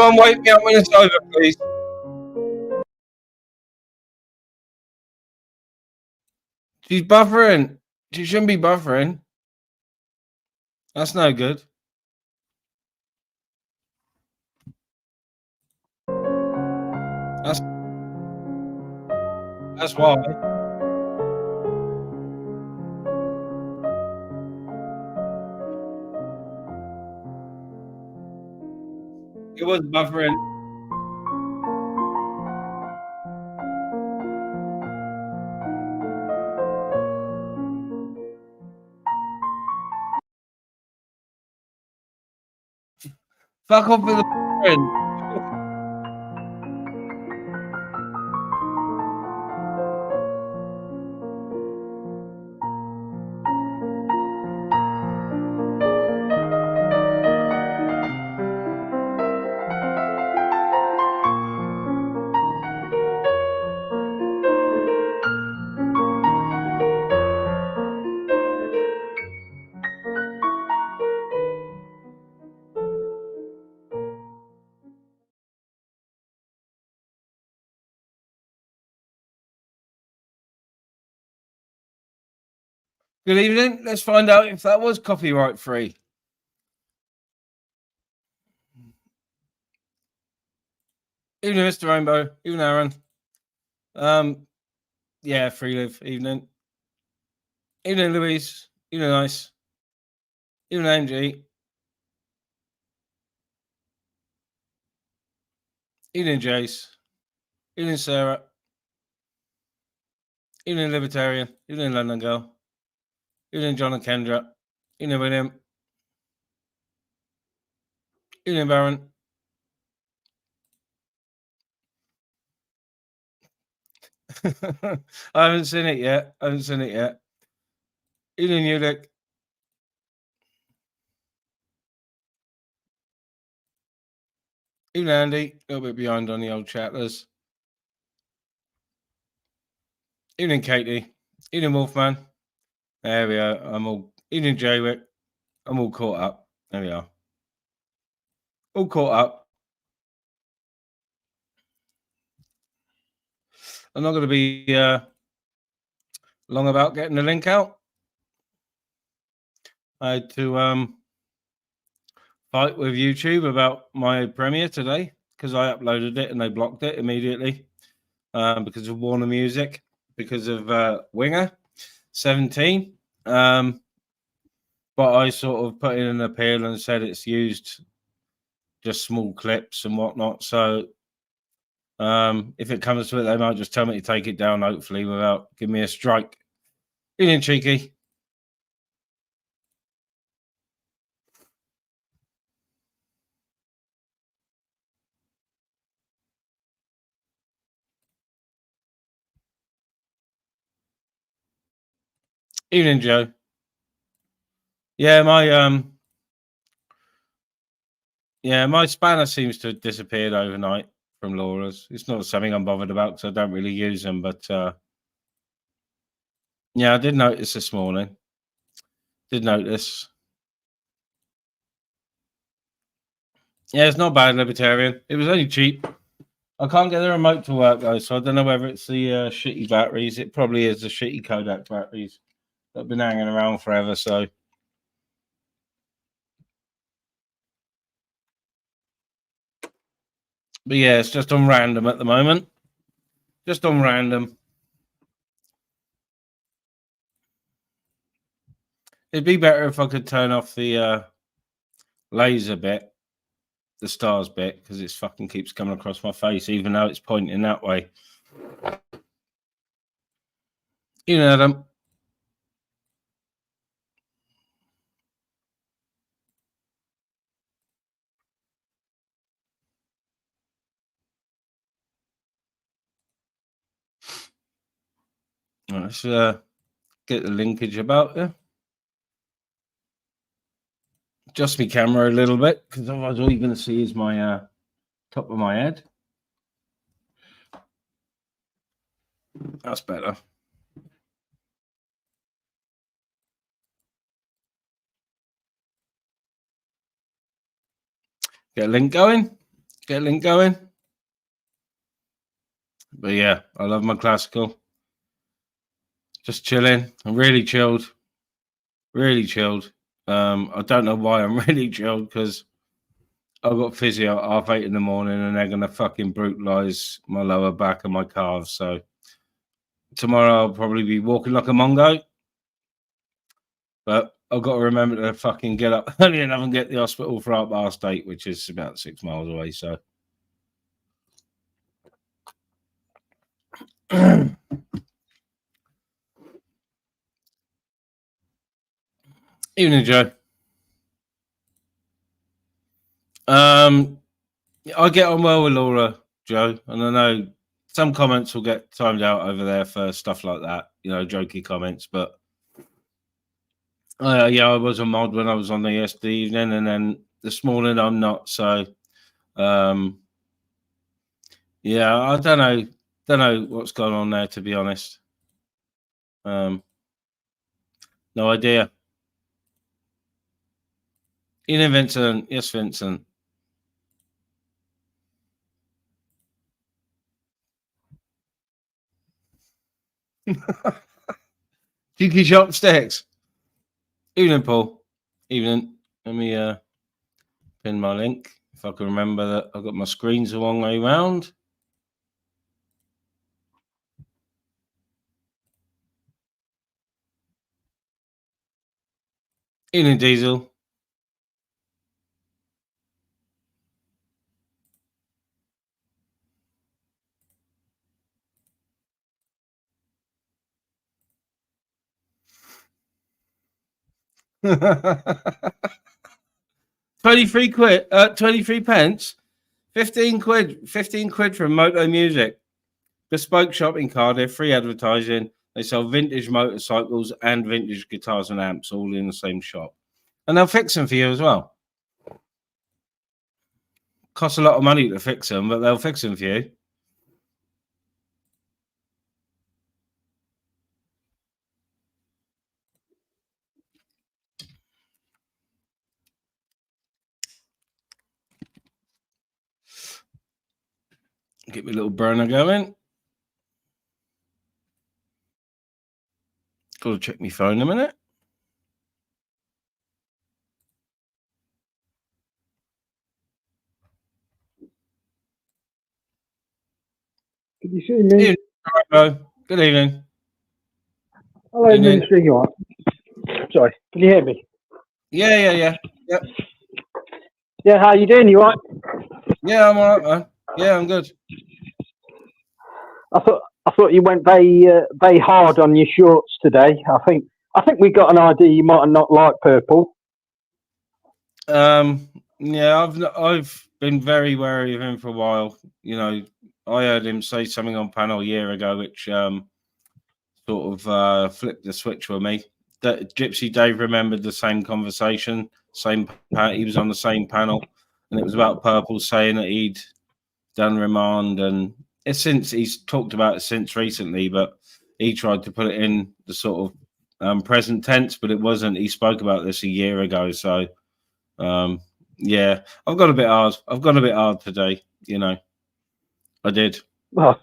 Someone wake me up when it's over, please. She's buffering. She shouldn't be buffering. That's no good. That's why. It was buffering. Fuck off with the buffering. Good evening. Let's find out if that was copyright free. Evening, Mr. Rainbow. Evening, Aaron. Yeah, free live. Evening. Evening, Louise. Evening, Nice. Evening, MG. Evening, Jace. Evening, Sarah. Evening, Libertarian. Evening, London Girl. Evening, John and Kendra. Evening, William. Evening, Baron. I haven't seen it yet. Evening, Ulick. Evening, Andy. A little bit behind on the old chattlers. Evening, Katie. Evening, Wolfman. There we are. I'm all. Evening, Jaywick. I'm all caught up. There we are. All caught up. I'm not going to be long about getting the link out. I had to fight with YouTube about my premiere today because I uploaded it and they blocked it immediately because of Warner Music, because of Winger 17. But I sort of put in an appeal and said it's used just small clips and whatnot. So if it comes to it, they might just tell me to take it down, hopefully, without giving me a strike. Evening, Cheeky. Evening, Joe. Yeah, my spanner seems to have disappeared overnight from Laura's. It's not something I'm bothered about because I don't really use them, but yeah, I did notice this morning. Yeah, it's not bad, Libertarian. It was only cheap. I can't get the remote to work though, so I don't know whether it's the shitty batteries. It probably is the shitty Kodak batteries that have been hanging around forever. So, but yeah, it's just on random at the moment. Just on random. It'd be better if I could turn off the laser bit, the stars bit, because it fucking keeps coming across my face, even though it's pointing that way. You know them. Let's get the linkage about there. Adjust my camera a little bit, because otherwise all you're going to see is my top of my head. That's better. Get a link going. Get a link going. But yeah, I love my classical. Just chilling. I'm really chilled. Really chilled. I don't know why I'm really chilled, because I've got physio at 8:30 in the morning, and they're gonna fucking brutalize my lower back and my calves. So tomorrow I'll probably be walking like a Mongo. But I've got to remember to fucking get up early enough and get to the hospital for 8:30, which is about 6 miles away. So evening, Joe. I get on well with Laura, Joe, and I know some comments will get timed out over there for stuff like that, jokey comments. But yeah, I was a mod when I was on there yesterday evening, and then this morning I'm not. So yeah, I don't know what's going on there, to be honest. No idea. Evening, Vincent. Yes, Vincent. Cheeky shop sticks. Evening, Paul. Evening. Let me pin my link if I can remember that I've got my screens a long way round. Evening, Diesel. £23, 23 pence, 15 quid, 15 quid from Moto Music. Bespoke shop in Cardiff, free advertising. They sell vintage motorcycles and vintage guitars and amps, all in the same shop. And they'll fix them for you as well. Costs a lot of money to fix them, but they'll fix them for you. Get my little burner going. Got to check my phone a minute. Can you see me? Hello. Good evening. Hello, Ministry. You are. Sorry, can you hear me? Yeah. Yep. Yeah, how you doing? You all right? Yeah, I'm all right, man. Yeah, I'm good. I thought you went very hard on your shorts today. I think we got an idea you might not like purple. Yeah, I've been very wary of him for a while. I heard him say something on panel a year ago, which sort of flipped the switch for me. That Gypsy Dave remembered the same conversation. He was on the same panel, and it was about Purple saying that he'd done remand, and he's talked about it since recently, but he tried to put it in the sort of present tense, but it wasn't. He spoke about this a year ago, so yeah, I've got a bit hard today. I did. Well,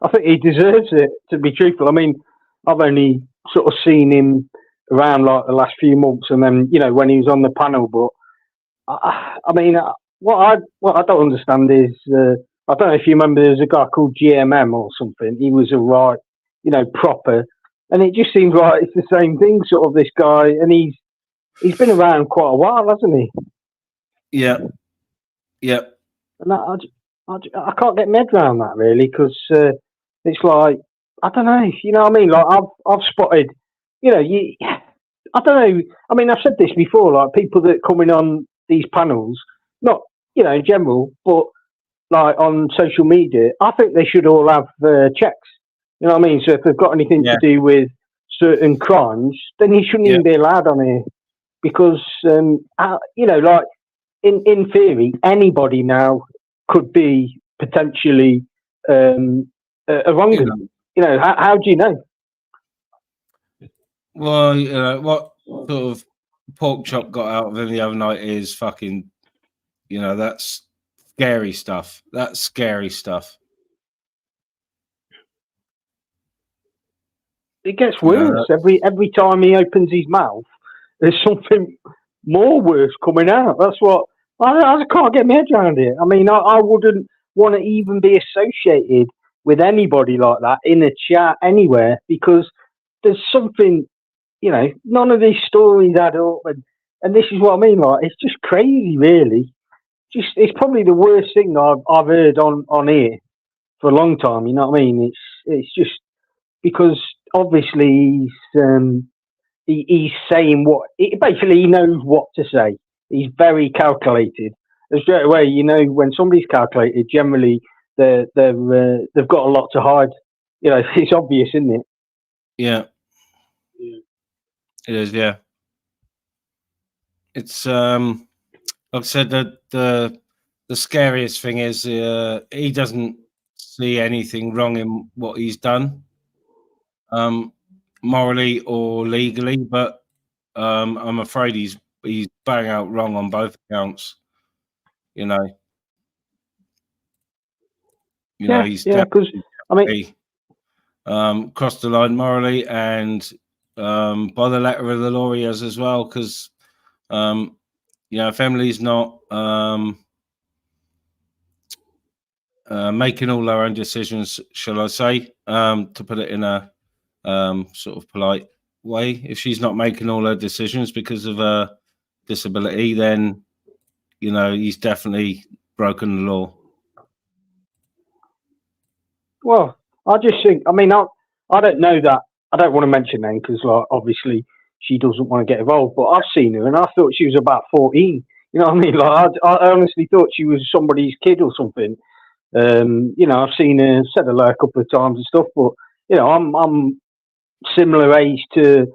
I think he deserves it. To be truthful, I mean, I've only sort of seen him around like the last few months, and then when he was on the panel. But I mean, what I don't understand is I don't know if you remember there's a guy called GMM or something. He was a right, proper, and it just seems like it's the same thing. Sort of this guy, and he's been around quite a while, hasn't he? Yeah. And I can't get my head around that really, because it's like, I don't know, you know what I mean? Like I've spotted, I don't know. I mean, I've said this before, like people that come in on these panels, not in general, but like on social media, I think they should all have checks. You know what I mean? So if they've got anything to do with certain crimes, then you shouldn't even be allowed on here, because like in theory, anybody now could be potentially a wrong'un. How do you know? Well, what sort of pork chop got out of him the other night is fucking, that's scary stuff. That's scary stuff. It gets worse every time he opens his mouth. There's something more worse coming out. That's what I can't get my head around it. I mean, I wouldn't want to even be associated with anybody like that in a chat anywhere, because there's something, none of these stories add up, and this is what I mean. Like, it's just crazy, really. It's probably the worst thing I've heard on here for a long time. You know what I mean? It's just because obviously he's saying basically he knows what to say. He's very calculated. And straight away, when somebody's calculated, generally they've got a lot to hide. It's obvious, isn't it? Yeah, it is. Yeah, it's like I said, the scariest thing is he doesn't see anything wrong in what he's done, morally or legally, but I'm afraid he's bang out wrong on both accounts. He's because I mean, crossed the line morally, and by the letter of the law he has as well, because if Emily's not making all her own decisions, shall I say, to put it in a sort of polite way, if she's not making all her decisions because of her disability, then he's definitely broken the law. Well, I just think, I mean, I don't know that. I don't want to mention them because, obviously, she doesn't want to get involved. But I've seen her, and I thought she was about 14. You know what I mean? Like, I honestly thought she was somebody's kid or something. I've seen her, said hello a couple of times and stuff. But I'm similar age to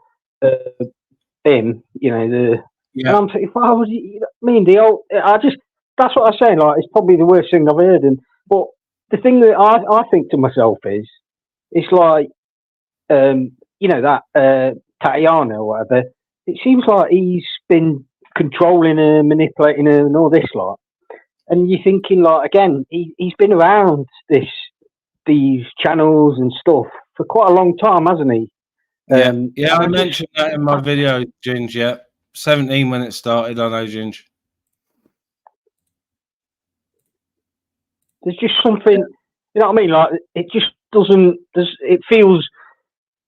him. And I'm thinking, why would you? I mean, that's what I'm saying. Like, it's probably the worst thing I've heard. But the thing that I think to myself is, it's like, that Tatiana or whatever. It seems like he's been controlling her, manipulating her, and all this lot. And you're thinking, like, again, he's been around these channels and stuff for quite a long time, hasn't he? I mentioned that in my video, Ginge. Yeah, 17 when it started. I know, Ginge. There's just something, you know what I mean? Like, it just doesn't. It feels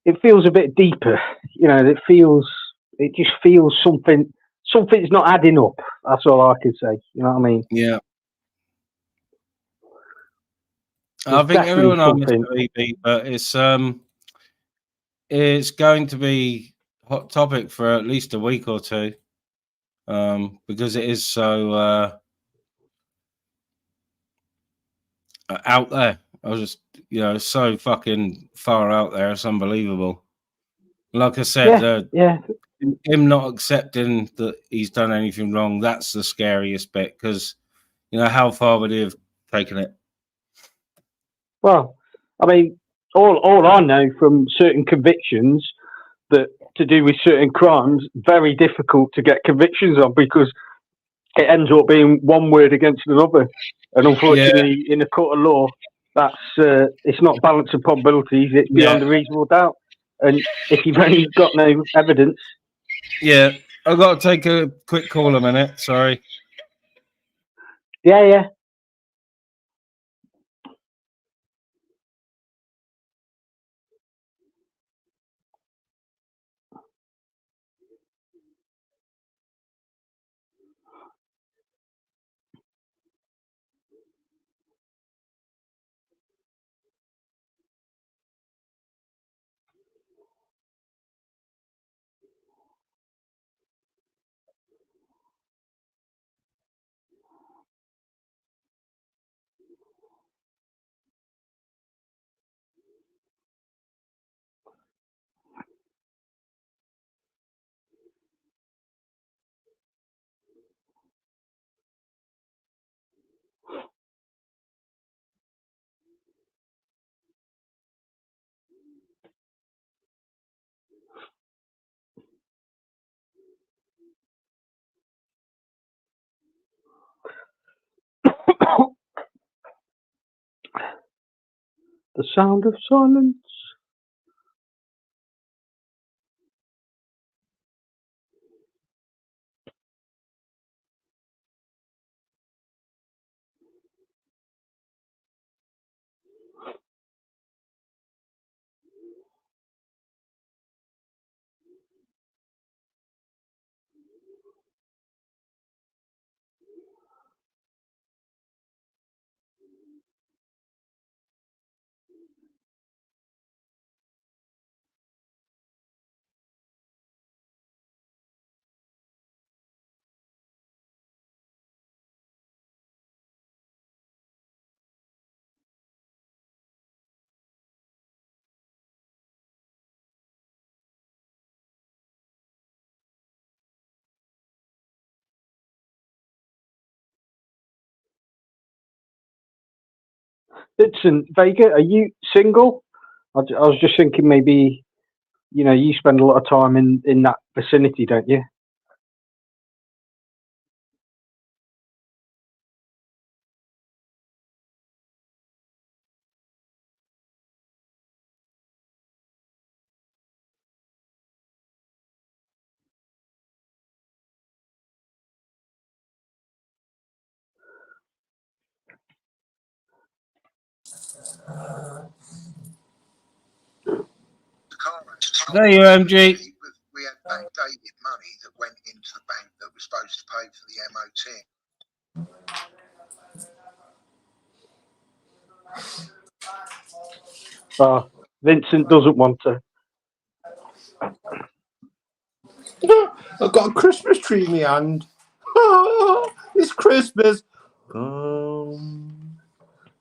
a bit deeper. It just feels something's not adding up. That's all I could say. You know what I mean? Yeah. I think everyone on this TV, but it's going to be hot topic for at least a week or two, because it is so out there. I was just, so fucking far out there. It's unbelievable. Like I said, him not accepting that he's done anything wrong, that's the scariest bit, because, how far would he have taken it? Well, I mean, all I know from certain convictions that to do with certain crimes, very difficult to get convictions on because it ends up being one word against another. And unfortunately, in a court of law, that's it's not balance of probabilities, it's beyond a reasonable doubt. And if you've only got no evidence. Yeah, I've got to take a quick call a minute. Sorry. Yeah. The sound of silence. Vincent Vega, are you single? I was just thinking maybe, you spend a lot of time in that vicinity, don't you? There you MG. We had backdated money that went into the bank that was supposed to pay for the MOT. Vincent doesn't want to. I've got a Christmas tree in my hand. It's Christmas.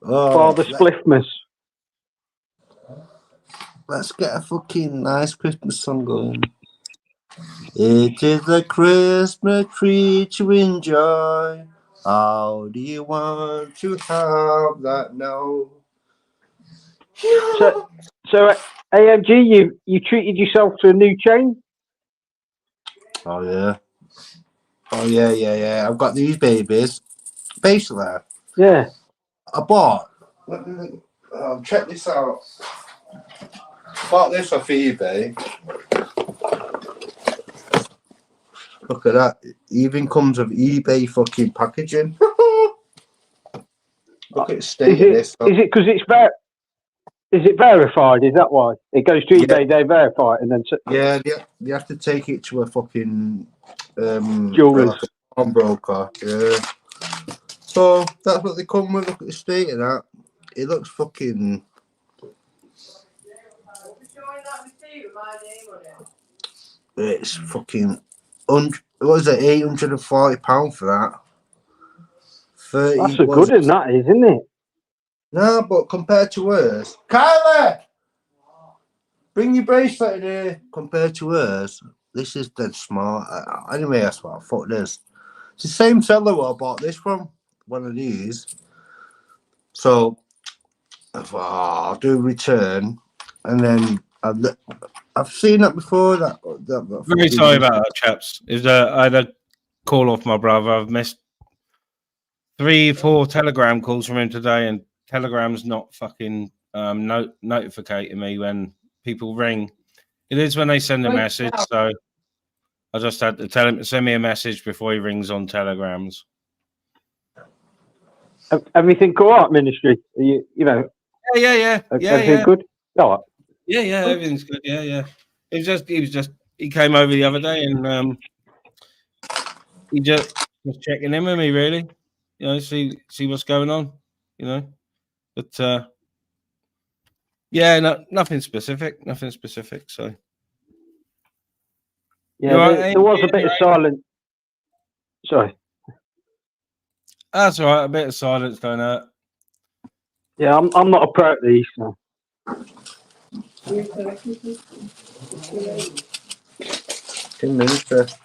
Father Spliffmas. Let's get a fucking nice Christmas song going. It is a Christmas tree to enjoy. How do you want to have that now? So AMG, you treated yourself to a new chain? Oh yeah. I've got these babies. Basically, Yeah. I bought. Check this out. Bought this off eBay. Look at that. It even comes with eBay fucking packaging. Look at the state of this. Is it because is it verified? Is that why? It goes to eBay, they verify it, and then... Yeah, they have to take it to a fucking... jeweller's. Broker, yeah. So, that's what they come with. Look at the state of that. It looks fucking... It's fucking... What is it? £840 for that. 30. That's a good one, that is, isn't it? No, but compared to hers... Kylie! Bring your bracelet in here. Compared to hers, this is dead smart. Anyway, that's what I thought it is. It's the same seller where I bought this from. One of these. So, I thought, I'll do a return. And then I've seen that before. That Very sorry about that, chaps. I had a call off my brother. I've missed 3-4 Telegram calls from him today, and Telegram's not fucking notificating me when people ring. It is when they send a message, so I just had to tell him to send me a message before he rings on Telegrams. Everything go out, ministry? You know? Yeah. Everything good? All right. Yeah, everything's good. Yeah. He came over the other day and he just was checking in with me, really. See what's going on, But yeah, nothing specific. So yeah, there was a bit of silence. Sorry. That's all right. A bit of silence don't hurt. Yeah, I'm not a pro at these. So.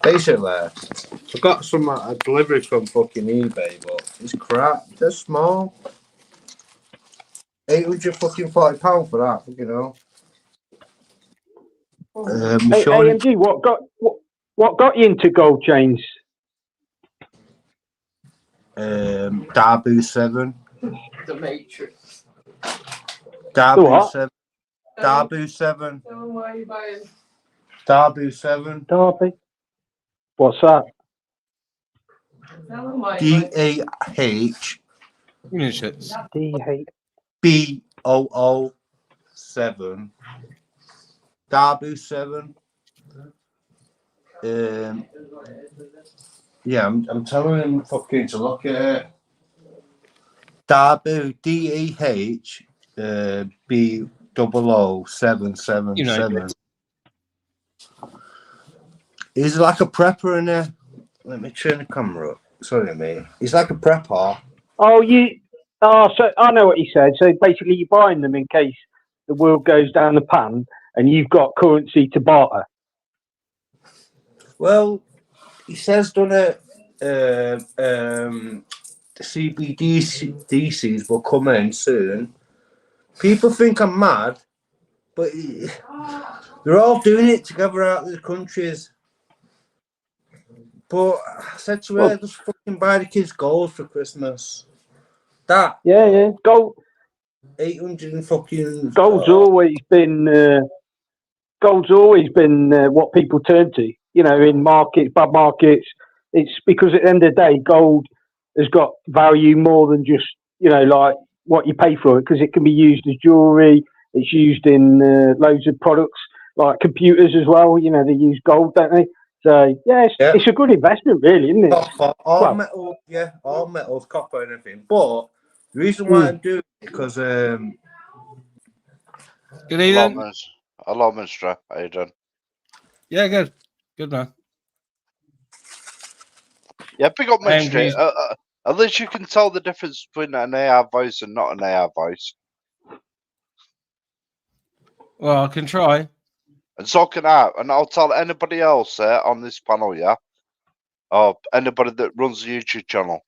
Basically, I got some delivery from fucking eBay, but it's crap. They're small. £840 for that, Hey, AMG, what got you into gold chains? Dabu 7. The Matrix. Dabu what? 7. Dabu 7. Why are you buying? Dabu 7. Derby. What's that? DAH Shits. DH. BOO 7. Dabu 7. Yeah, I'm telling him fucking to look at it. Dabu DEH B000777. He's like a prepper in there. Let me turn the camera up. Sorry, mate. He's like a prepper. Oh, so I know what he said. So basically, you're buying them in case the world goes down the pan, and you've got currency to barter. Well, he says done it. The CBDCs will come in soon. People think I'm mad, but they're all doing it together out of the countries. But I said to her, just fucking buy the kids gold for Christmas. That. Yeah. Gold. 800 and fucking. Gold's always been what people turn to. You know, in markets, bad markets. It's because at the end of the day, gold has got value more than just, you know, like what you pay for it, because it can be used as jewelry. It's used in loads of products like computers as well. You know, they use gold, don't they? So yeah, it's a good investment, really, isn't it? All metal, yeah, all metals, copper, and everything. But the reason why I'm doing it because Good evening. Hello, Mister. How you doing? Yeah, good. Good man. Yeah, pick up Mister. At least you can tell the difference between an AI voice and not an AI voice. Well, I can try. And so can I. And I'll tell anybody else on this panel, yeah? Or anybody that runs the YouTube channel.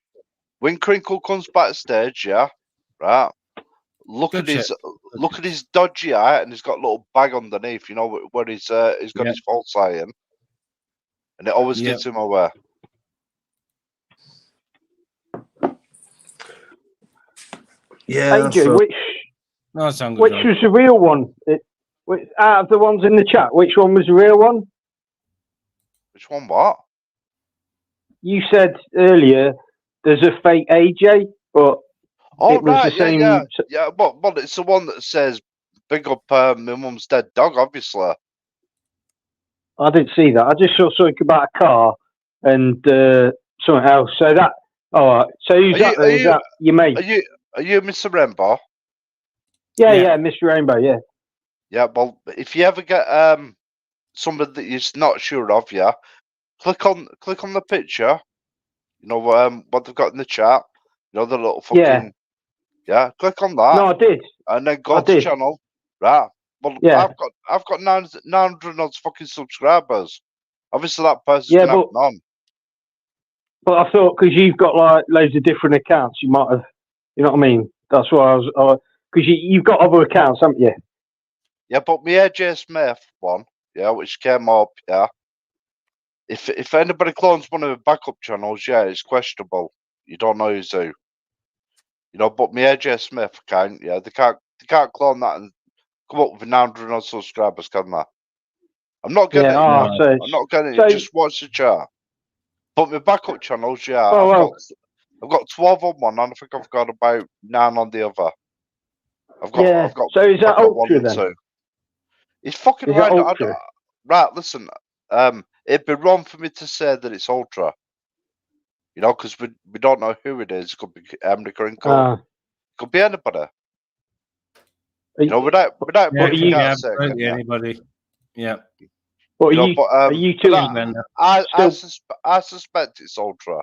When Crinkle comes backstage, yeah? Right? Look at his dodgy eye, and he's got a little bag underneath, you know, where he's got his false eye in. And it always gives him away. Yeah. AJ, which was the real one? Out of the ones in the chat, which one was the real one? Which one? What? You said earlier there's a fake AJ, but it was the same. Yeah. But it's the one that says "Big up, my mum's dead dog." Obviously, I didn't see that. I just saw something about a car and something else. So that. All right. So who's that? Is that your mate? Are you Mr. Rainbow? Yeah, Mr. Rainbow. Yeah. Yeah. Well, if you ever get somebody that you're not sure of, yeah, click on the picture. You know what they've got in the chat. You know the little fucking. Yeah. Click on that. No, I did. And then go to channel. Right. Well, I've got 900 odd fucking subscribers. Obviously, that person's gonna have none. But I thought because you've got like loads of different accounts, you might have. You know what I mean? That's why I was. Because you've got other accounts, haven't you? Yeah, but my AJ Smith one, yeah, which came up, yeah. If anybody clones one of the backup channels, yeah, it's questionable. You don't know who's who. You know, but my AJ Smith account, yeah, they can't clone that and come up with 900 odd subscribers, can they? I'm not getting it. I'm not getting it. Just watch the chat. But my backup channels, yeah, I've got 12 on one, and I think I've got about 9 on the other. I've got. So is that Ultra then? Two. It's fucking right. Right, listen. It'd be wrong for me to say that it's Ultra. You know, because we don't know who it is. It could be Emily Crinkle. It could be anybody. You know, without anybody. Yeah. What are you two? I suspect it's Ultra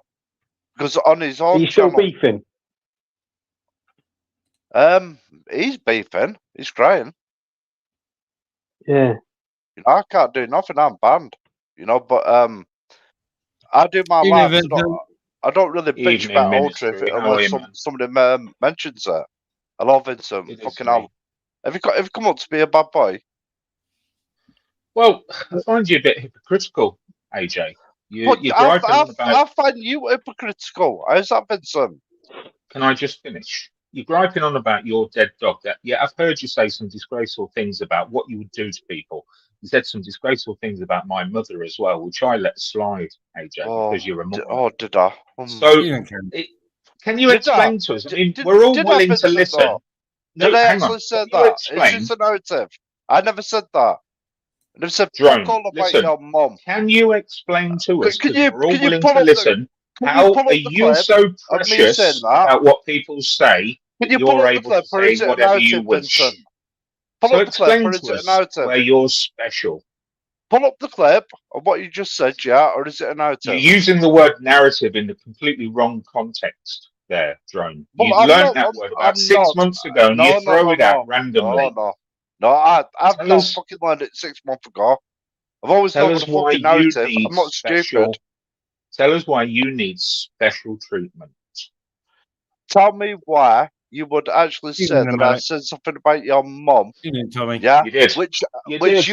because on his own channel. Are you still beefing? He's beefing. He's crying. Yeah. You know, I can't do nothing. I'm banned. You know, but I do my life. I don't really bitch about Ultra unless somebody mentions it. Hello, Vincent. Fucking hell. Have you come up to be a bad boy? Well, I find you a bit hypocritical, AJ. But You're I, griping I, on about. I find you hypocritical. How's that, Vincent? Can I just finish? You're griping on about your dead dog. Yeah, I've heard you say some disgraceful things about what you would do to people. You said some disgraceful things about my mother as well, which I let slide, AJ, because you're a mother. Did I? So, You don't care. can you Did explain I? to us? I mean, we're all did I, willing to Vincent, listen. though? No, Did I hang actually on. say Can you that? explain? It's just a narrative. I never said that. I never said Drone, fuck all about listen. your mum. Can you explain to us, Can because you we're all willing pull to up listen, Can you how pull up are the you clip so of me precious saying that? about what people say Can that you pull you're up the able clip, to or is say it a whatever you narrative, wish? Vincent? Pull So up the clip, explain or is to it a us narrative? where you're special. Pull up the clip of what you just said, yeah, or is it a You're narrative? using the word narrative in the completely wrong context there, Drone. Well, You I'm learnt not. that word about I'm 6 not. months ago and you throw it out randomly. No, I've Tell not us, fucking learned it 6 months ago. I've always tell known us the why fucking you narrative. need I'm not special. stupid. Tell us why you need special treatment. Tell me why you would actually You say didn't, that I mate. said something about your mum. You didn't, Tommy. Yeah, You did. which You did.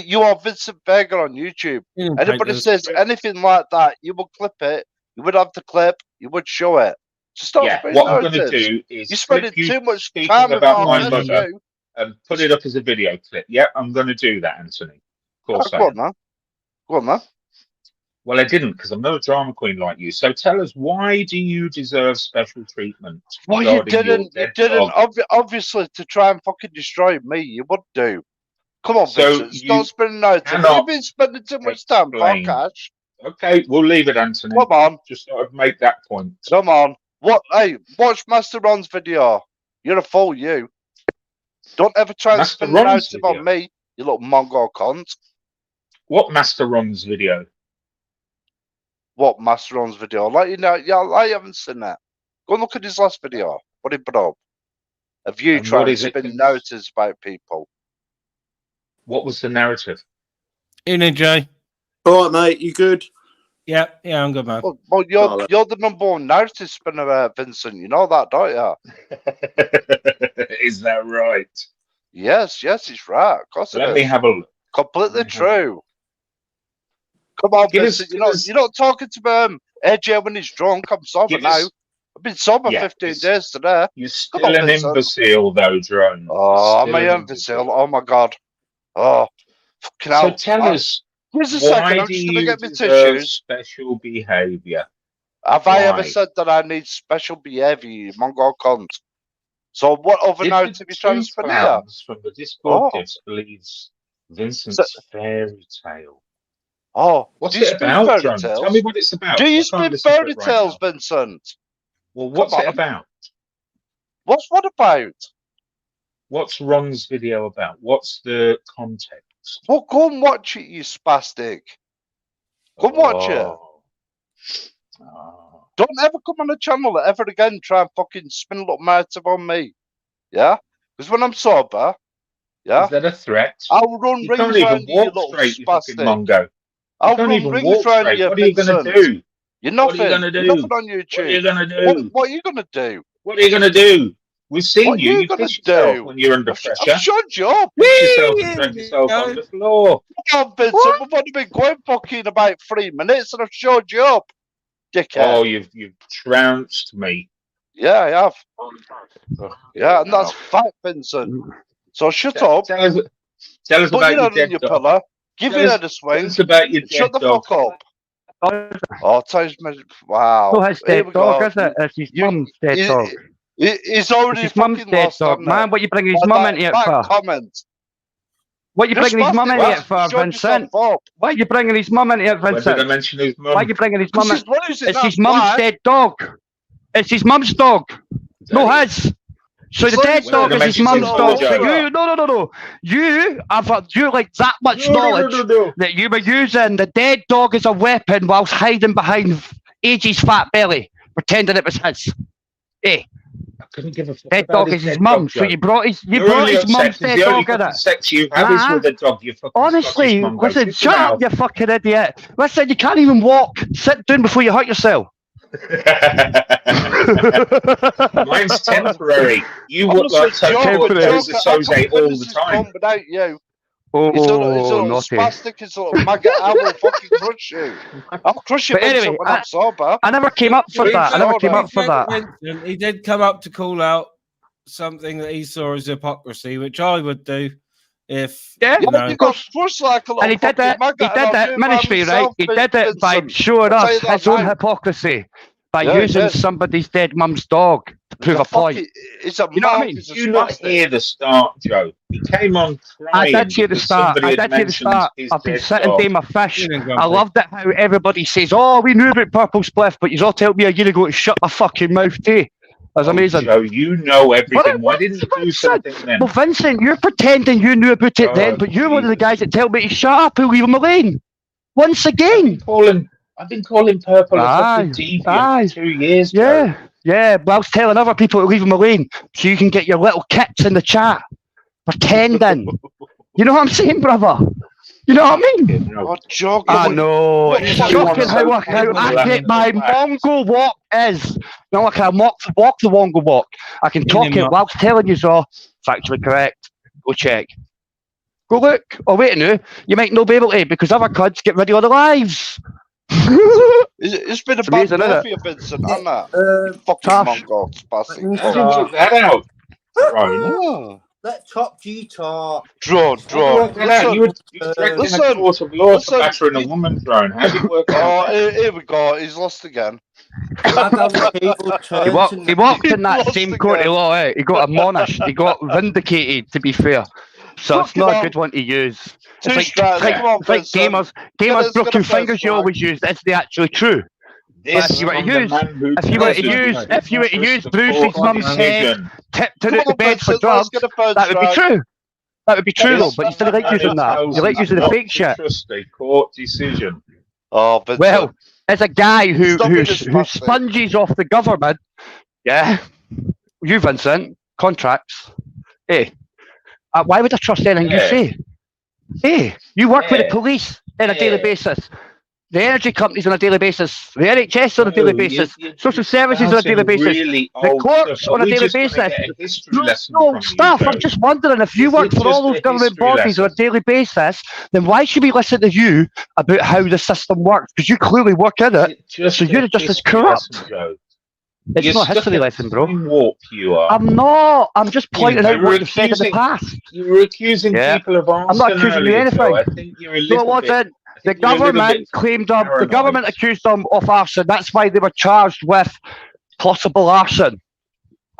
you are Vincent Vega on YouTube. You didn't take Anybody this. says anything like that, you will clip it. You would have the clip. You would show it. So stop Yeah, spreading what I'm going to narratives. do is You're clip spending you too much speaking time with about my my mess, mother you. and put it up as a video clip. Yeah, I'm going to do that, Anthony. Of course I Go on, am. man. Go on, man. Well, I didn't, because I'm not a drama queen like you. So tell us, why do you deserve special treatment Well, you regarding your didn't. You dead didn't. dog? Obviously, to try and fucking destroy me, you would do. Come on, So Vincent. Stop you spending narrative. cannot You've been spending too much time, explain. Cash. Okay, we'll leave it, Anthony. Come on. Just thought I'd make that point. Come on. What? Hey, watch Master Ron's video. You're a fool, you. Don't ever try and Master spin the Ron's narrative video? on me, you little Mongol cunt. What Master Ron's video? What Master Ron's video? Like you know, yeah, I haven't seen that. Go and look at his last video. What he put up of you And trying what to is it? spin narratives about people. What was the narrative? Evening, Jay. All right, mate. You good? Yeah, I'm good, man. Well, you're the number one narrative spinner, Vincent. You know that, don't you? Is that right? Yes, it's right. Of course Let it me is. have a look. Completely true. Come on, Vincent. You're not talking to AJ when he's drunk. I'm sober now. I've been sober 15 days today. You're still an imbecile, though, Drone. Oh, I'm an imbecile. Oh my god. Oh, fucking hell. So tell us, Just a second. why I'm do just gonna you get my deserve tissues. special behaviour? Have I ever Why? said that I need special behaviour, you Mongol cunt? So what other narrative are you trying to spin here? Clowns from the Discord gifts believes Vincent's fairy tale. Oh, what's do you it spin about, fairy John? tales? Tell me what it's about. Do you I can't spin listen to fairy it right tales, now. Vincent? Well, what's it about? What's what about? What's Ron's video about? What's the context? Well, go and watch it, you spastic. Go and watch it. Don't ever come on the channel ever again and try and fucking spin a little narrative on me. Yeah? Because when I'm sober, yeah? Is that a threat? I'll run You rings can't even around you, walk little straight, you fucking spastic. mongo. You I'll can't run even rings walk around straight. you, What are you going to Vincent. do? You're nothing. What are you going to do? You're nothing on YouTube. What are you going to do? What are you going to do? What are you going to do? We've seen What you. are you You going piss to yourself do? when you're under I've pressure. shut you up. Piss yourself and drag yourself on the floor. Come on, Vincent. We've only been going fucking about 3 minutes and I've showed you up. Dickhead. Oh, you've trounced me. Yeah, I have. Oh, Yeah, and that's fact, Vincent. So shut up. Tell us Put about your your head on dead your dog. pillow. Give Tell your us- head a swing. Tell us about your Shut dead the dog. fuck up. Oh, time's wow. No, his Here dead we dog, go. is it? It's his mum's dead dog. He's already It's his mum's fucking dead lost dog, on man. What you bringing his mum into it for? Comment. What you bringing his mum into it for, Shut Vincent? yourself up. Why are you bringing his mum into it, When did I Vincent? mention his mum? Why are you bringing his mum in? She's losing, It's that's his mum's why. dead dog. It's his mum's dog. No, his. So He's the dead losing. dog When is did I his mention mum's his dog. mum, So Joe? no. You like that much knowledge No. that you were using the dead dog as a weapon whilst hiding behind AG's fat belly, pretending it was his. Eh? I couldn't give a fuck Dead about dog is his dead mum. dog, So Joe. you brought his You're only upset mum's 'cause dead the only dog in fucking it. sex you have is Nah. with a dog, you fucking Honestly, Scottish mongo. listen, Shut shut your up, you fucking idiot. Listen, you can't even walk. Sit down before you hurt yourself. Mine's temporary. You would Honestly, like to Joe, put those Joe, a Soze I couldn't all finish the this time. cunt without you. He's a little naughty. spastic, he's a little maggot. I will fucking crush you. I'll crush you, But Vincent, anyway, when I'm sober. I never came up for that. I never came up for that. Vincent, he did come up to call out something that he saw as hypocrisy, which I would do if Yeah, you know. You got crushed like a little And he did fucking it. maggot, He and did I'll it, do it by ministry, right? myself, He did it by Vincent. showing I'll tell you us that his own now. hypocrisy by Yeah, he using did. somebody's dead mum's dog to prove a point. It's a You know what I mouth, mean? it's a Did you not spastic. hear the start, Joe? He came on I crying did hear the because start. somebody I had did hear the mentioned start. his I've been dead sitting dog. doing my fish. Feeling I grumpy. loved it how everybody says, "Oh, we knew about Purple Spliff, but you all told me a year ago to shut my fucking mouth too." That's amazing. Joe, you know Well, everything. Why didn't you do Vincent, something then? well, Vincent, you're pretending you knew about it then, but you're one of the guys that tell me to shut up and leave him alone. Once again. I've been calling Purple a fucking deviant for 2 years, Joe. Yeah, yeah. But I was telling other people to leave him alone so you can get your little kicks in the chat. Pretending. You know what I'm saying, brother? You know what I mean? Oh, joking. I know. What It's fucking shocking how accurate my Mongol walk is. Not like I walk the Mongol walk. I can talk it whilst telling you so. Factually correct. Go check. Go look. Oh, wait a minute. You might not be able to because other cuds get rid of other lives. It's been a It's bad amazing, day isn't for it? you, Vincent, hasn't it? Fucking Tough. Mongol spastic. Work that out. Drone. Let Top G talk. Drone. Work that out. You were threatening a court of law for battering a woman, Drone. How did it work out? Oh, here we go. He's lost again. Lad on the cable turns He walked in that same court of law, eh? He got admonished. He got vindicated, to be fair. So it's not a good one to use. It's like gamers broken fingers you always use. Is they actually true? But if you were to use Bruce's mum's head, tipped her out the bed for drugs, that would be true. That would be true though, but you still like using that. You like using the fake shit. Trust a court decision. Oh, but well, as a guy who sponges off the government, yeah, you Vincent, contracts, hey, why would I trust anything you say? Hey, you work with the police on a daily basis. The energy companies on a daily basis, the NHS on a daily basis, social services on a daily basis, the courts on a daily basis. No stuff. I'm just wondering if you work for all those government bodies on a daily basis, then why should we listen to you about how the system works? Because you clearly work in it, so you're just as corrupt. It's not a history lesson, bro. You are. I'm not. I'm just pointing out what you've said in the past. You were accusing people of arson. I'm not accusing you of anything. I think you're a little bit. The government claimed them. The government accused them of arson. That's why they were charged with possible arson.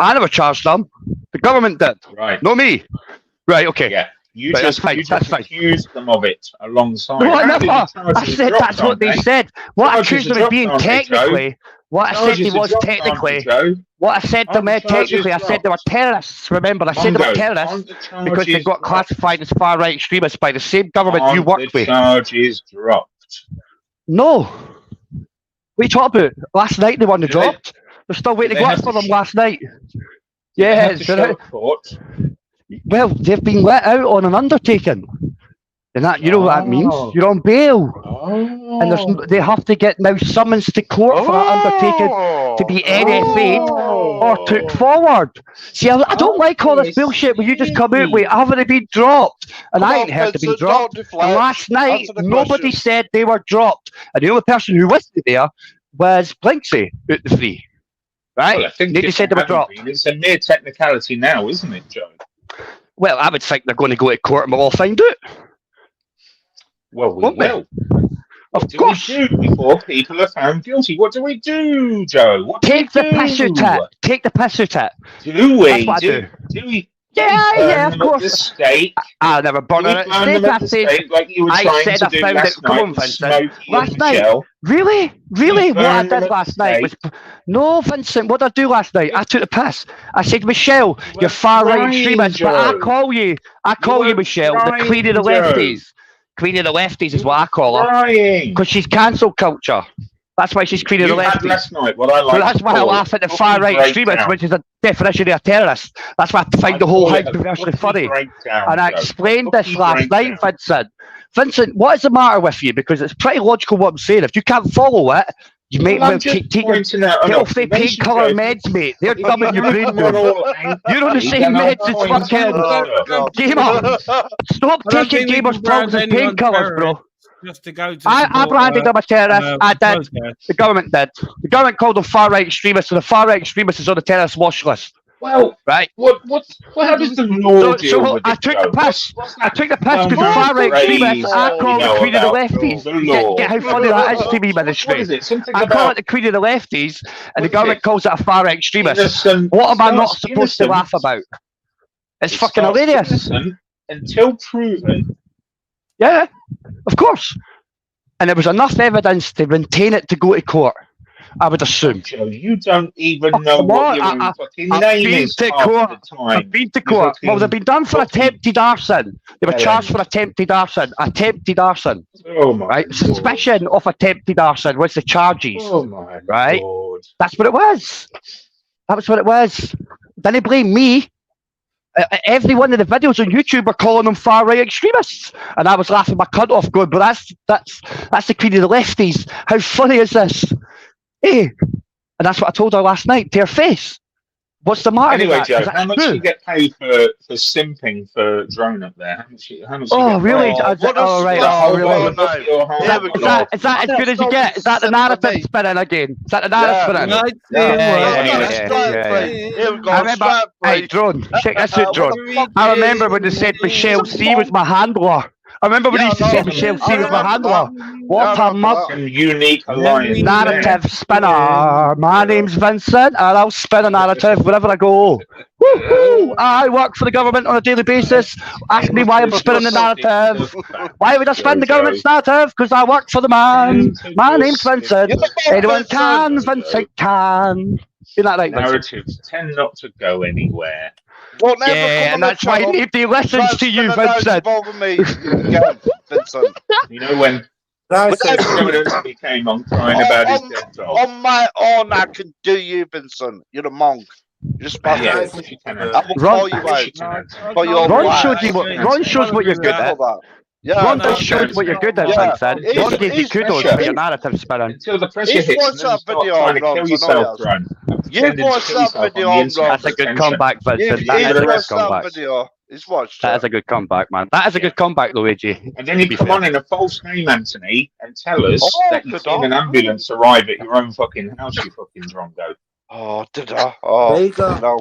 I never charged them. The government did. Right. Not me. Right. Okay. Yeah. You right, just accused them of it alongside. No, I never. I said that's what they said. What I accused them of being technically. What I said they was technically. What I said to them technically, I said they were terrorists. Remember, I said they were terrorists because they got classified as far right extremists by the same government you worked with. Charges dropped. No. What are you talking about? Last night they won the dropped. They're still waiting to go up for them last night. Yeah, well, they've been let out on an undertaking. And that, you know what that means? You're on bail. And they have to get now summons to court for that undertaking to be NFA'd or took forward. See, I don't like all this bullshit where you just come out with, haven't they been dropped? And I ain't heard they've been dropped. And last night, nobody said they were dropped. And the only person who was there was Blinksy out the free. Right? Well, I think they said they were dropped. It's a mere technicality now, isn't it, Joe? Well, I would think they're going to go to court and we'll all find out. Well, we will. Of course. What do we do before people are found guilty? What do we do, Joe? Take the piss out of it. Take the piss out of it. Do we? That's what I do. Do we? Yeah, of course. The stake. I never burned it at the stake. Like you were trying to do last night. Vincent. Last night. Really? What I did last night was... No, Vincent, what did I do last night? I took the piss. I said, Michelle, you're far right extremist, but I call you Michelle, the queen of the lefties. Queen of the lefties is what I call her. Because she's cancel culture. That's why she's queen of the lefties. Last night, what I like so that's why I laugh at the far right extremists, which is a definition of a terrorist. That's why I find the whole hype perversely funny. And I explained this last night, Vincent. Vincent, what is the matter with you? Because it's pretty logical what I'm saying. If you can't follow it, You might Well, I'm well just take your pointing out an healthy observation, painkiller Joe. meds, mate. They're If you dumbing your brain come on down. all You're on the angry, same then I'm meds as pointing fucking Oh, God. Gamer. Stop I don't taking think we Gamer's can pills brand as anyone painkillers, bro. terrorist just to go to I support branded them a terrorist. I the did. protest. The government did. The government called them far-right extremists, so the far-right extremists is on the terrorist watch list. Well, right? How does the law deal with I it, took Joe? the piss. I took the piss well because the known far-right phrase extremists, I you call the know queen of the about lefties. the law? Get how funny that is to me, What ministry. is it? Something I call about it the queen of the lefties, and the what is government it? calls it a far-right extremist. Innocent. What am I not Starts supposed to innocent. laugh about? It's It fucking starts hilarious. innocent until proven. Yeah, of course. And there was enough evidence to maintain it to go to court, I would assume. Joe, you don't even know come what on, your own fucking I've name been is to half court. the time. I've been to You court. Well, fucking they've been done for fucking attempted arson. They were charged for bellend. attempted arson. Attempted arson. Oh my Right? Lord. Suspicion of attempted arson was the charges. Oh my right? Lord. That's what it was. That was what it was. Didn't blame me. Every one of the videos on YouTube are calling them far right extremists, and I was laughing my cunt off, going, "But that's the queen of the lefties. How funny is this?" Hey, and that's what I told her last night to her face. What's the matter? Anyway, with that? Joe, 'Cause how that's much do true. you get paid for simping for drone up there? How much do you Oh, get really? paid? Oh, right. The Oh, whole really? lot of bucket or half Here we bucket? go. Is that as good as you get? Is that the narrative spinning again? Is that the narrative spinning? Right, Here we go. I remember, Strike hey, break. Drone, check this out, What Drone. the fuck I is remember when they it? said Michelle C was my handler. I remember when they used to say Michelle C was my handler. What a mug. Some unique alliance. Narrative spinner. My name's Vincent, and I'll spin a narrative wherever I go. Woo-hoo. I work for the government on a daily basis. Ask me why I'm spinning the narrative. Why would I spin the government's narrative? Because I work for the man. My name's Vincent. Anyone can, Vincent can. Isn't that right, Vincent? Narratives tend not to go anywhere. Don't ever Yeah, come on and the that's why channel, nobody listens to you, try to Vincent. bother me again, Vincent. You know when evidence came on crying about his dead dog. On my own, I can do you, Vincent. You're a monk. You're just back Yeah, it. she can I will call you out. For your Ron lies. showed you what. Ron shows what you're good at. Yeah, Ron no, just showed what you're good at, yeah. Vincent. Ron gave you kudos for your narrative spinning. Until the pressure He's hits watched and then you that start video trying to on kill Ron's, yourself, I know Ron. You've watched that video on Ron. That's a good comeback, Vincent. That is a He's good watched that comeback. video. He's watched That it. is a good comeback, man. That is a good comeback, Luigi. And then you come on in a false name, Anthony, and tell us that you've seen an ambulance arrive at your own fucking house, you fucking drongo. Oh, did I? Oh, There you go. no.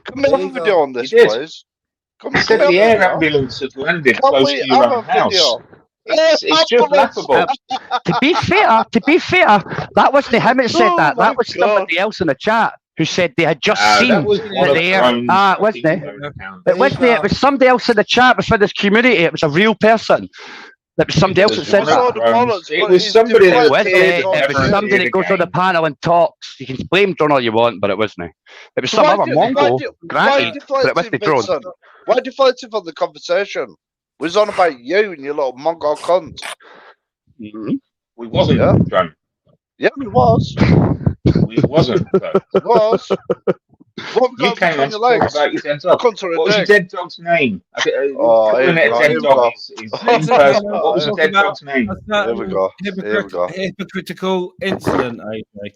Can we have a video on this, You did. please? Can You we said have the a air video? ambulance had landed Can close we to your have own a house. video? It's just laughable. To be fair, that wasn't him that said that. Oh That was my God. somebody else in the chat who said they had just That seen was one that of the air. Ron's It wasn't it? account. It wasn't it. It was somebody else in the chat. It was for this community. It was a real person. It was somebody else that said One of that. Ron's- It It was was somebody It that wasn't appeared it. It was never somebody appeared that goes on the again. panel and talks. You can blame Drone all you want, but it wasn't. It was some Why other do- Mongo, why granted, but it wasn't Drone. Vincent? Why deflecting from the conversation? We was on about you and your little Mongo cunt. We wasn't, Yeah. John. Yeah, we was. We wasn't, though. We was. What You got came between on to your talk legs? about your dead dog. Cunt to a What was your dick. dead dog's name? Oh, Calling it a here dead we dog go. is in person. What was your dead dog's name? Here we go. Here we go. Hypocritical incident, AJ.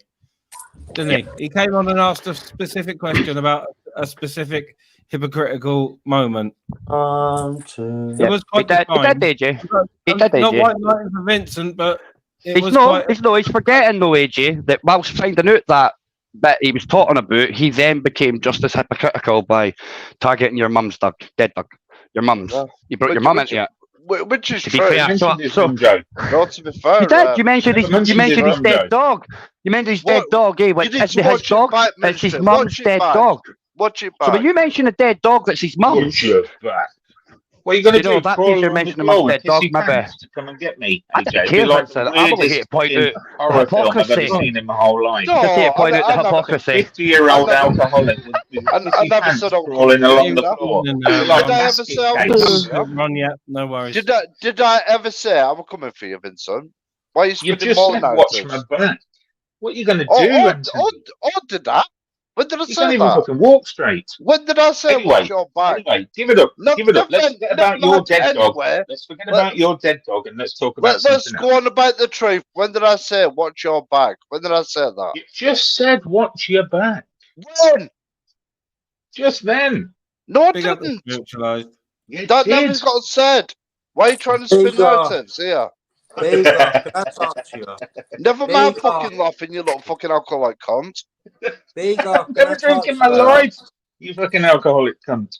Didn't he? He came on and asked a specific question about a specific hypocritical moment. It was quite He defined. did, AJ. He did, Not AJ. white knighting for Vincent, but it He's was no, quite. he's no, he's forgetting though, AJ, that whilst finding out that bit he was talking about, he then became just as hypocritical by targeting your mum's dog, dead dog. Your mum's. Yeah. You brought Which- your mum which- into it. Which is To be true. fair, Mentioned his so- name, Joe. No, to be fair. You did. You mentioned his. mentioned You mentioned his his mum, dead Joe. dog. You mentioned his What- dead dog. Eh? you Which need isn't to his watch it dog. back, It's his Minister. mum's Watch it dead back. dog. Watch it So back. when you mention a dead dog, that's his mum. Watch your back. What are you going to You know, do? that Crawl means you're along the mentioning my floor dead and dog, piss your maybe. pants to come and get me? I AJ? don't It'd be care, like the Vincent. I'm only weirdest here to point fucking out horror film I've hypocrisy. ever seen in my whole life. No, Just here to point out the I never- hypocrisy. 50-year-old I never- alcoholic with I pissy never pants said I was crawling gonna along do the that. floor. No, Like Did I ever basket say I was case. gonna do that? Run yet? No worries. Did I ever say I was coming for you, Vincent? Why are you You spending just more said now? watch my back. What are you going to do, Oh, Anthony? did that? When did I You say can't even that? fucking walk straight. When did I say Anyway, watch your back? Anyway, give it up. No, Give it up. Let's never- forget never about your mind dead dog. anyway. Let's forget Let- about your dead dog and let's talk about Let's something go else. on about the truth. When did I say watch your back? When did I say that? You just said watch your back. When? Just then. No, I Big up the didn't. spiritualized. You That did. never got said. Why are you trying to spin Big up. narratives here? Big up. Can I talk to you? Never mind Big fucking up. laughing, you little fucking alcoholic cunt. Big up. I've Can I never drank talk in my to you? life. You fucking alcoholic cunt.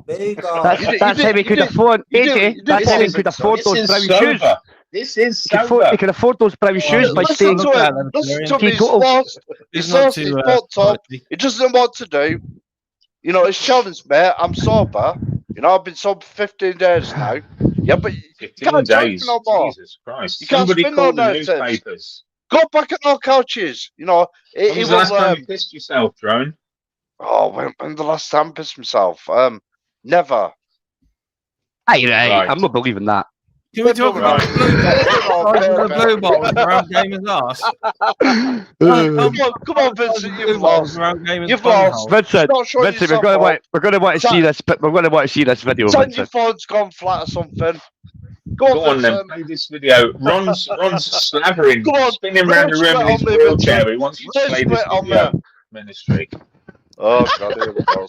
Big up. That's how we could afford, AJ. That's how we This could is- afford this those is brown sober. shoes. This is We sober. could afford those brown shoes by Listen staying. to him. Listen to him. He's Teetotal. lost. He's He's not lost. He's too fucked up. spicy. He doesn't know what to do. You know, it's challenged, mate. I'm sober. You know, I've been sober 15 days now. Yeah, but you 15 can't drink days. no more. Jesus Christ. You can't Somebody spin call no the narratives. newspapers. Go back on our couches. You know, When he was the last will. time you pissed yourself, Drone? Oh, when the last time I pissed myself? Never. Aye, right. Right. I'm not believing that. Can we talk about the blue bottle? Right. The blue bottles around Gamer's ass. Come on, Vincent, you've lost. You've lost. Vincent, Not showing Vincent, yourself we're going to want to see this. We're going to want to see this video, Pretend your Vincent. phone's gone flat or something. Go on then, Vincent. play this video. Ron's slavering, Come on, spinning around the raise room in his spit on me, wheelchair. Vincent. He wants you to Raise play this spit on video. me. Ministry. Oh, God, here it goes.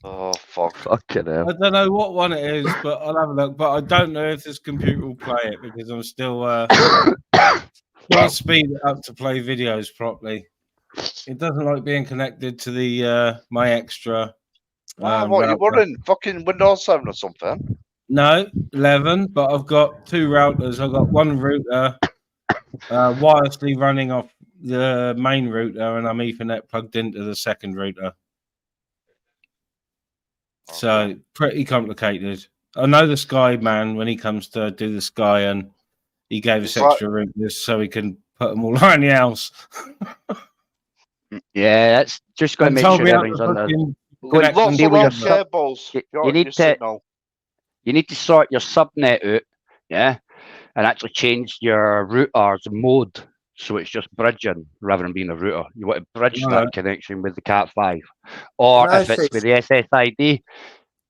Oh, fuck. Fucking hell. I don't know what one it is, but I'll have a look. But I don't know if this computer will play it because I'm still trying to speed it up to play videos properly. It doesn't like being connected to the my extra. What, you router. running fucking Windows 7 or something? No, 11, but I've got two routers. I've got one router wirelessly running off the main router, and I'm Ethernet plugged into the second router. So pretty complicated. I know the Sky man when he comes to do the Sky, and he gave us It's like- extra routers so he can put them all around the house. Yeah, that's just going to make sure everything's on there. Lots deal of with your long sub- cables. you need to- You need to sort your subnet out, yeah, and actually change your router's mode so it's just bridging rather than being a router. You want to bridge Alright. that connection with the Cat5, or Can I if it's say- with the SSID,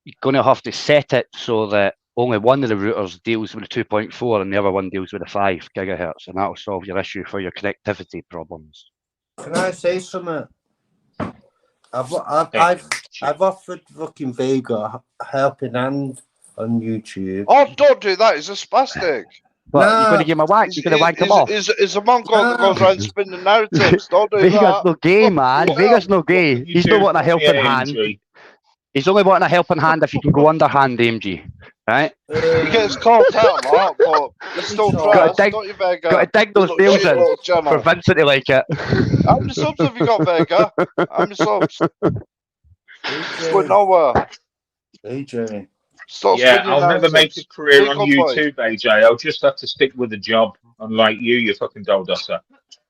you're going to have to set it so that only one of the routers deals with the 2.4 and the other one deals with the 5 gigahertz, and that'll solve your issue for your connectivity problems. Can I say something? I've offered fucking Vega a helping hand on YouTube. Oh, don't do that. He's a spastic. But Nah, you're going to give him a wank. You're going to wank him off. Is a mongrel that goes around spinning narratives. Don't do Vega's that. no gay, man. Well, Vega's no gay. He's not wanting a helping hand. He's only wanting a helping hand if you can go underhand, AMG. Right? He gets caught out a lot, but he still Gotta tries. dig- Don't you, Vega? Got to dig those Little deals shit in little for channel. Vincent to like it. How many subs have you got, Vega? How many subs? It's going nowhere. AJ. Stop Yeah, spinning I'll never make narratives. a career Big on up, boy. YouTube, AJ. I'll just have to stick with a job, unlike you fucking doldusser.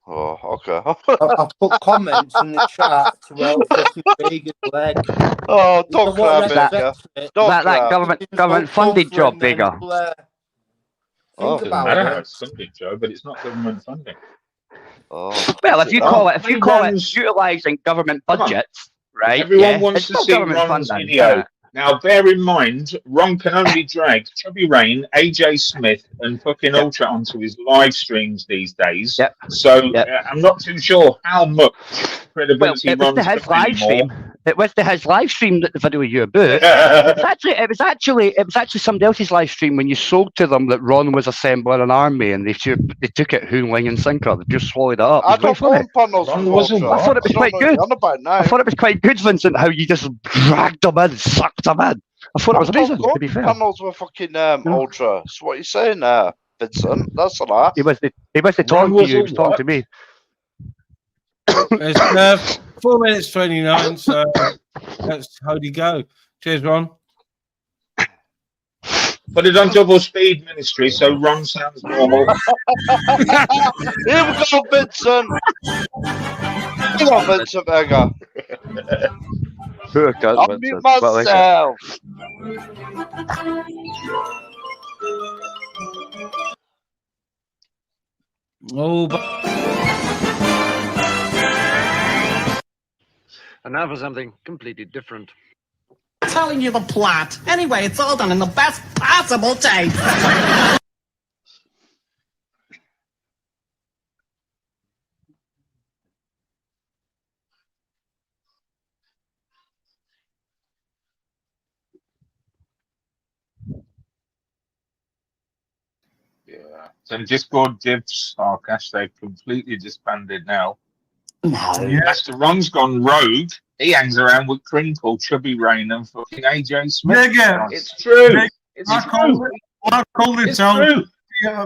Oh, okay. I put comments in the chat to help fucking Vega's leg. Oh, don't You know cry, what Vega. respects it? Don't That cry. government funded job, Vega. Oh, Think Doesn't about matter how it. it's funded, Joe, but it's not government funding. Oh. Well, if you Oh, call it everyone's- utilising government Come on. budgets, right? Everyone yeah, wants it's to still see government Ron's funding, video. isn't it? Now, bear in mind, Ron can only drag Chubby Rain, AJ Smith, and fucking Yep. Ultra onto his live streams these days. Yep. So Yep. I'm not too sure how much Well, credibility it was Ron's to his got live anymore. stream. It was to his live stream that the video you about. It was actually somebody else's live stream when you sold to them that Ron was assembling an army and they took it hoon, wing, and sinker. They just swallowed it up. It I was quite don't funny. want panels Ron with wasn't Ultra. what? I thought it was I don't quite know good. what you're on about now. I thought it was quite good, Vincent, how you just dragged them in, sucked them in. I thought it was I don't amazing, go to be fair. panels with fucking Ultra. So what you saying there, Vincent? That's a lot. He was the talking to was you, he a was talking what? to me. It's 4 minutes 29, so let's hold you go. Cheers, Ron. Put it on double speed, Ministry, so Ron sounds normal. Here we go, Vincent. Come on, Vincent Vega. Poor cunt, I'll Vincent. mute But like it. myself. Oh, but And now for something completely different. Telling you the plot. Anyway, it's all done in the best possible taste. Yeah. So Discord divs, Arcash, they've completely disbanded now. No. Yeah. Master Ron's gone rogue. He hangs around with Crinkle, Chubby Rain, and fucking AJ Smith. Yeah, It's true. It's I called this It's out true.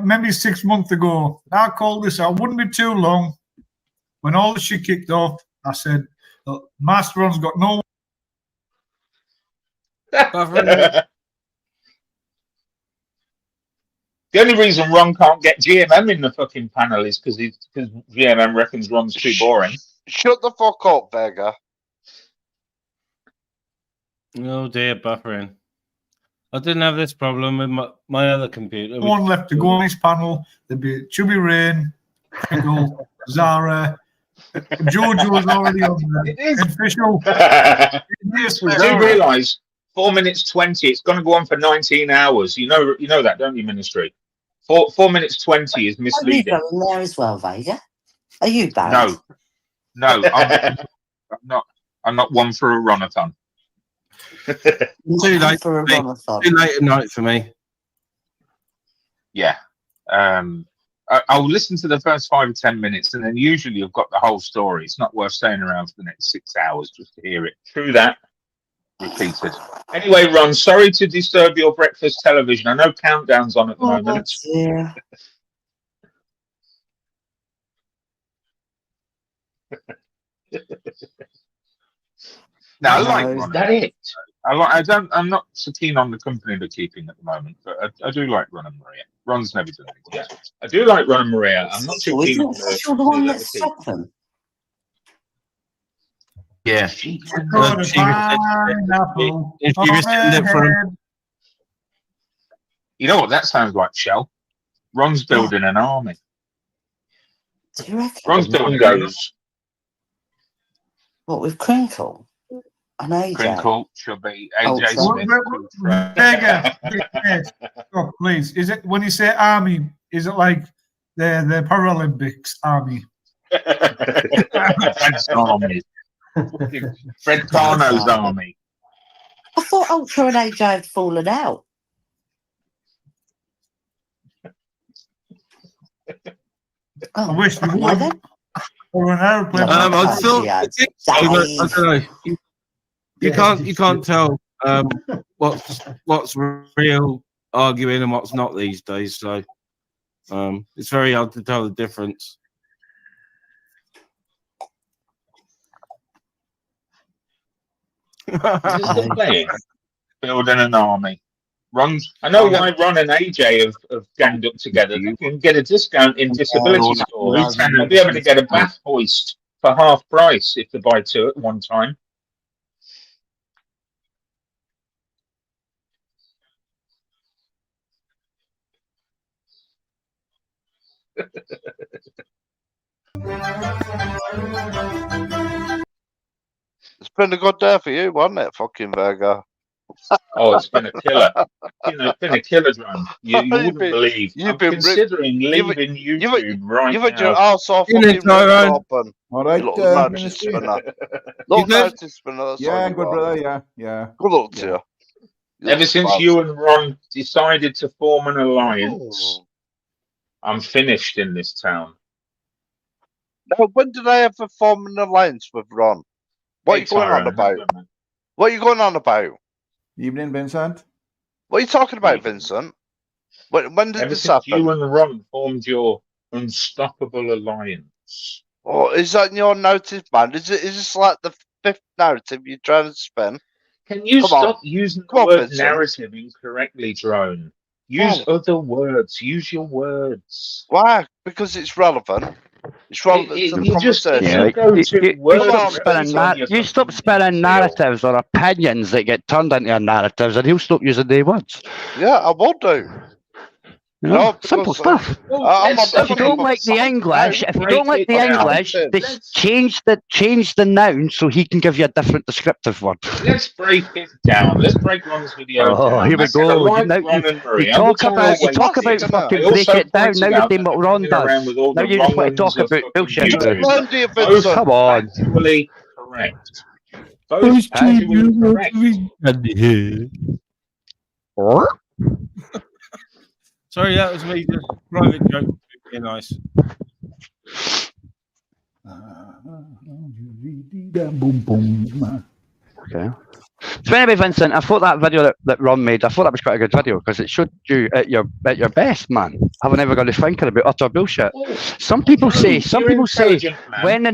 maybe 6 months ago. I called this out. Wouldn't be too long. When all the shit kicked off, I said, Master Ron's got no. The only reason Ron can't get GMM in the fucking panel is because GMM reckons Ron's too boring. Shut the fuck up, Vega. Oh dear, buffering. I didn't have this problem with my other computer. No one left to go on his panel. There'd be Chubby Rain, Pickle, Zara. Jojo was already on there. Official. We do realise 4 minutes 20. It's going to go on for 19 hours. You know that, don't you, Ministry? 4 minutes 20 is misleading. Are you going there as well, Vega? Are you banned? No, I'm not one for a runathon. Too late for a runathon. Too late at night for me. Yeah. I'll listen to the first 5 or 10 minutes, and then usually I've got the whole story. It's not worth staying around for the next 6 hours just to hear it. True that. Repeated. Anyway, Ron, sorry to disturb your breakfast television. I know Countdown's on at the moment. Dear. No, I like Ron. Is that it? I'm not so keen on the company they're keeping at the moment, but I do like Ron and Maria. Ron's never done it. Yeah. I do like Ron and Maria. I'm not too keen on the one that stopped them. Yeah. If you rescind it from. You know what that sounds like, Shell? Ron's building an army. Do you reckon? Ron's building goes. What, with Crinkle? And AJ? Crinkle, Chubby, AJ Smith. Vega, oh, please. Is it when you say army? Is it like the Paralympics army? Fred's army. Fred Carno's army. I thought Ultra and AJ had fallen out. I wish we would. Or an aeroplane. I thought. I don't know. You can't tell what's real arguing and what's not these days. So it's very hard to tell the difference. Building an army. I know why Ron and AJ have ganged up together. You can get a discount in disability stores and be able to get a bath hoist for half price if they buy 2 at one time. It's been a good day for you, wasn't it, fucking Vega? Oh, it's been a killer. It's been a killer, Drone. You wouldn't believe. I'm considering leaving YouTube right now. You've had your arse off fucking open. All right, Ministry. Look, notice spinner. Yeah, good brother. Yeah. Good luck to you. Ever since you and Ron decided to form an alliance, I'm finished in this town. Now, when did I ever form an alliance with Ron? What are you going on about? What are you going on about? Evening, Vincent. What are you talking about, Vincent? When did this happen? You and Ron formed your unstoppable alliance. Oh, is that in your narrative, man? Is this like the 5th narrative you're trying to spin? Can you stop using the word narrative incorrectly, Drone? Use other words. Use your words. Why? Because it's relevant. It's relevant to the conversation. You stop spelling narratives or opinions that get turned into narratives, and he'll stop using their words. Yeah, I will do. You know, No, simple because, stuff. I'm on If you don't like the English, if you don't like the English, they change the noun so he can give you a different descriptive word. Let's break it down. Let's break Ron's video Oh, down. here we I said I go. like You Ron and Marie. you I would talk about fucking I break also it down. pointed Now you're out doing that what they're Ron hanging around does. with all Now the you just want to wrong talk ones of about bullshit. fucking Now. YouTube. Both Come on. factually correct. Both factually correct. Sorry, that was me. Just private joke. Be nice. Okay. So anyway, Vincent, I thought that video that Ron made, I thought that was quite a good video because it showed you at your best, man. Haven't ever got to thinking about utter bullshit. Some people say when the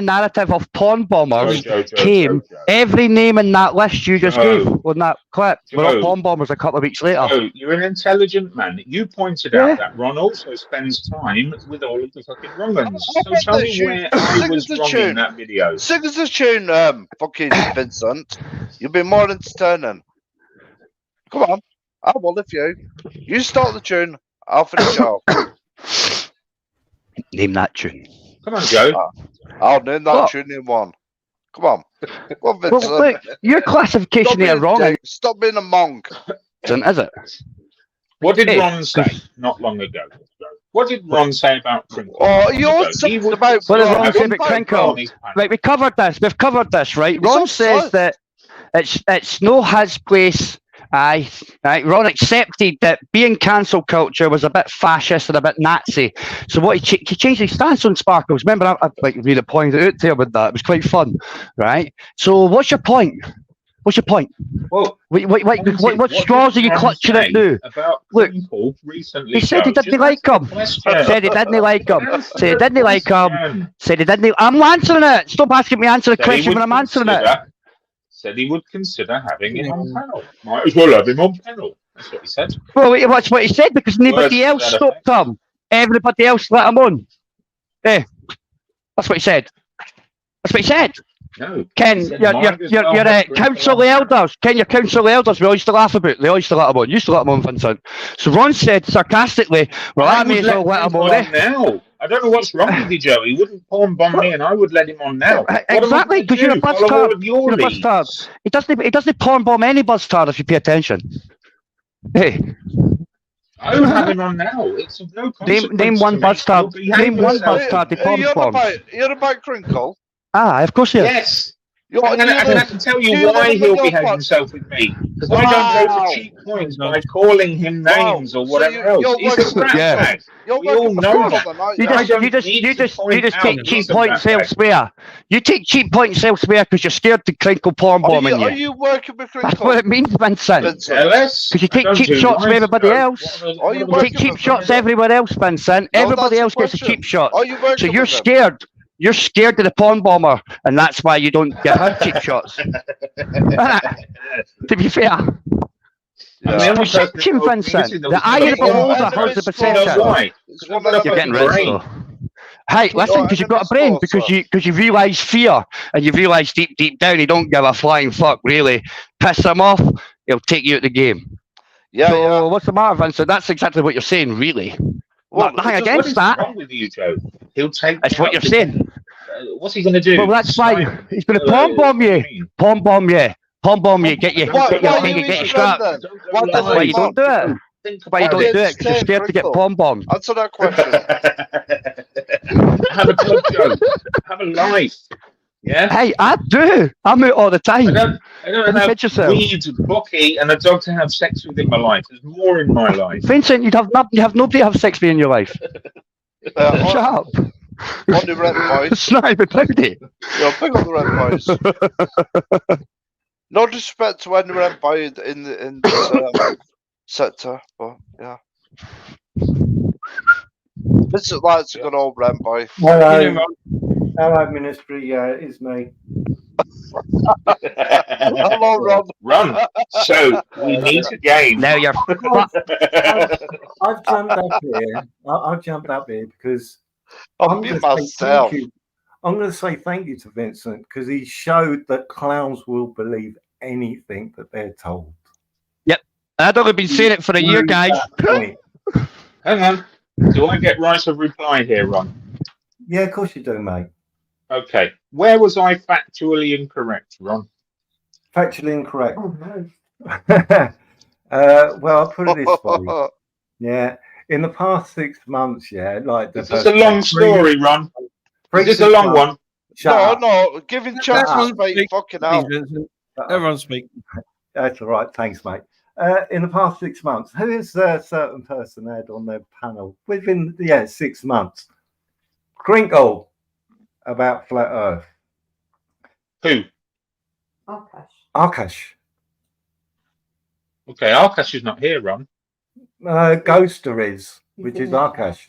narrative of Porn Bombers came, every name in that list you just gave on that clip were all Porn Bombers a couple of weeks later. So you're an intelligent man. You pointed out that Ron also spends time with all of the fucking wrong ones. So tell me where I was wrong in that video. Sing us a tune, fucking Vincent. You'll be more entertaining. Come on. I will if you. You start the tune, I'll finish off. Name that tune. Come on, Joe. I'll name that tune in one. Come on. Come on, Vincent. Well, look, your classification here wrong. Stop being a monk. Is it? What did Ron say not long ago? What did Ron say about Crinkle? Oh, you're saying about what did Ron say about Crinkle? Right, we covered this. We've covered this, right? Ron says that it's no his place. Aye, right. Ron accepted that being cancel culture was a bit fascist and a bit Nazi. So what he changed his stance on Sparkles. Remember, I really pointed out to him with that. It was quite fun, right? So what's your point? What's your point? Well, what straws are you clutching at now? Look, recently he said he didn't like him. Said he didn't like him. Said he didn't like him. Said he didn't. I'm answering it. Stop asking me to answer the question when I'm answering it. Said he would consider having him on panel. Might as well have him on panel. That's what he said. Well, that's what he said because nobody else stopped him. Everybody else let him on. That's what he said. That's what he said. No. Ken, your council elders. Ken, your council elders. We all used to laugh about. They all used to let him on. You used to let him on, Vincent. So Ron said sarcastically, "Well, I may as well let him on now." I don't know what's wrong with you, Joe. He wouldn't porn bomb me, and I would let him on now. Exactly, because you're a bastard. You're a bastard. He doesn't porn bomb any bastard if you pay attention. Hey. I would have him on now. It's of no consequence. Name one bastard. Name one bastard. The porn bomb. You're about Crinkle. Ah, of course, yes. And I can tell you why he'll behave himself with me. Because I don't go for cheap points by calling him names or whatever else. He's a crap bag. We all know that. You just take cheap points elsewhere. You take cheap points elsewhere because you're scared to Crinkle porn bombing you. Are you working with Crinkle? That's what it means, Vincent. Because you take cheap shots from everybody else. You take cheap shots everywhere else, Vincent. Everybody else gets a cheap shot. So you're scared. You're scared of the porn bomber, and that's why you don't give him cheap shots. To be fair. Perception, Vincent. The eye of the beholder has the perception. You're getting rid of Hey, listen, because you've got a brain, because you realise fear, and you realise deep down you don't give a flying fuck, really. Piss him off, he'll take you out the game. So what's the matter, Vincent? That's exactly what you're saying, really. Well, nothing against that. What's wrong with you, Joe? He'll take. That's what you're saying. What's he going to do? Well, that's why he's going to porn bomb you. Porn bomb you. Porn bomb you. Get your finger, get your strap. That's why you don't do it. That's why you don't do it, because you're scared to get porn bombed. Answer that question. Have a club, Joe. Have a life. Yeah. Hey, I do. I'm out all the time. I don't have weed, Bucky, and a dog to have sex with in my life. There's more in my life. Vincent, you have nobody to have sex with in your life. Shut up. On the red boys. It's not even cloudy. Yeah, pick up the red boys. No disrespect to any red boy in this sector, but yeah. This is like a good old red boy. Hello, Ministry. It's me. Hello, Rob. Run. So we need a game. Now you're. I've jumped up here. I've jumped up here because I'm going to say thank you. I'm going to say thank you to Vincent because he showed that clowns will believe anything that they're told. Yep, I've only been saying it for a year, guys. Hang on. Do I get right of reply here, Ron? Yeah, of course you do, mate. Okay. Where was I factually incorrect, Ron? Factually incorrect. Oh, no. Well, I'll put it this way. Yeah. In the past 6 months, yeah, like the Is this a long story, Ron? Is this a long one? No, give him chances, mate. Fucking hell. Everyone speak. That's all right. Thanks, mate. In the past 6 months, who has a certain person had on their panel within 6 months? Crinkle about flat Earth. Who? Akash. Okay, Arkash is not here, Ron. Ghoster is, which is Akash.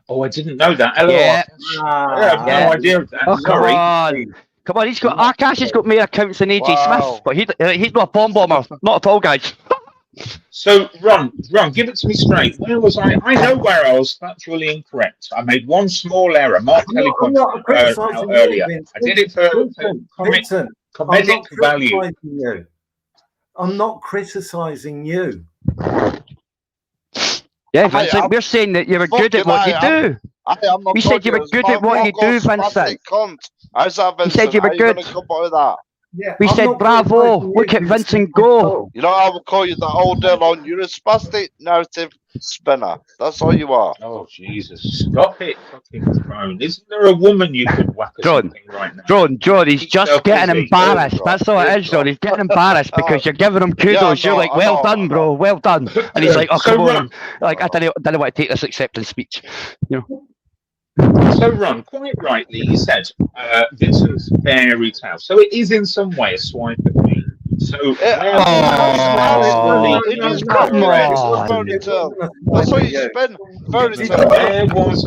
Oh, I didn't know that. Hello, Yeah. Arkash. I have no idea of that. Oh, Sorry. Come on, Akash has got more accounts than AJ Smith, but he's not a bomb bomber. Not at all, guys. So, Ron, give it to me straight. Where was I? I know where I was factually incorrect. I made one small error. Mark Kelly pointed it out earlier. I did it for comedic value. I'm not criticising you. Yeah, Vincent, we're saying that you were good at what you do. We said you were good at what you do, Vincent. How's that, Vincent? We said you were good. Yeah, we said bravo. Look at Vincent go. You know, I will call you that all day long. You're a spastic narrative spinner. That's all you are. Oh, Jesus. Stop it, fucking drone. Isn't there a woman you could whack or something right now? John, he's just getting embarrassed. That's all it is, John. He's getting embarrassed because you're giving him kudos. You're like, well done, bro. Well done. And he's like, oh, come on. Like, I don't want to take this acceptance speech. You know. So, Ron, quite rightly, you said Vincent's fairy tale. So it is in some way a swipe at me. So, come on. That's what you spend. Where was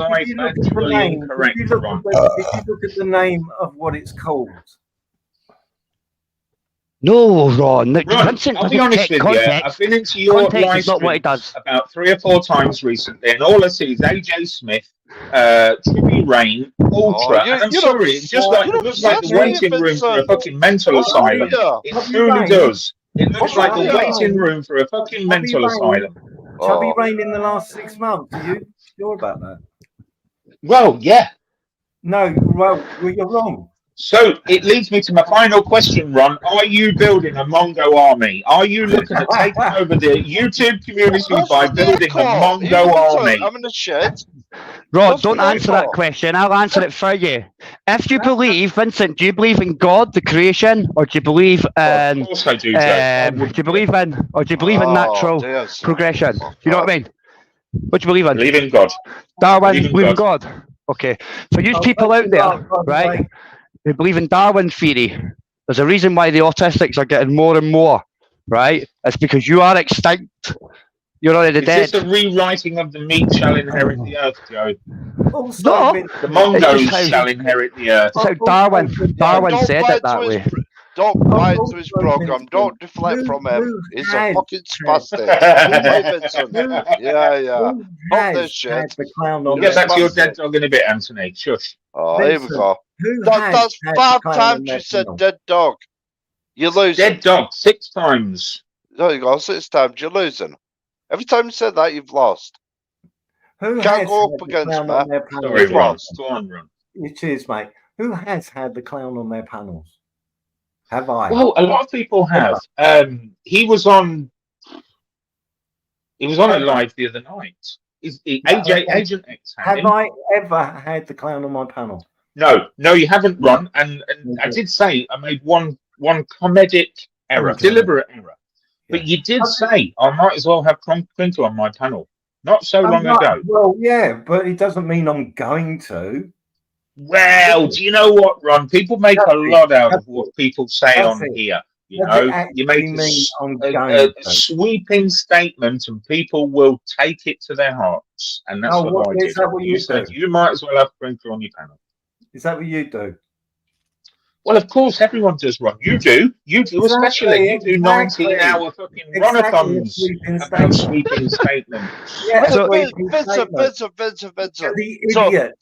I factually incorrect, Ron? If you look at the name of what it's called. No, Ron. Vincent, I'll be honest with you. I've been into your live stream about 3 or 4 times recently, and all I see is AJ Smith, Trippy Rain, Ultra. And I'm sorry, it just looks like the waiting room for a fucking mental asylum. It truly does. It looks like the waiting room for a fucking mental asylum. Chubby Rain in the last 6 months. Are you sure about that? Well, yeah. No, well, you're wrong. So it leads me to my final question, Ron. Are you building a Mongo army? Are you looking at taking over the YouTube community by building a Mongo army? I'm in the shed. Ron, don't answer that question. I'll answer it for you. If you believe, Vincent, do you believe in God, the creation, or do you believe in? Of course I do, Joe. Do you believe in natural progression? Do you know what I mean? What do you believe in? Believe in God. Darwin, believe in God. Okay. For you people out there, right? Who believe in Darwin theory, there's a reason why the autistics are getting more and more, right? It's because you are extinct. You're already dead. Is this a rewriting of the meat shall inherit the earth, Joe? No. The Mongols shall inherit the earth. So Darwin said it that way. Don't buy into his program. Don't deflect from him. He's a fucking spastic. Yeah. Not this shit. We'll get back to your dead dog in a bit, Anthony. Shush. Oh, here we go. That's 5 times you said dead dog. You're losing. Dead dog 6 times. There you go. 6 times. You're losing. Every time you said that, you've lost. Who can't go up against me. Sorry, Ron. Go on, Ron. It is, mate. Who has had the clown on their panels? Have I? Well, a lot of people have. He was on a live the other night. Agent X had him. Have I ever had the clown on my panel? No, you haven't, Ron. And I did say I made one comedic error, deliberate error. But you did say I might as well have Crinkle on my panel. Not so long ago. Well, yeah, but it doesn't mean I'm going to. Well, do you know what, Ron? People make a lot out of what people say on here. You know, you make a sweeping statement and people will take it to their hearts. And that's what I did. You said you might as well have Crinkle on your panel. Is that what you do? Well, of course, everyone does, Ron. You do, especially. You do 19-hour fucking Ronathons about sweeping statements. Yeah, Vincent. The idiot.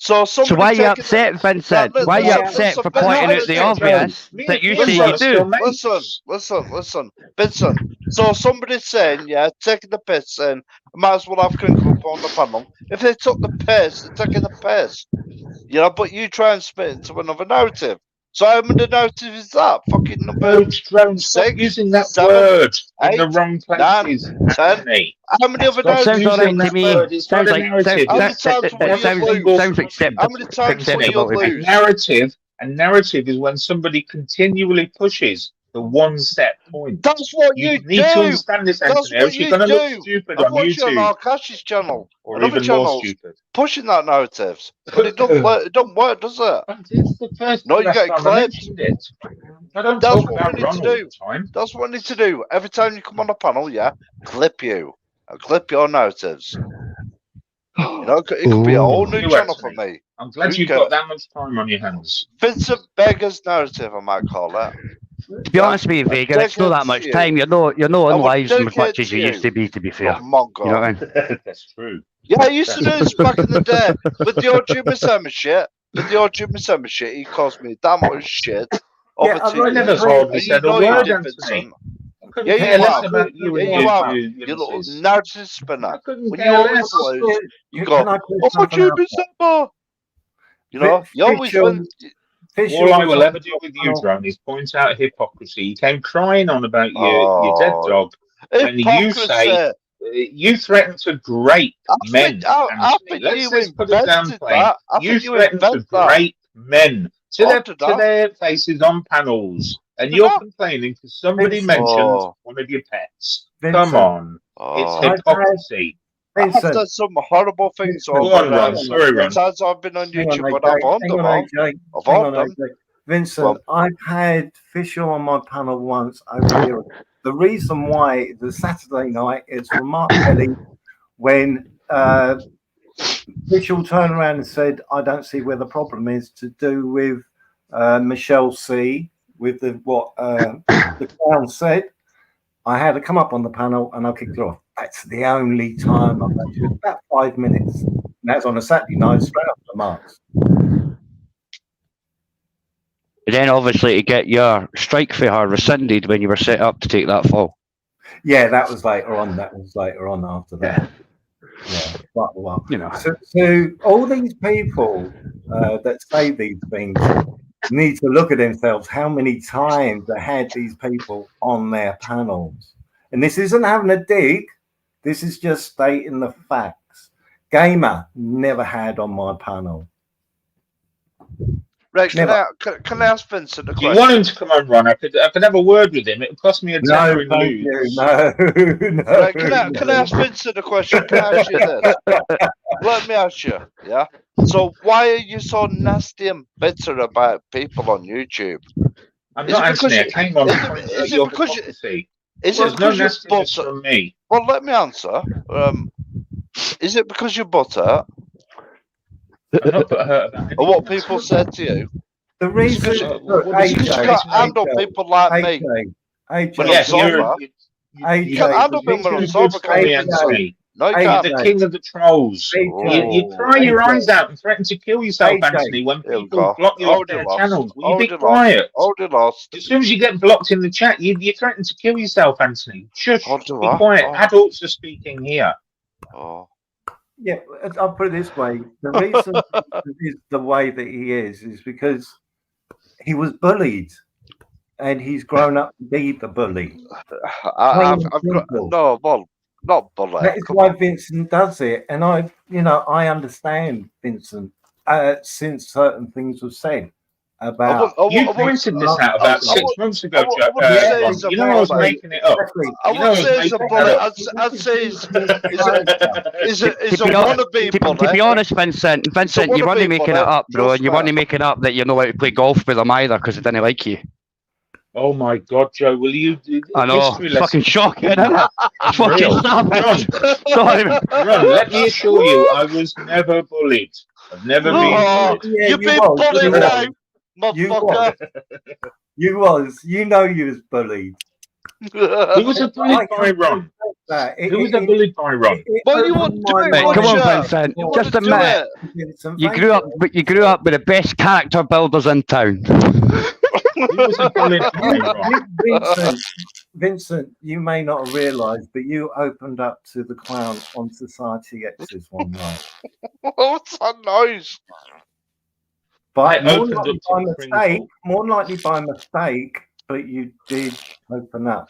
So why are you upset, Vincent? Why are you upset for pointing out the obvious that you say you do? Listen, Vincent. So somebody's saying, yeah, taking the piss, and might as well have Crinkle on the panel. If they took the piss, they're taking the piss. You know, but you try and spit into another narrative. So how many narrative is that? Fucking number Stop 6, using that 7, word 8, in the wrong 9, places, 10. Anthony. How many other Stop narratives? Sounds all right using to that me. word. It's not a narrative. How many times will you lose? Sounds acceptable. How many times will you lose? A narrative is when somebody continually pushes the one set point. That's what you need to do. understand this, That's Anthony, what else you're you going to look do. stupid I'm on watching on YouTube. Arkash's channel Or and other even more channels stupid. pushing that narratives, but it don't work. It don't work, does it? It's the first No, and you last get time I clipped. mentioned it. I don't That's talk what about we need Ron to all do. the time. That's what we need to do. Every time you come on a panel, yeah, clip you. Clip your narratives. You know, it could be a whole new channel for me. I'm glad you've got that much time on your hands. Vincent Beggar's narrative, I might call it. To be honest with you, Vega, it's not that much time. You're not on lives as much as you used to be fair. Oh my God. You know what I mean? That's true. Yeah, I used to do this back in the day. With the old Jimmy Simmer shit. He caused me that much shit. Yeah, I never hardly said a word, Anthony. Yeah, care you less have. about you and You little narrative spinner. When you always lose, you go, oh, Jimmy Simmer. You know, you always win. All I will ever do with you, Drone, is point out hypocrisy. You came crying on about your dead dog, and you say you threaten to grape men. Let's put it down plain. You threaten to grape men to their faces on panels, and you're complaining because somebody mentioned one of your pets. Come on, it's hypocrisy. I've done some horrible things on Ron. Sorry, Ron. Since I've been on YouTube, but I've owned them all. I've owned them. Vincent, I've had Fisher on my panel once over here. The reason why the Saturday night is for Mark Kelly when Fisher turned around and said, I don't see where the problem is to do with Michelle C. with what the clown said. I had to come up on the panel and I kicked her off. That's the only time I've actually about 5 minutes. And that's on a Saturday night straight after Marks. Then obviously to get your strike for her rescinded when you were set up to take that fall. Yeah, that was later on. After that. Yeah, quite a while. You know. So all these people that say these things need to look at themselves how many times they had these people on their panels. And this isn't having a dig. This is just stating the facts. Gamer never had on my panel. Right, can I ask Vincent a question? You want him to come on, Ron? I could have a word with him. It would cost me a tenner in lose. No. Right, can I ask Vincent a question? Can I ask you this? Let me ask you, yeah? So why are you so nasty and bitter about people on YouTube? I'm not Anthony. I came on is it because you're butter? From me. Well, let me answer. Is it because you're butter? I'm not butthurt about or what people said to you? The reason you can't handle people like me. When I'm sober. You can't handle people when I'm sober. No, you can't. You're the king of the trolls. You cry your eyes out and threaten to kill yourself, Anthony, when people block you off their channels. Will you be quiet? As soon as you get blocked in the chat, you threaten to kill yourself, Anthony. Shush. Be quiet. Adults are speaking here. Yeah, I'll put it this way. The reason is the way that he is because he was bullied and he's grown up to be the bully. Not bully. That is why Vincent does it. And I understand Vincent since certain things were said about. You pointed this out about 6 months ago, Jack. You know I was making it up. I wouldn't say it's a bully. I'd say it's a wannabe bully. To be honest, Vincent, you weren't making it up, bro, and you weren't making up that you know how to play golf with them either because they didn't like you. Oh my God, Joe! Will you? I know. It's fucking shocking, isn't it? Fucking savage. Sorry, Ron, let me assure you, I was never bullied. I've never been bullied. Yeah, You've been bullied now. Motherfucker. You was bullied. Who was a bullied by Ron? that. Who was that bullied by, Ron? Well, you wouldn't do it, Mate, would come on, you? Vincent. You Just wouldn't do admit it. you grew up with the best character builders in town. Who was that bullied by, Ron? Vincent, you may not have realised, but you opened up to the clown on Society X's one night. What's that noise? But I more opened likely up to by the mistake, Pringle. more likely by mistake, but you did open up.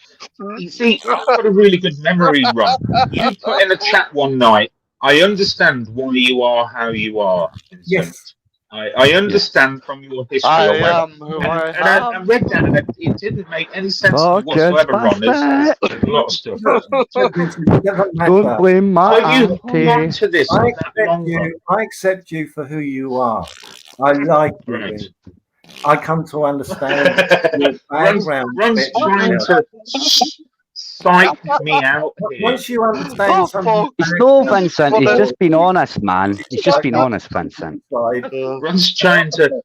You see, I've got a really good memory, Ron. You put in a chat one night, I understand why you are how you are, Vincent. Yes. I understand from your history I or whatever. am who And I I am. read that, and it didn't make any sense to me Focus, whatsoever, Ron. There's a lot of stuff. Don't blame my But you hung on auntie. to this I for that long, Ron. I accept you for who you are. I like you. Right. Vincent. I come to understand your background. Ron's better trying now. to psych me out here. Once you understand something, He's no Vincent. He's just been honest, man. He's just been honest, Vincent. Ron's trying to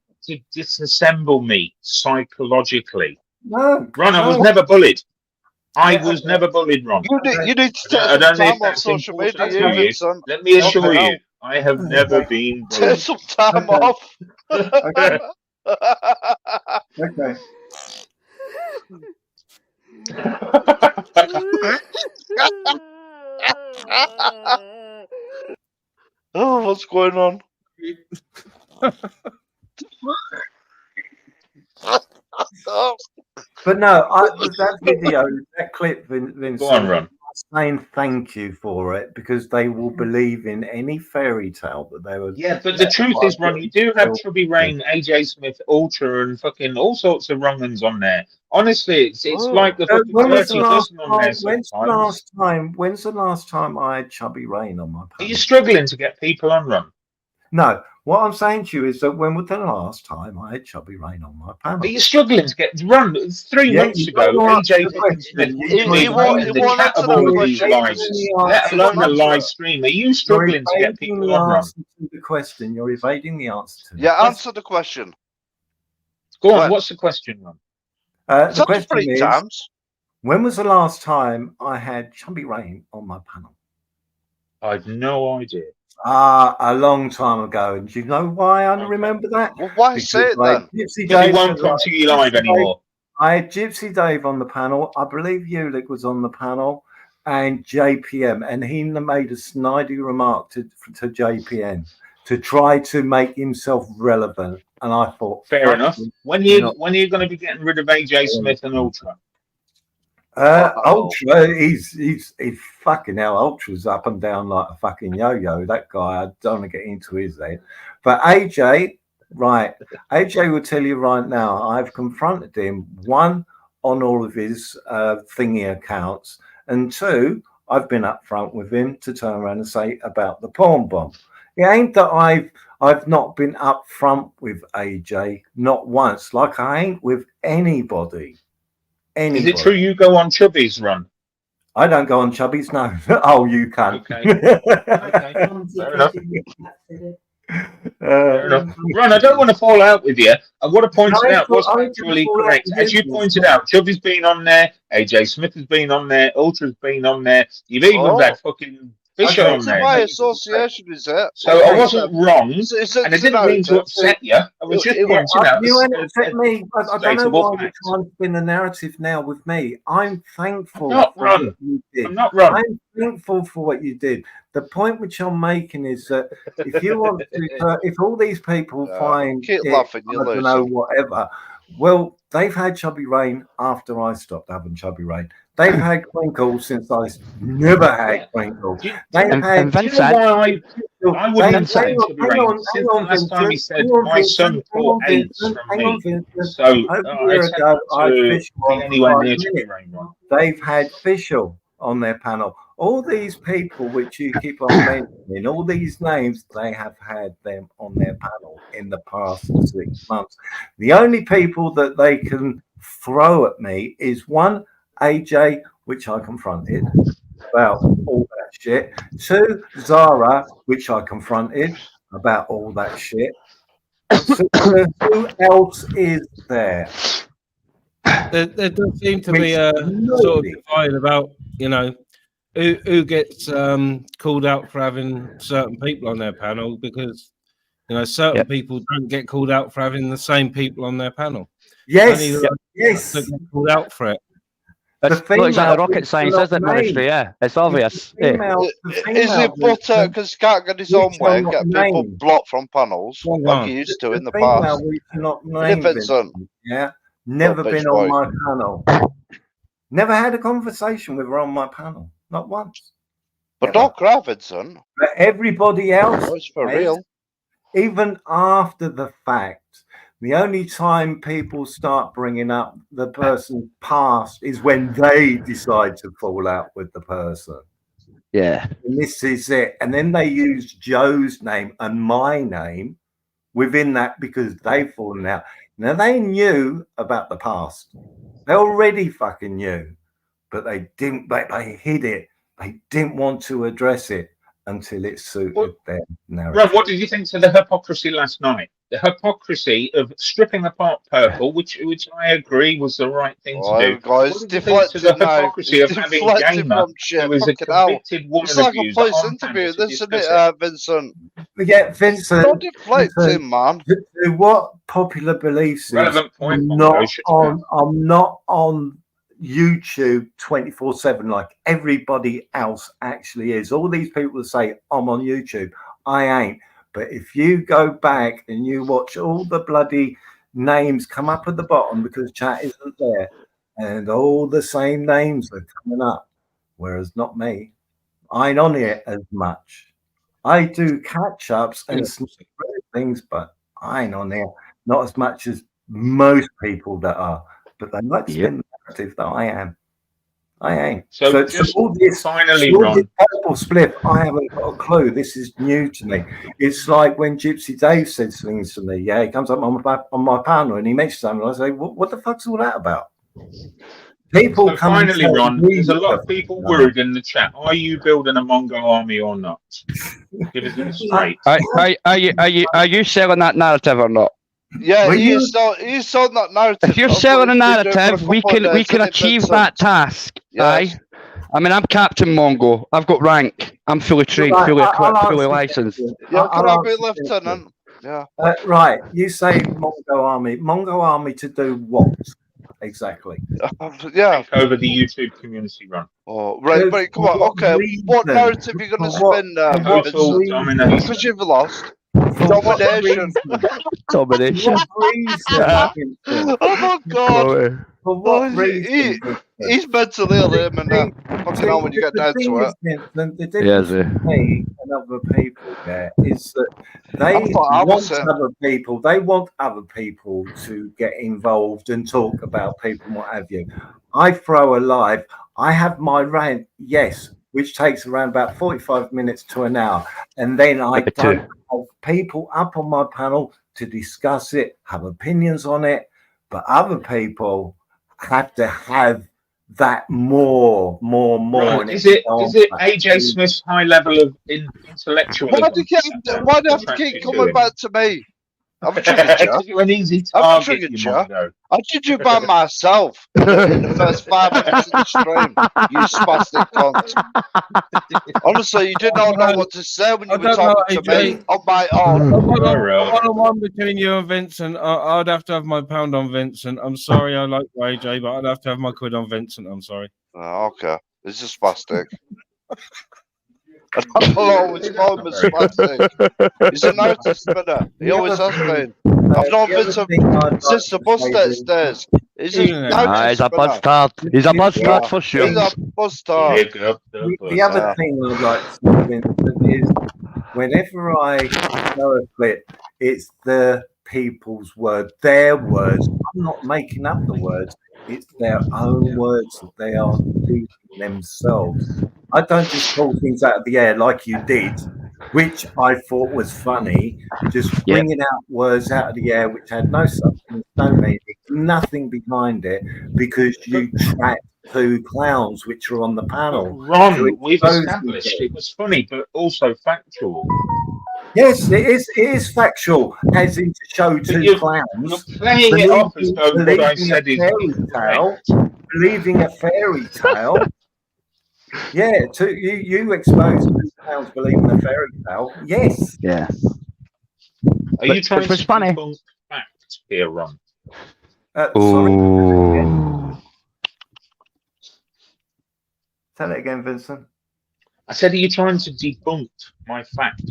disassemble me psychologically. No, Ron, I was no. never bullied. I was never bullied, Ron. You need to take I some don't know if time off that's social important media, to you. Vincent. Let me assure Okay. you, I have never been Take bullied. some time Okay. off. Okay. Okay. Oh, what's going on? But no, that video, that clip, Vincent, Go on, Ron. saying thank you for it because they will believe in any fairy tale that they would. Yeah, but the truth is, Ron, you do have Chubby Rain, AJ Smith, Ultra, and fucking all sorts of wrong uns on there. Honestly, it's like the fucking When was the 30 last dozen on there time? sometimes. When's the last time I had Chubby Rain on my Are panel? you struggling to get people on, Ron? No, what I'm saying to you is that when was the last time I had Chubby Rain on my panel? Are you struggling to get Ron? It's 3 months you've ago, got to AJ answer the fucking Smith question. was He doing won't in the chat of answer all that of these question. lives, let alone a live stream. Are you struggling to get people on, Ron? The question. You're evading the answer to Yeah, it. answer the question. Go on, what's the question, Ron? The Such question three is, times. when was the last time I had Chubby Rain on my panel? I've no idea. A long time ago. And do you know why I remember that? Well, why say it then? Gypsy Because he Dave won't come to you live anymore. I had Gypsy Dave on the panel. I believe Ulick was on the panel, and JPM, and he made a snidey remark to JPM to try to make himself relevant. And I thought, fair enough. When are you going to be getting rid of AJ Smith and Ultra? Ultra, he's fucking hell. Ultra's up and down like a fucking yo-yo. That guy, I don't want to get into his head. But AJ, right? AJ will tell you right now. I've confronted him, one, on all of his thingy accounts, and two, I've been upfront with him to turn around and say about the porn bomb. It ain't that I've not been upfront with AJ, not once. Like I ain't with anybody. Is it true you go on Chubby's, Ron? I don't go on Chubby's, no. Oh, you can. Okay. Fair enough. Fair enough. Ron, I don't want to fall out with you. And what I pointed out was actually correct. As you pointed out, Chubby's been on there, AJ Smith has been on there, Ultra's been on there. You've even had fucking Fisher on there. By association, is it? So I wasn't wrong, and I didn't mean to upset you. I was just pointing out. You upset me. I don't know why you're trying to spin the narrative now with me. I'm thankful I'm not for wrong. what you did. I'm not wrong. I'm thankful for what you did. The point which I'm making is that if you want to, if all these people find keep it, laughing, I you're don't know, losing. whatever. Well, they've had Chubby Rain after I stopped having Chubby Rain. They've had Crinkle since I never had Crinkle. They've had. Do you know why I wouldn't say Chubby Rain since the last time he said my son caught AIDS from me. So I tend to be anywhere near Chubby Rain. They've had Fishel on their panel. All these people which you keep on mentioning, all these names, they have had them on their panel in the past 6 months. The only people that they can throw at me is one, AJ, which I confronted about all that shit. Two, Zara, which I confronted about all that shit. So, who else is there? There does seem to be a sort of divide about, who gets called out for having certain people on their panel, because certain people don't get called out for having the same people on their panel. Yes, yes, they get called out for it. It's not exactly rocket science, is it, Ministry? Yeah, it's obvious. Is it butter because he can't get his own way and get people blocked from panels like he used to in the past? We cannot name Vincent. Yeah, never been on my panel. Never had a conversation with her on my panel, not once. But don't cry, Vincent. But everybody else, it's for real. Even after the fact, the only time people start bringing up the person's past is when they decide to fall out with the person. Yeah. And this is it. And then they use Joe's name and my name within that because they've fallen out. Now, they knew about the past. They already fucking knew. But they didn't, they hid it. They didn't want to address it until it suited their narrative. Rob, what did you think of the hypocrisy last night? The hypocrisy of stripping apart Purple, which I agree was the right thing to do. Guys, what did you think to the hypocrisy of having Gamer, who is a convicted woman it's like abuser, a police on interview, panel to isn't discuss it, Vincent? Yeah, Vincent. Don't deflate him, man. To what popular beliefs Relevant point. I'm not on YouTube 24/7 like everybody else actually is. All these people say I'm on YouTube, I ain't. But if you go back and you watch all the bloody names come up at the bottom because chat isn't there, and all the same names are coming up, whereas not me, I ain't on it as much. I do catch ups and things, but I ain't on there not as much as most people that are. But they like to spin the narrative that I am. I ain't. So just all this, finally, all Ron. this purple split, I haven't got a clue. This is new to me. It's like when Gypsy Dave says things to me. Yeah, he comes up on my panel and he mentions something. And I say, what the fuck's all that about? People so come finally, Ron, there's a lot of stuff. people worried in the chat. Are you building a Mongo army or not? Give us a straight. Are you selling that narrative or not? Yeah, he's sold that narrative. If you're selling a narrative, we can achieve that task. Yes. Aye. I mean, I'm Captain Mongo. I've got rank. I'm fully trained, fully equipped, fully licensed. Yeah, can I be lieutenant? Yeah. Right. You say Mongo Army. Mongo Army to do what exactly? Yeah. Take over the YouTube community, Ron. Oh, right. Come on. Okay. What narrative are you going to spin? Total domination. Because you've lost. Domination. Domination. Oh my God. For what reason? He's mentally ill, him, and fucking hell when you get down to it. The difference between me and other people there is that they want other people to get involved and talk about people and what have you. I throw a live. I have my rant, yes, which takes around about 45 minutes to an hour, and then I don't have people up on my panel to discuss it, have opinions on it, but other people have to have that more. Right. Is it AJ Smith's high level of intellectualism? Why do you have to keep coming back to me? I'm triggered you. An easy target, I did you by myself in the first 5 minutes of the stream, you spastic cunt. Honestly, you did not know what to say when you were talking to me on my own. One between you and Vincent. I'd have to have my pound on Vincent. I'm sorry, I like AJ, but I'd have to have my quid on Vincent. I'm sorry. Oh, okay. It's just spastic. I don't know which phone was spastic. He's a narrative spinner. He always has been. I've known Vincent since the bus days. He's a bustard. He's a bustard for sure. He's a bustard. The other thing I'd like to say, Vincent, is whenever I show a clip, it's the people's word, their words. I'm not making up the words. It's their own words that they are using themselves. I don't just pull things out of the air like you did, which I thought was funny, just bringing out words out of the air which had no substance, no meaning, nothing behind it, because you trapped two clowns which are on the panel. Ron, we've established it was funny, but also factual. Yes, it is factual, as in to show two clowns. You're playing it off as though what I said is believing a fairy tale. Yeah, you exposed to believing a fairy tale. Yes. Yeah. Are you trying Which to was funny. debunk fact here, Ron? Sorry. Ooh. Say that again, Vincent. I said, are you trying to debunk my fact?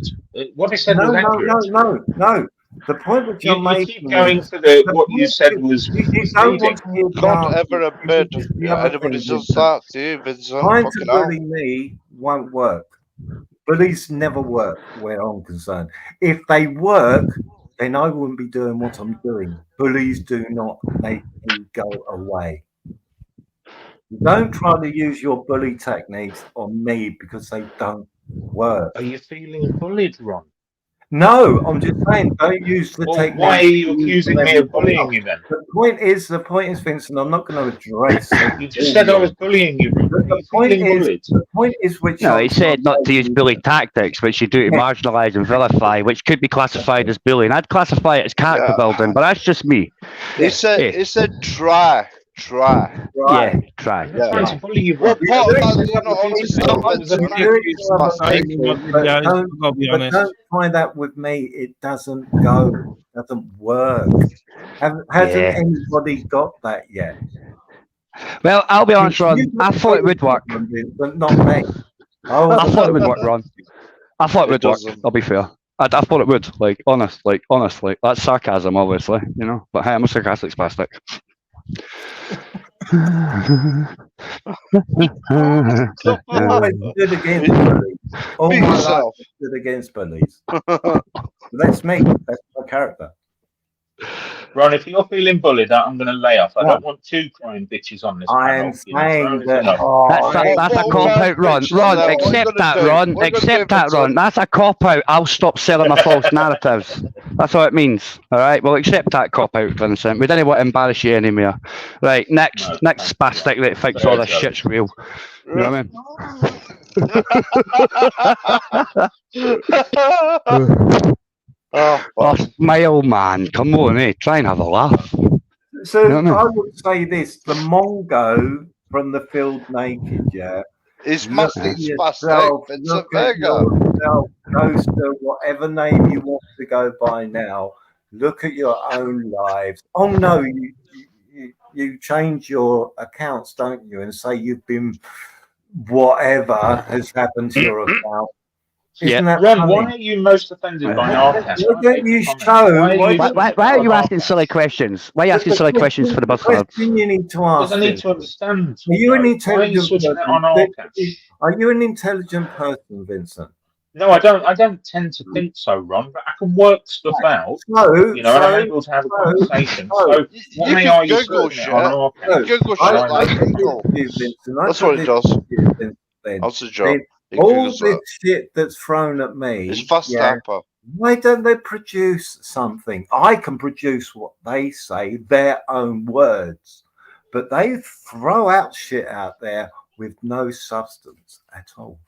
What I said No, was no, accurate. no. The point that you're You making keep going is for the what you point said was you don't want misleading. to hear the Can't answer. ever This admit is the other anybody thing, does Vincent. that to you, Vincent. Trying to Fucking hell. bully me won't work. Bullies never work where I'm concerned. If they work, then I wouldn't be doing what I'm doing. Bullies do not make me go away. Don't try to use your bully techniques on me because they don't work. Are you feeling bullied, Ron? No, I'm just saying, don't use the techniques. Why are you accusing me of bullying you then? The point is, Vincent, I'm not going to address. You just said I was bullying you, Ron. Are you feeling bullied? The point is which. No, he said not to use bully tactics, which you do to marginalise and vilify, which could be classified as bullying. I'd classify it as character building, but that's just me. He said try. Yeah, try. I'm trying to bully you, Ron. What part of that do you not understand, Vincent? But don't try that with me. It doesn't go. It doesn't work. Hasn't anybody got that yet? Well, I'll be honest, Ron. I thought it would work. But not me. I thought it would work, Ron. I thought it would work. I'll be fair. I thought it would. Honestly. That's sarcasm, obviously, you know. But hey, I'm a sarcastic spastic. Stood against bullies. All my life stood against bullies. That's me. That's my character. Ron, if you're feeling bullied, I'm going to lay off. I don't want two crying bitches on this panel. That's a cop out, Ron. Ron, accept that, Ron. Accept that, Ron. That's a cop out. I'll stop selling my false narratives. That's all it means. All right. Well, accept that cop out, Vincent. We didn't want to embarrass you anymore. Right. Next spastic that thinks all this shit's real. You know what I mean? Oh, smile, man. Come on, try and have a laugh. So You know what I mean? I would say this: the Mongo from the Field Naked, It's look massive at spastic. yourself, It's a look at Vega. yourself, Ghoster, whatever name you want to go by now. Look at your own lives. Oh no, you change your accounts, don't you, and say you've been whatever has happened to your account. Isn't that Ron, funny? why are you most offended by our cast? Why don't you show? Why are you asking silly questions? Why are you asking silly questions for the buzzwords? You need to ask. Because I need to understand. Are you an Why are you intelligent switching it person? on our cast? Are you an intelligent person, Vincent? No, I don't tend to think so, Ron. But I can work stuff out. You know, and I'm able to have a conversation. So why are you switching it on our cast? Google shit like Google. That's what it does. That's a job. All this shit that's thrown at me. It's fast tapper. Why don't they produce something? I can produce what they say, their own words, but they throw out shit out there with no substance at all.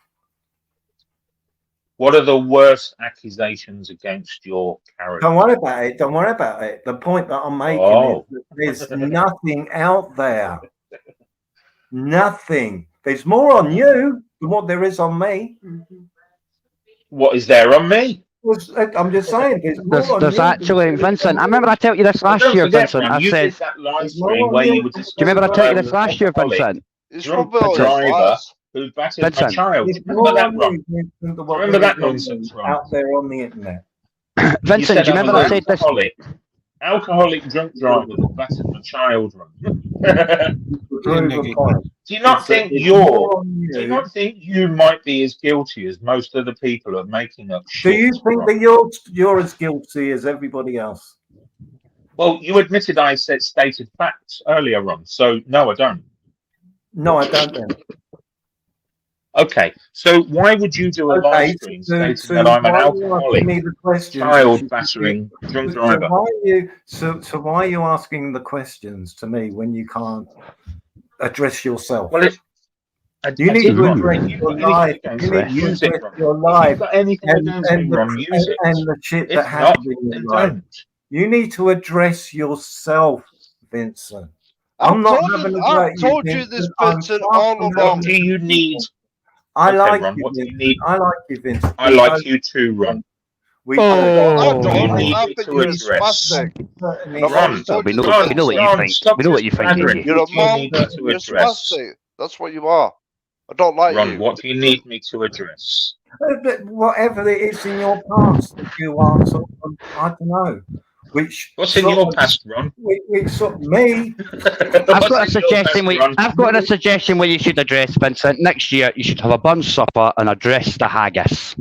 What are the worst accusations against your character? Don't worry about it. Don't worry about it. The point that I'm making is that there's nothing out there. Nothing. There's more on you than what there is on me. What is there on me? I'm just saying. There's actually, Vincent, I remember I told you this last year, Vincent. I you said, did that live stream where you were do you remember I told you this last year, Vincent? Drunk driver who battered my child. Remember that, Ron? Remember that nonsense, Ron? Out there on the internet. Vincent, do you remember I said this? Alcoholic drunk driver that battered my child, Ron. Do you not think you might be as guilty as most other people of making up shit? Do you think that you're as guilty as everybody else? Well, you admitted I said stated facts earlier on, so no, I don't. No, I don't then. Okay, so why would you do a live stream stating that I'm an alcoholic, child battering, drunk driver? So why are you asking the questions to me when you can't address yourself? Well, you need to address your life. You need to address your life and the shit that happens in your life. You need to address yourself, Vincent. I'm not having a I've told you this, Vincent, all along. Do you need I Okay, like Ron, you, what do you Vince. need? I like you, Vince. I like you too, Ron. We What I do you don't. need I me think to you're address? spastic. certainly And I've already Ron, told we you know, this, we know what you Vincent. Ron, think. stop We know what just you think, blathering. AJ. You're a What do you monk. need me to You're address? spastic. That's what you are. I don't like Ron, you. what do you need me to address? But whatever it is in your past that you are sort of, I don't know, which What's in sort your of, past, Ron? which sort of me. I've got a What's in your suggestion. past, Ron? I've got a suggestion where you should address, Vincent. Next year, you should have a bun supper and address the haggis.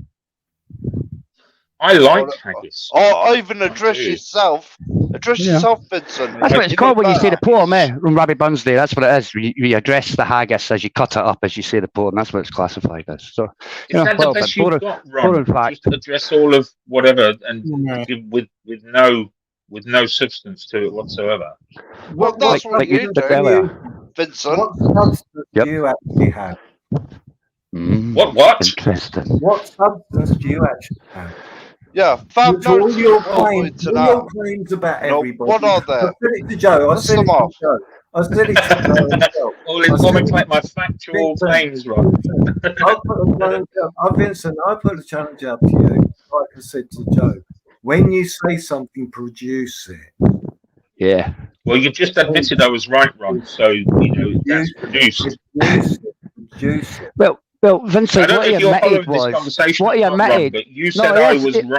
I like haggis. Or even address do. yourself. Address Yeah. yourself, Vincent. That's what it's Give called it when you say the back. poem, on Rabbit Buns Day. That's what it is. You address the haggis as you cut it up as you say the poem. That's what it's classified as. So, Is that the best you've got, Ron? boring fact. Just address all of whatever and Yeah. give with no substance to it whatsoever. Well, that's Like what you you did do, earlier. Vincent. What substance Yep. do you actually have? What? Interesting. What substance do you actually have? Yeah, 5 Which all notes your forward claims, to all that. your claims about You know, everybody. what are I they? said it to Joe. I List said it them to off. Joe. I said it to Joe himself. All in I common said, my factual Vincent, claims, Ron. Vincent, I put a challenge up. Vincent, I put a challenge up to you. Like I said to Joe, when you say something, produce it. Yeah. Well, you've just admitted I was right, Ron. So that's produced. Produce it. Well, I Vincent, don't what know he if you're admitted following this was conversation what he or not, Ron, admitted. but you said I was right.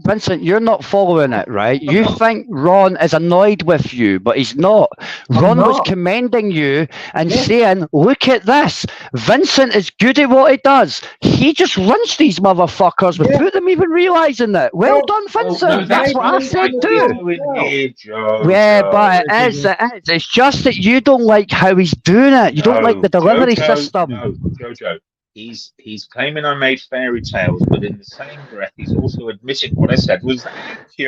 Vincent, you're not following it, right? You think Ron is annoyed with you, but he's not. Ron was commending you and saying, "Look at this. Vincent is good at what he does. He just runs these motherfuckers without them even realizing it. Well done, Vincent. That's what I said too." Yeah, but it is. It's just that you don't like how he's doing it. You don't like the delivery system. No, Jojo. He's claiming I made fairy tales, but in the same breath, he's also admitting what I said was accurate. He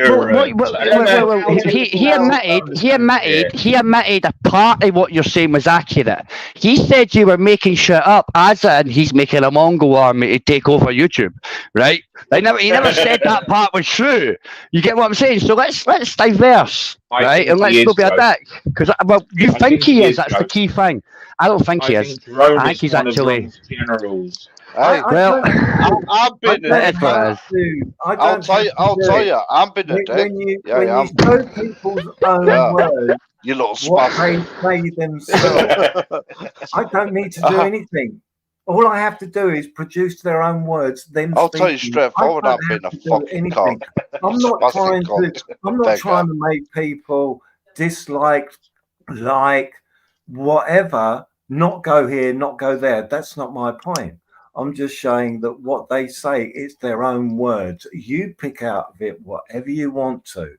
admitted a part of what you're saying was accurate. He said you were making shit up, as in he's making a Mongol army to take over YouTube, right? He never said that part was true. You get what I'm saying? So let's diverse, right? And let's not be a dick. Because you think he is. That's the key thing. I don't think he is. I think he's actually. Generals. Hey, well, I've been in it. I'll tell you, I've been a dick. When you show people's own words, you little what they spastic. say themselves, I don't need to do anything. All I have to do is produce their own words. Then I'll tell you straightforward, I've been a fucking cock. I'm not trying to make people dislike, like, whatever. Not go here, not go there. That's not my point. I'm just showing that what they say is their own words. You pick out of it whatever you want to.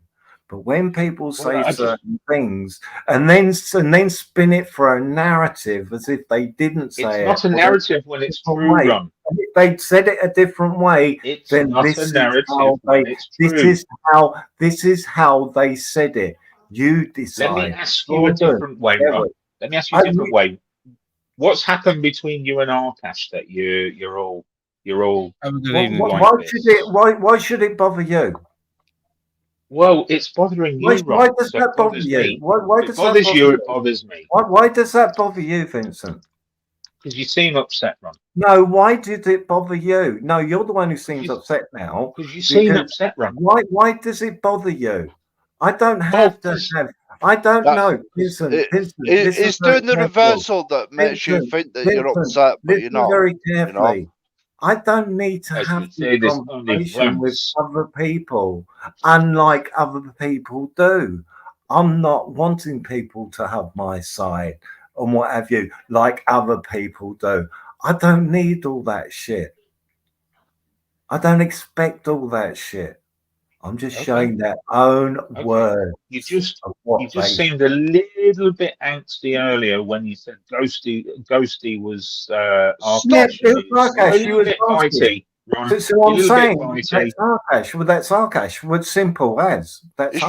But when people say certain things and then spin it for a narrative as if they didn't say it's not a narrative when it's true, Ron. And if they'd said it a different way, then this is how they said it. You decide. Let me ask you a different way, Ron. Let me ask you a different way. What's happened between you and Arkash that you're all why should it bother you? Well, it's bothering you, Ron. Why does that bother you? Why does that bother you? It bothers me. Why does that bother you, Vincent? Because you seem upset, Ron. No, why did it bother you? No, you're the one who seems upset now. Because you seem upset, Ron. Why does it bother you? I don't have to have. I don't know. Vincent, it's doing the reversal that makes you think that you're upset, but you're not. Very carefully. I don't need to have this conversation with other people, unlike other people do. I'm not wanting people to have my side and what have you, like other people do. I don't need all that shit. I don't expect all that shit. I'm just showing their own words. You just seemed a little bit angsty earlier when you said Ghosty was Arkash. Yeah, it was Arkash. You were a bit bitey, Ron. So I'm saying that's Arkash. Well, that's Arkash. What's simple as? You're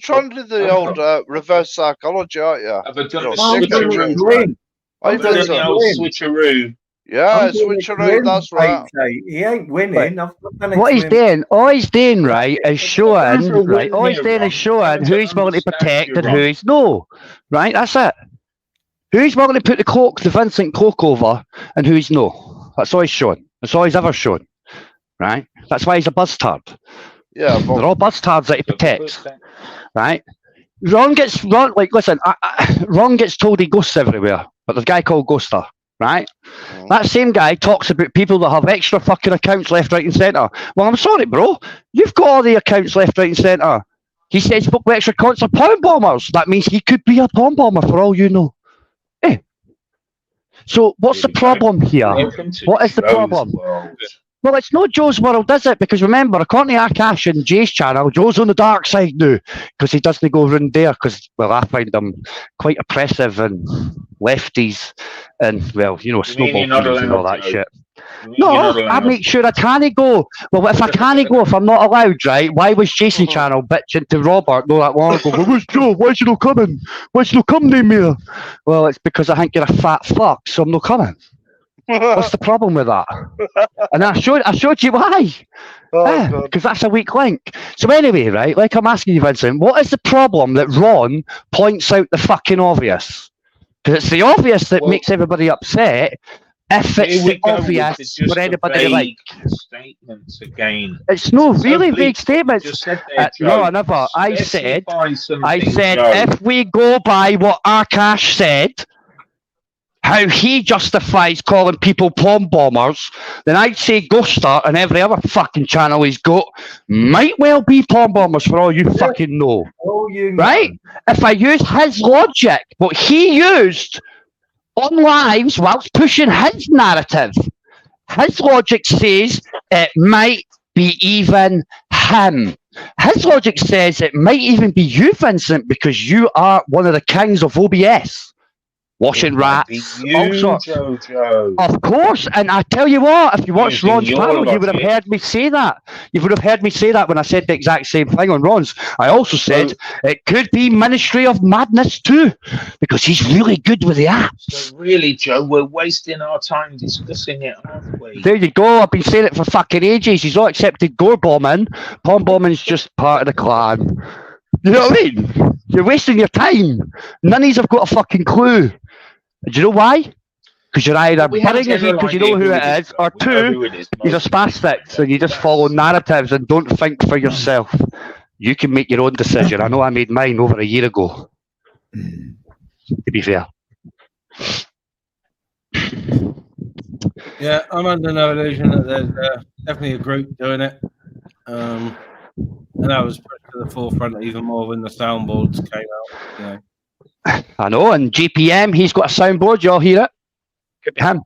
trying to do the old reverse psychology, aren't you? Have I done the switcheroo? I've done the old switcheroo. Yeah, switcheroo, that's right. He ain't winning. What he's doing, all he's doing, right, is showing, right, all he's doing is showing who he's willing to protect and who he's no. Right, that's it. Who he's willing to put the Vincent cloak over and who he's no. That's all he's shown. That's all he's ever shown. Right? That's why he's a buzztard. Yeah, but they're all buzztards that he protects. Right? Ron gets told he ghosts everywhere, but there's a guy called Ghoster, right? That same guy talks about people that have extra fucking accounts left, right, and centre. Well, I'm sorry, bro. You've got all the accounts left, right, and centre. He says book with extra accounts of pound bombers. That means he could be a bomb bomber for all you know. Eh? So what's the problem here? What is the problem? Well, it's not Joe's world, is it? Because remember, according to Akash and Jay's channel, Joe's on the dark side now because he doesn't go around there because, well, I find them quite oppressive and lefties and, well, you know, snowball fields and all that shit. No, I make sure I can't go. Well, if I can't go, if I'm not allowed, right, why was Jason's channel bitching to Robert no that long ago? Well, where's Joe? Why's you not coming? Why's you not coming here? Well, it's because I think you're a fat fuck, so I'm not coming. What's the problem with that? And I showed you why. Because that's a weak link. So anyway, right, like I'm asking you, Vincent, what is the problem that Ron points out the fucking obvious? Because it's the obvious that makes everybody upset. If it's the obvious for anybody like statements again. It's no really vague statements. No, I never. I said if we go by what Akash said, how he justifies calling people bomb bombers, then I'd say Ghoster and every other fucking channel he's got might well be bomb bombers for all you fucking know. Right? If I use his logic, what he used on lives whilst pushing his narrative, his logic says it might be even him. His logic says it might even be you, Vincent, because you are one of the kings of OBS. Washing rats, all sorts. Of course, and I tell you what, if you watched Ron's panel, you would have heard me say that. You would have heard me say that when I said the exact same thing on Ron's. I also said it could be Ministry of Madness too, because he's really good with the apps. So really, Joe, we're wasting our time discussing it, aren't we? There you go. I've been saying it for fucking ages. He's not accepted gore bombing. Bomb bombing's just part of the clan. You know what I mean? You're wasting your time. None of these have got a fucking clue. Do you know why? Because you're either burying your head because you know who it is, or two, you're spastics and you just follow narratives and don't think for yourself. You can make your own decision. I know I made mine over a year ago. To be fair. Yeah, I'm under no illusion that there's definitely a group doing it. And that was pushed to the forefront even more when the soundboards came out. You know. I know, and GPM, he's got a soundboard. You all hear it? Could be him.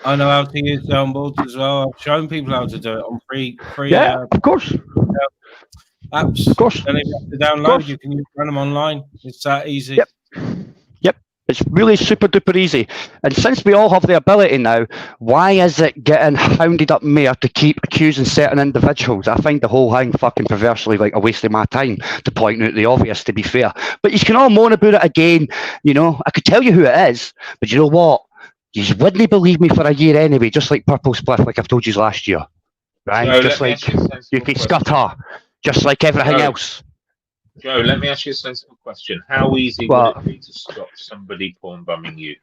I know how to use soundboards as well. I've shown people how to do it on free. Yeah, of course. Apps. Of course. And if you have to download, you can run them online. It's that easy. Yep. It's really super duper easy. And since we all have the ability now, why is it getting hounded up mere to keep accusing certain individuals? I find the whole thing fucking perversely like a waste of my time to point out the obvious, to be fair. But you can all moan about it again. You know, I could tell you who it is, but you know what? You wouldn't believe me for a year anyway, just like Purple Spliff, like I've told you last year. Right? No, just like Yuki Scutter, just like everything else. Joe, let me ask you a sensible question. How easy would it be to stop somebody porn bumming you?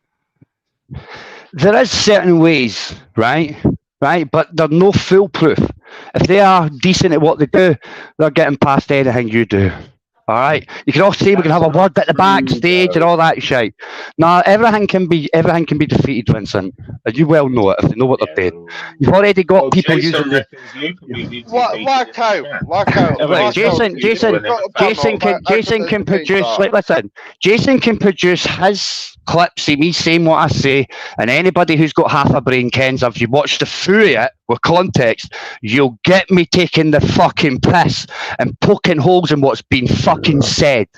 There is certain ways, right? But they're no foolproof. If they are decent at what they do, they're getting past anything you do. All right. You can all say we can have a word at the backstage and all that shit. No, everything can be defeated, Vincent. And you well know it if they know what they're doing. You've already got people using the. Jason can produce. Like, listen, Jason can produce his clips of me saying what I say, and anybody who's got half a brain kens if you watch the through it with context, you'll get me taking the fucking piss and poking holes in what's been fucking said.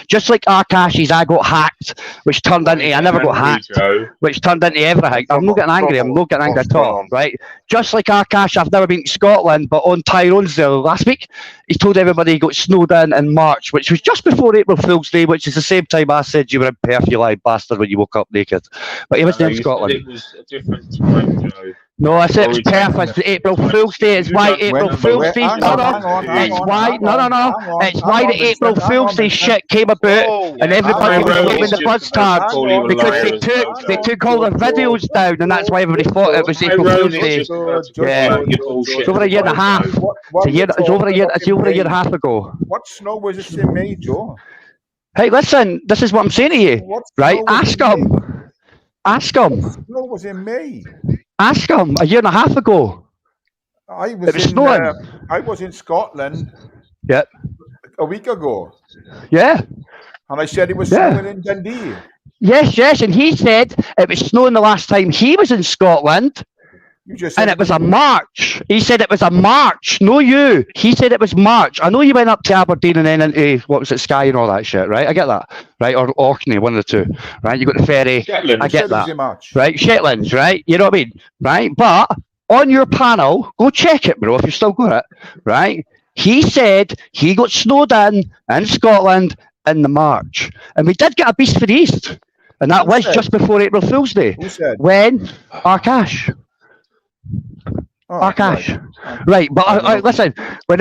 Just like Akash's I got hacked, which turned into I never got hacked, which turned into everything. I'm not getting angry, at all, right? Just like Akash, I've never been to Scotland, but on Tyrone's there last week, he told everybody he got snowed in March, which was just before April Fool's Day, which is the same time I said you were in Perth, you lied bastard, when you woke up naked. But he was in Scotland. It was a different time, Joe. No, I said it's Perth. It's April Fool's Day. It's why April Fool's Day. It's why the April Fool's Day shit came about and everybody was blaming the buzz tards because they took all their videos down, and that's why everybody thought it was April Fool's Day. Yeah, it's over a year and a half. It's over a year and a half ago. What snow was it in May, Joe? Hey, listen, this is what I'm saying to you, right? Ask him. Ask him. What snow was in May? Ask him. A year and a half ago. It was snowing. I was in Scotland. Yep. A week ago. Yeah. And I said it was snowing in Dundee. Yes, and he said it was snowing the last time he was in Scotland. And it was a March. He said it was a March. No, you. He said it was March. I know you went up to Aberdeen and then into, what was it, Skye and all that shit, right? I get that. Right? Or Orkney, one of the two. Right? You got the ferry. Shetland. I get that. March. Right? Shetlands, right? You know what I mean? Right? But on your panel, go check it, bro, if you still got it. Right? He said he got snowed in Scotland in the March. And we did get a beast for the East. And that was just before April Fool's Day. Who said? When Arcash. Arcash. Right, but listen, when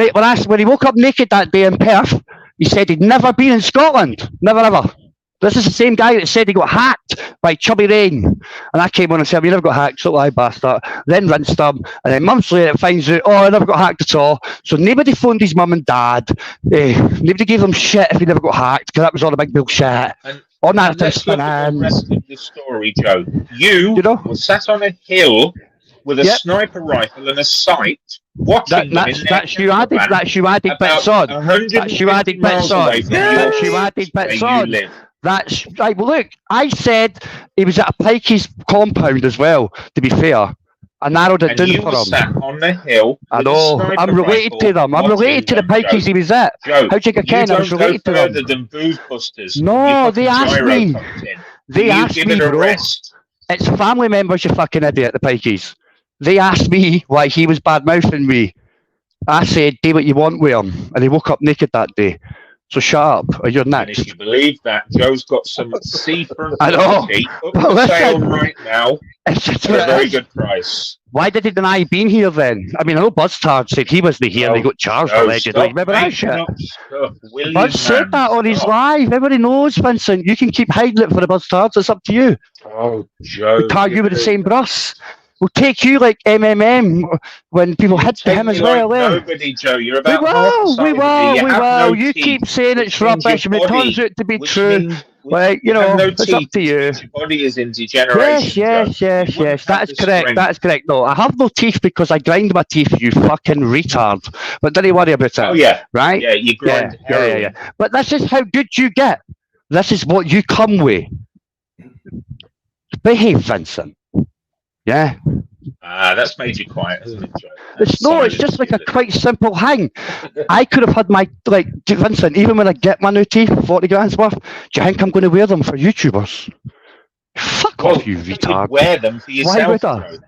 he woke up naked that day in Perth, he said he'd never been in Scotland. Never ever. This is the same guy that said he got hacked by Chubby Rain. And I came on and said, you never got hacked, so I bastard. Then rinsed him. And then months later it finds out, I never got hacked at all. So nobody phoned his mum and dad. Nobody gave him shit if he never got hacked, because that was all a big bullshit. On that, let's look at the rest of the story, Joe. You were sat on a hill with a sniper rifle and a sight, watching them in their that's you added bits on. That's you added bits on. That's you added bits on. That's right. Well, look, I said he was at a Pikey's compound as well, to be fair. I narrowed it down for him. Sat on the hill. I know. I'm related to them. I'm related to the Pikey's he was at. Joe, how'd you get Ken? I was related to them. Than Booze Busters. No, they asked me. They asked me, bro. It's family members, you fucking idiot, the Pikey's. They asked me why he was bad-mouthing me. I said, do what you want with him. And he woke up naked that day. So shut up, or you're next. And if you believe that, Joe's got some seafront I know. up for sale right now at a very good price. Why did he deny being here then? I mean, I know Buzztard said he wasn't here and he got charged allegedly. Remember that shit? Buzz said that on his live. Everybody knows, Vincent. You can keep hiding it for the Buzztards. It's up to you. Oh, Joe. We tar you with the same brush. We'll take you like MMM when people hit to him as well. Nobody, Joe. You're about we will. You keep saying it's rubbish, and it turns out to be true. Like, you know, it's up to you. Your body is in degeneration. Yes. That's correct. That's correct. No, I have no teeth because I grind my teeth, you fucking retard. But don't worry about it. Oh, yeah. Right? Yeah, you grind. Yeah. But this is how good you get. This is what you come with. Behave, Vincent. Yeah. That's made you quiet, hasn't it, Joe? It's just like a quite simple thing. I could have had my, like, Vincent, even when I get my new teeth, 40 grand's worth, do you think I'm going to wear them for YouTubers? Fuck off, you retard. Wear them for yourself. Why would I?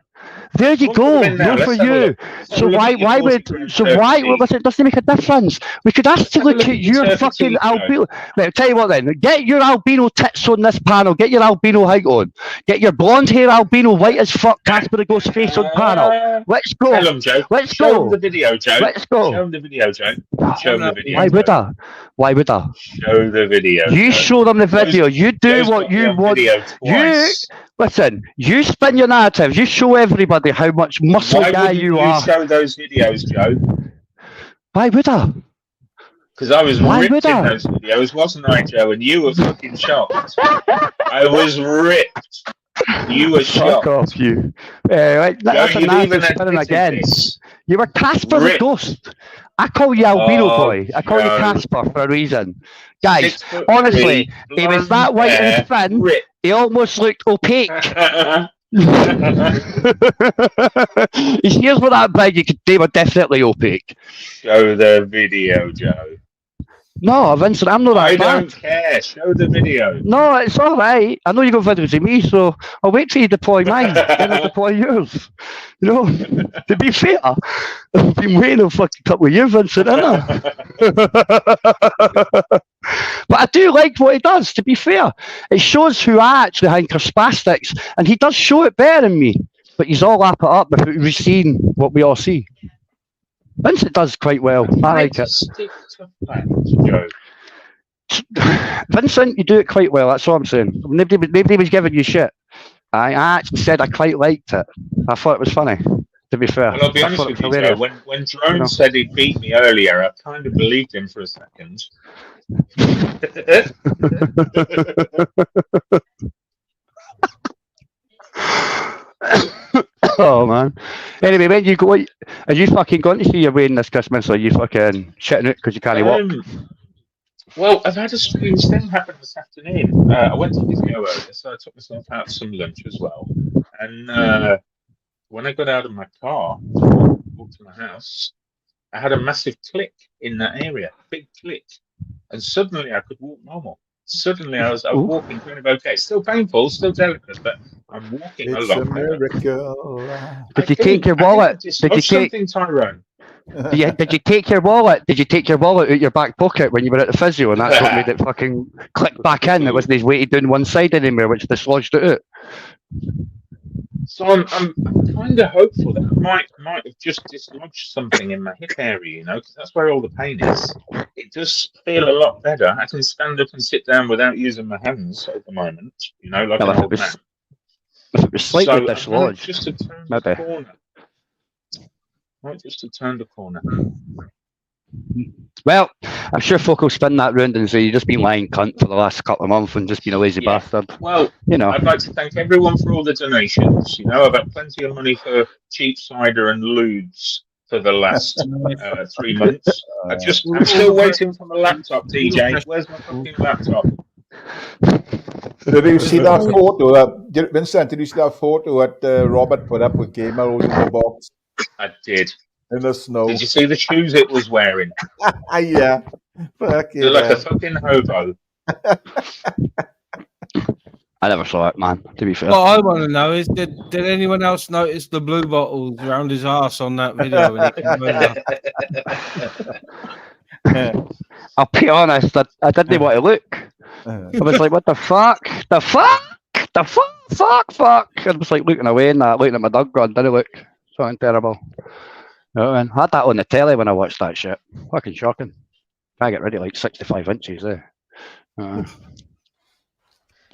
There you go. No for you. So why listen, it doesn't make a difference. We could ask to look at your fucking albino. Right, I'll tell you what then. Get your albino tits on this panel. Get your albino height on. Get your blonde hair albino white as fuck Casper the Ghost face on panel. Let's go. Tell them, Joe. Let's Show go. them the video, Joe. Let's go. Show them the video, Joe. Show them the video. Why would I? Why would I? Show the video. You show them the video. You do what you want. You listen. You spin your narrative. You show everybody how much muscle guy you are. Why would you show those videos, Joe? Why would I? Because I was ripped in those videos, wasn't I, Joe? And you were fucking shocked. I was ripped. You were shocked. Fuck off, you. That's a narrative spinning again. You were Casper the Ghost. I call you albino boy. I call you Casper for a reason. Guys, honestly, he was that white and thin, he almost looked opaque. His ears were that big, they were definitely opaque. Show the video, Joe. No, Vincent, I'm not that bad. I don't care. Show the video. No, it's all right. I know you got videos of me, so I'll wait till you deploy mine, then I'll deploy yours. You know, to be fair, I've been waiting a fucking couple of years, Vincent, haven't I? But I do like what he does, to be fair. It shows who I actually think are spastics, and he does show it better than me. But he's all lap it up without really seeing what we all see. Vincent does quite well. I like it. Stick to facts, Joe. Vincent, you do it quite well. That's all I'm saying. Nobody was giving you shit. I actually said I quite liked it. I thought it was funny. To be fair, Well, I'll be honest with you, Joe. When Drone said he beat me earlier, I kind of believed him for a second. Oh man. Anyway, when you go, are you fucking going to see your Wayne this Christmas, or are you fucking shitting it because you can't walk? Well, I've had a strange thing happen this afternoon. I went to physio earlier, so I took myself out for some lunch as well. And when I got out of my car to walk to my house, I had a massive click in that area, big click, and suddenly I could walk normal. Suddenly I was walking kind of okay, still painful, still delicate, but I'm walking It's a lot a miracle. Did you take your wallet? Did you take something, Tyrone? Did you take your wallet? Did you take your wallet out your back pocket when you were at the physio, and that's what made it fucking click back in? It wasn't his weighted down one side anymore, which dislodged it out. So I'm kind of hopeful that I might have just dislodged something in my hip area, because that's where all the pain is. It does feel a lot better. I can stand up and sit down without using my hands at the moment, like an old man. If it was slightly dislodged, just to turn the corner. Right, just to turn the corner. Well, I'm sure folk will spin that round and say you've just been lying cunt for the last couple of months and just been a lazy bastard. Well, I'd like to thank everyone for all the donations. I've had plenty of money for cheap cider and lewds for the last 3 months. I'm still waiting for my laptop, DJ. Where's my fucking laptop? Did you see that photo? Vincent, did you see that photo that Robert put up with Gamer in the box? I did. In the snow. Did you see the shoes it was wearing? Yeah. Fucking They're like a fucking hobo. I never saw it, man, to be fair. What I want to know is, did anyone else notice the blue bottles around his arse on that video? When he came I'll be honest, I didn't want to look. I was like, what the fuck? The fuck? The fuck? I was like looking away and looking at my dog going, didn't look. Something terrible. Man. I had that on the telly when I watched that shit. Fucking shocking. I get rid of like 65 inches there.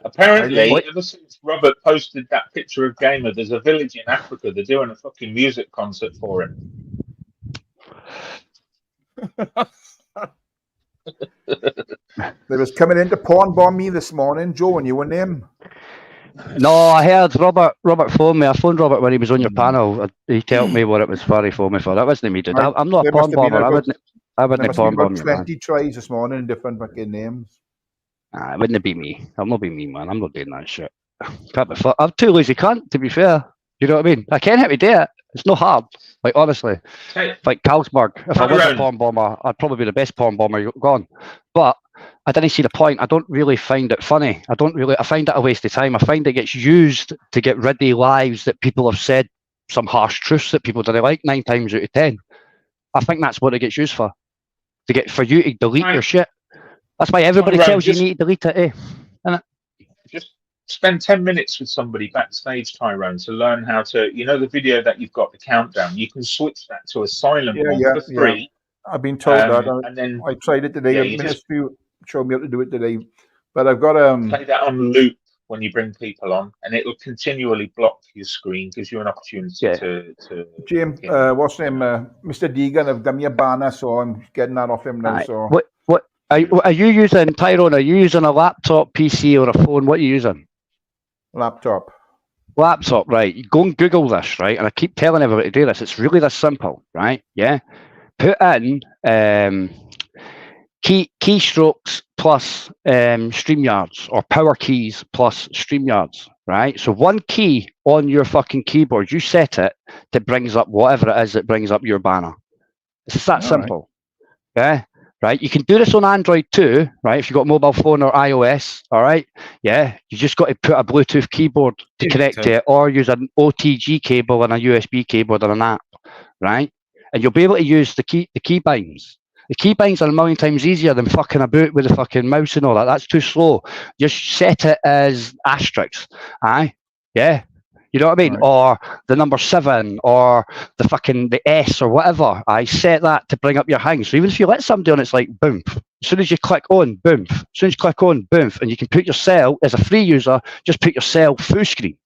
Apparently, ever since Robert posted that picture of Gamer, there's a village in Africa. They're doing a fucking music concert for him. They was coming in to porn bomb me this morning, Joe, and you were him. No, I heard Robert phoned me. I phoned Robert when he was on your panel. He told me what it was for. He phoned me for. That wasn't me, dude. I'm not a porn bomber. I wouldn't porn bomb you, 20 tries this morning in different fucking names. It wouldn't be me. I'll not be me, man. I'm not doing that shit. Can't be I'm too lazy cunt, to be fair. You know what I mean? I can't help me do it. It's no hard. Like, honestly. Like Carlsberg. If I was a porn bomber, I'd probably be the best porn bomber gone. But I didn't see the point. I don't really find it funny. I find it a waste of time. I find it gets used to get rid of lies that people have said, some harsh truths that people didn't like 9 times out of 10. I think that's what it gets used for. For you to delete your shit. That's why everybody tells you need to delete it, Just spend 10 minutes with somebody backstage, Tyrone, to learn how to, the video that you've got, the countdown, you can switch that to a silent one for free. Yeah. I've been told that. And then I tried it today. Yeah, Ministry showed me how to do it today. But I've got play that on loop when you bring people on, and it'll continually block your screen, gives you an opportunity to James, what's his name? Mr. Deegan have done me a banner, so I'm getting that off him now. So what are you using, Tyrone? Are you using a laptop, PC, or a phone? What are you using? Laptop, right? You go and Google this, right? And I keep telling everybody to do this. It's really this simple, right? Yeah. Put in keystrokes plus StreamYards, or power keys plus StreamYards, right? So one key on your fucking keyboard, you set it to brings up whatever it is that brings up your banner. It's that simple. Yeah. Right, you can do this on Android too, right? If you've got a mobile phone or iOS, all right? Yeah, you just got to put a Bluetooth keyboard to connect to it, or use an OTG cable and a USB cable and an app, right? And you'll be able to use the keybinds. The keybinds are a million times easier than fucking about with the fucking mouse and all that. That's too slow. Just set it as asterisks, aye? Yeah. You know what I mean? Right. Or the number 7, or the S, or whatever. I set that to bring up your hang. So even if you let somebody on, it's like boom, As soon as you click on, boom. As soon as you click on, boom. And you can put your cell, as a free user, just put your cell full screen.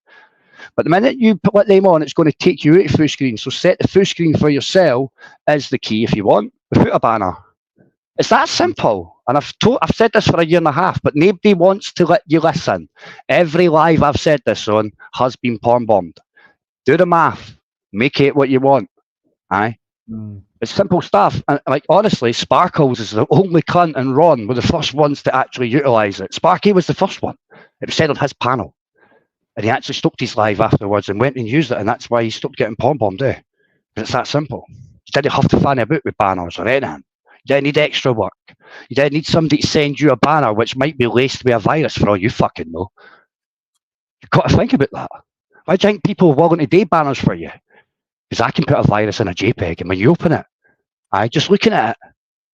But the minute you put them on, it's going to take you out of full screen. So set the full screen for your cell as the key if you want, without a banner. It's that simple. And I've said this for a year and a half, but nobody wants to let you listen. Every live I've said this on has been porn bombed. Do the math. Make it what you want. Aye. It's simple stuff. And like honestly, Sparkles is the only cunt and Ron were the first ones to actually utilise it. Sparky was the first one. It was said on his panel. And he actually stopped his live afterwards and went and used it, and that's why he stopped getting porn bombed, Because it's that simple. You didn't have to fanny about with banners or anything. You didn't need extra work. You didn't need somebody to send you a banner which might be laced with a virus for all you fucking know. You've got to think about that. Why do you think people are willing to do banners for you? Because I can put a virus in a JPEG, and when you open it, just looking at it,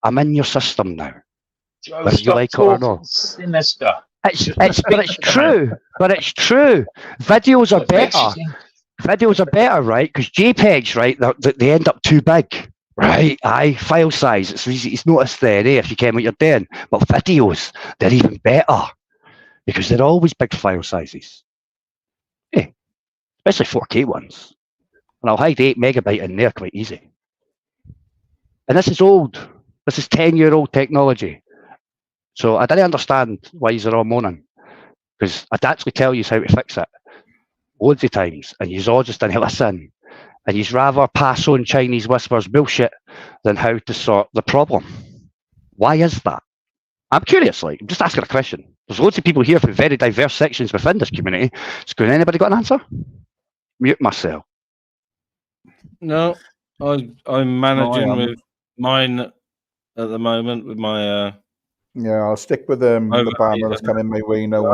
I'm in your system now. Joe, whether you like it or not. Sinister. But it's true. But it's true. Videos are better. Videos are better, right? Because JPEGs, right, they end up too big, right? File size. It's easy. It's noticed there, if you care what you're doing. But videos, they're even better because they're always big file sizes. Especially 4K ones. And I'll hide 8 megabyte in there quite easy. And this is old. This is 10-year-old technology. So I didn't understand why you're all moaning, because I'd actually tell you how to fix it loads of times, and you're all just didn't listen, and you'd rather pass on Chinese whispers bullshit than how to sort the problem. Why is that? I'm curious, I'm just asking a question. There's loads of people here from very diverse sections within this community. So, anybody got an answer? Mute myself. No, I'm managing with mine at the moment with my. Yeah, I'll stick with the banner that's coming my way now.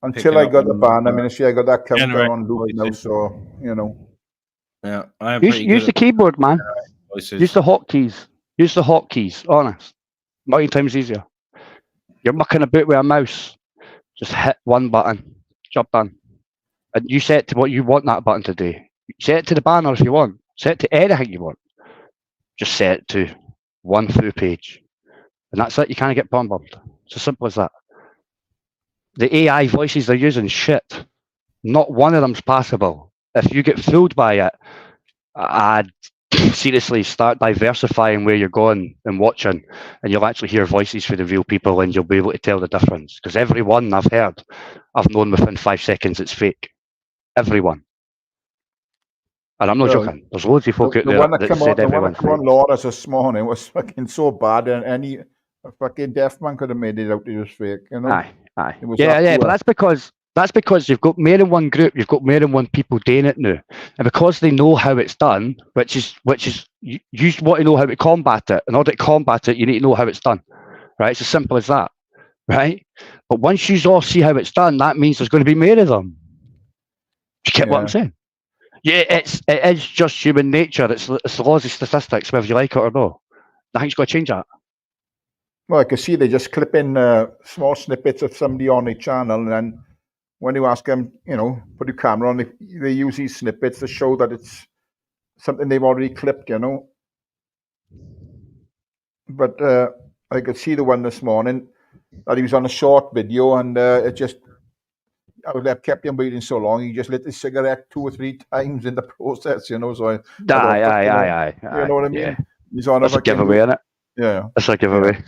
Until I got the banner, I got that countdown on loop now, so Yeah, I am use the keyboard, man. Use the hotkeys. Use the hotkeys. Honest, million times easier. You're mucking about with a mouse. Just hit one button. Job done. And you set it to what you want that button to do. Set it to the banner if you want. Set it to anything you want. Just set it to one full page. And that's it. You can't get porn bombed. It's as simple as that. The AI voices they're using, shit. Not one of them's passable. If you get fooled by it, I'd seriously start diversifying where you're going and watching, and you'll actually hear voices for the real people, and you'll be able to tell the difference. Because every one I've heard, I've known within 5 seconds it's fake. Everyone. And I'm not joking. There's loads of folk out there that said everyone's fake. The one Laura's this morning was fucking so bad, and any fucking deaf man could have made it out it was fake, Aye. Yeah, but that's because you've got more than one group, you've got more than one people doing it now, and because they know how it's done, which is you want to know how to combat it. In order to combat it, you need to know how it's done, right? It's as simple as that, right? But once you all see how it's done, that means there's going to be more of them. You get what I'm saying? Yeah, it is just human nature. It's the laws of statistics, whether you like it or not. Nothing's going to change that. Well, I can see they just clip in small snippets of somebody on a channel, and then when you ask them, put a camera on, they use these snippets to show that it's something they've already clipped, But I could see the one this morning that he was on a short video, and I kept him waiting so long. He just lit the cigarette 2 or 3 times in the process, So Aye. you know what I mean? Yeah. He's on That's a giveaway, isn't it? Yeah. That's a giveaway.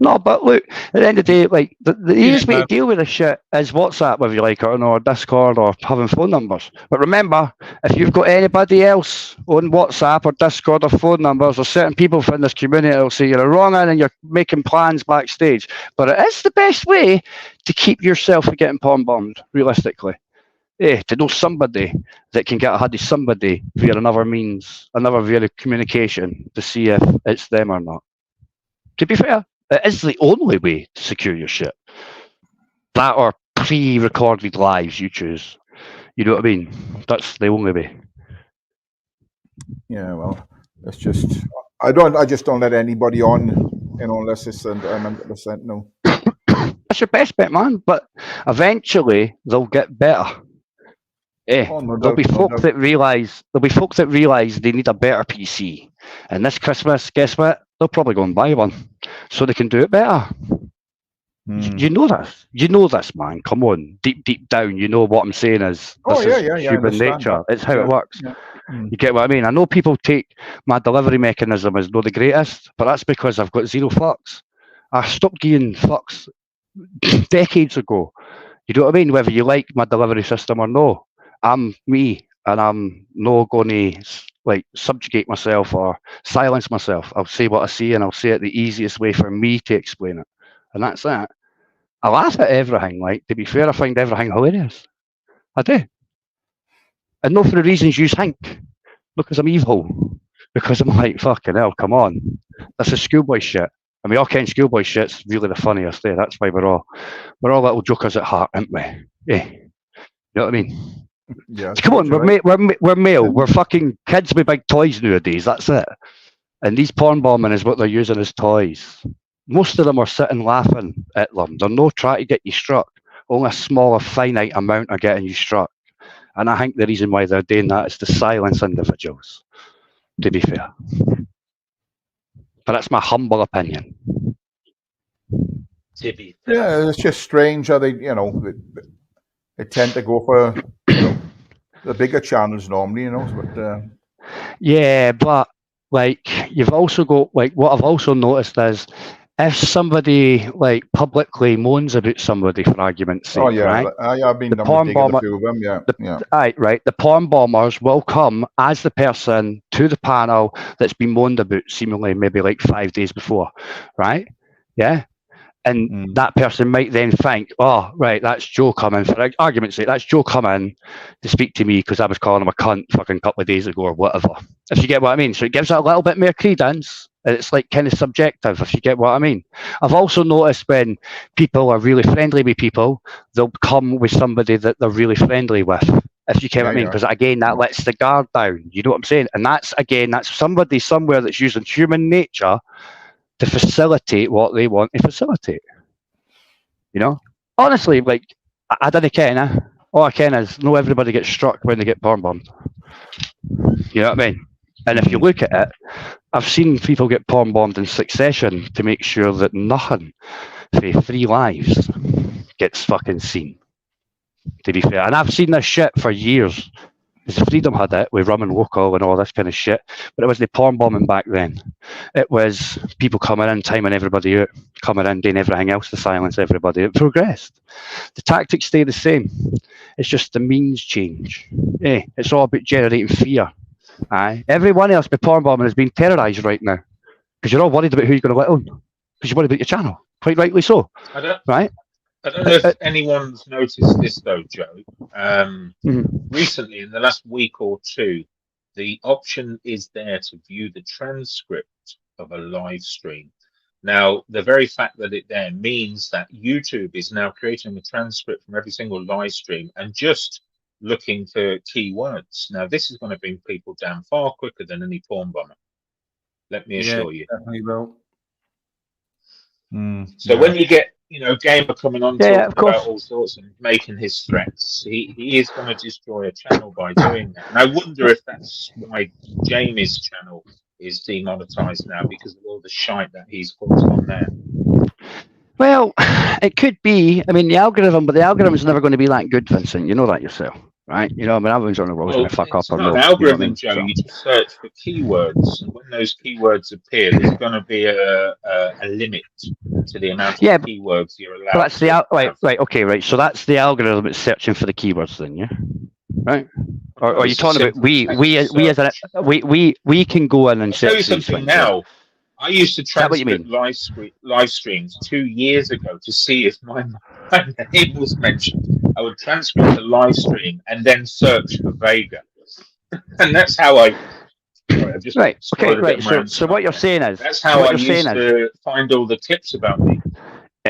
No, but look, at the end of the day, the easiest way to deal with this shit is WhatsApp, whether you like it or not, or Discord, or having phone numbers. But remember, if you've got anybody else on WhatsApp or Discord or phone numbers, or certain people from this community will say you're wrong and you're making plans backstage. But it is the best way to keep yourself from getting porn bombed, realistically. To know somebody that can get ahead of somebody via another means, another via communication, to see if it's them or not. To be fair, it is the only way to secure your shit. That or pre-recorded lives, you choose. You know what I mean? That's the only way. Yeah, well, it's just I just don't let anybody on, unless it's 100% no. That's your best bet, man. But eventually they'll get better. There'll be folk that realise they need a better PC, and this Christmas, guess what? They'll probably go and buy one so they can do it better. You know this. You know this, man. Come on, deep down, you know what I'm saying is this is human nature. It's how it works. You get what I mean? I know people take my delivery mechanism as not the greatest, but that's because I've got zero fucks. I stopped giving fucks decades ago. You know what I mean? Whether you like my delivery system or no, I'm me, and I'm not going to like subjugate myself or silence myself. I'll say what I see, and I'll say it the easiest way for me to explain it, and that's that. I laugh at everything. Like, to be fair, I find everything hilarious. I do. And not for the reasons you think. Because I'm evil. Because I'm like, fucking hell, come on. This is schoolboy shit. And we all ken schoolboy shit's really the funniest. That's why we're all little jokers at heart, aren't we? Yeah. You know what I mean? Yeah. Come on, we're male. We're fucking kids with big toys nowadays. That's it. And these porn bombing is what they're using as toys. Most of them are sitting laughing at them. They're not trying to get you struck. Only a small, finite amount are getting you struck. And I think the reason why they're doing that is to silence individuals, to be fair. But that's my humble opinion. Yeah, it's just strange how they tend to go for the bigger channels normally, but yeah, but like you've also got like what I've also noticed is if somebody like publicly moans about somebody for argument's sake, right? I've been the porn bomber, a few of them, the porn bombers will come as the person to the panel that's been moaned about seemingly maybe like 5 days before, right? Yeah. And that person might then think, oh, right, that's Joe coming, for argument's sake, that's Joe coming to speak to me because I was calling him a cunt fucking couple of days ago or whatever. If you get what I mean. So it gives it a little bit more credence. And it's like kind of subjective, if you get what I mean. I've also noticed when people are really friendly with people, they'll come with somebody that they're really friendly with, if you get what I mean. Because again, that lets the guard down. You know what I'm saying? And that's somebody somewhere that's using human nature to facilitate what they want to facilitate. You know? Honestly, like, I didn't care. All I can is know everybody gets struck when they get porn bombed. You know what I mean? And if you look at it, I've seen people get porn bombed in succession to make sure that nothing for 3 lives gets fucking seen. To be fair. And I've seen this shit for years. Because Freedom had it with rum and local and all this kind of shit. But it was the porn bombing back then. It was people coming in, timing everybody out, coming in, doing everything else to silence everybody. It progressed. The tactics stay the same. It's just the means change. It's all about generating fear. Everyone else with porn bombing is being terrorised right now. Because you're all worried about who you're going to let on. Because you're worried about your channel. Quite rightly so. Right? I don't know if anyone's noticed this though, Joe. Recently, in the last week or two, the option is there to view the transcript of a live stream. Now, the very fact that it there means that YouTube is now creating a transcript from every single live stream and just looking for keywords. Now, this is going to bring people down far quicker than any porn bomber. Let me assure you. Definitely will. So when you get, Gamer coming on talking about all sorts and making his threats, he is going to destroy a channel by doing that. And I wonder if that's why Jamie's channel is demonetized now, because of all the shite that he's put on there. Well, it could be. I mean, the algorithm, but the algorithm's never going to be that good, Vincent. You know that yourself, right? Everyone's on the road going to fuck up. It's not an algorithm, Joe. You just search for keywords, and when those keywords appear, there's going to be a limit to the amount of keywords you're allowed. That's right. So that's the algorithm that's searching for the keywords, then, yeah, right? Or are you talking about we can go in and search? I'll tell you something now. I used to transcript live streams 2 years ago to see if my name was mentioned. I would transcript the live stream and then search for Vega, and that's how I. Sorry, So what you're saying is that's how I used to find all the tips about me.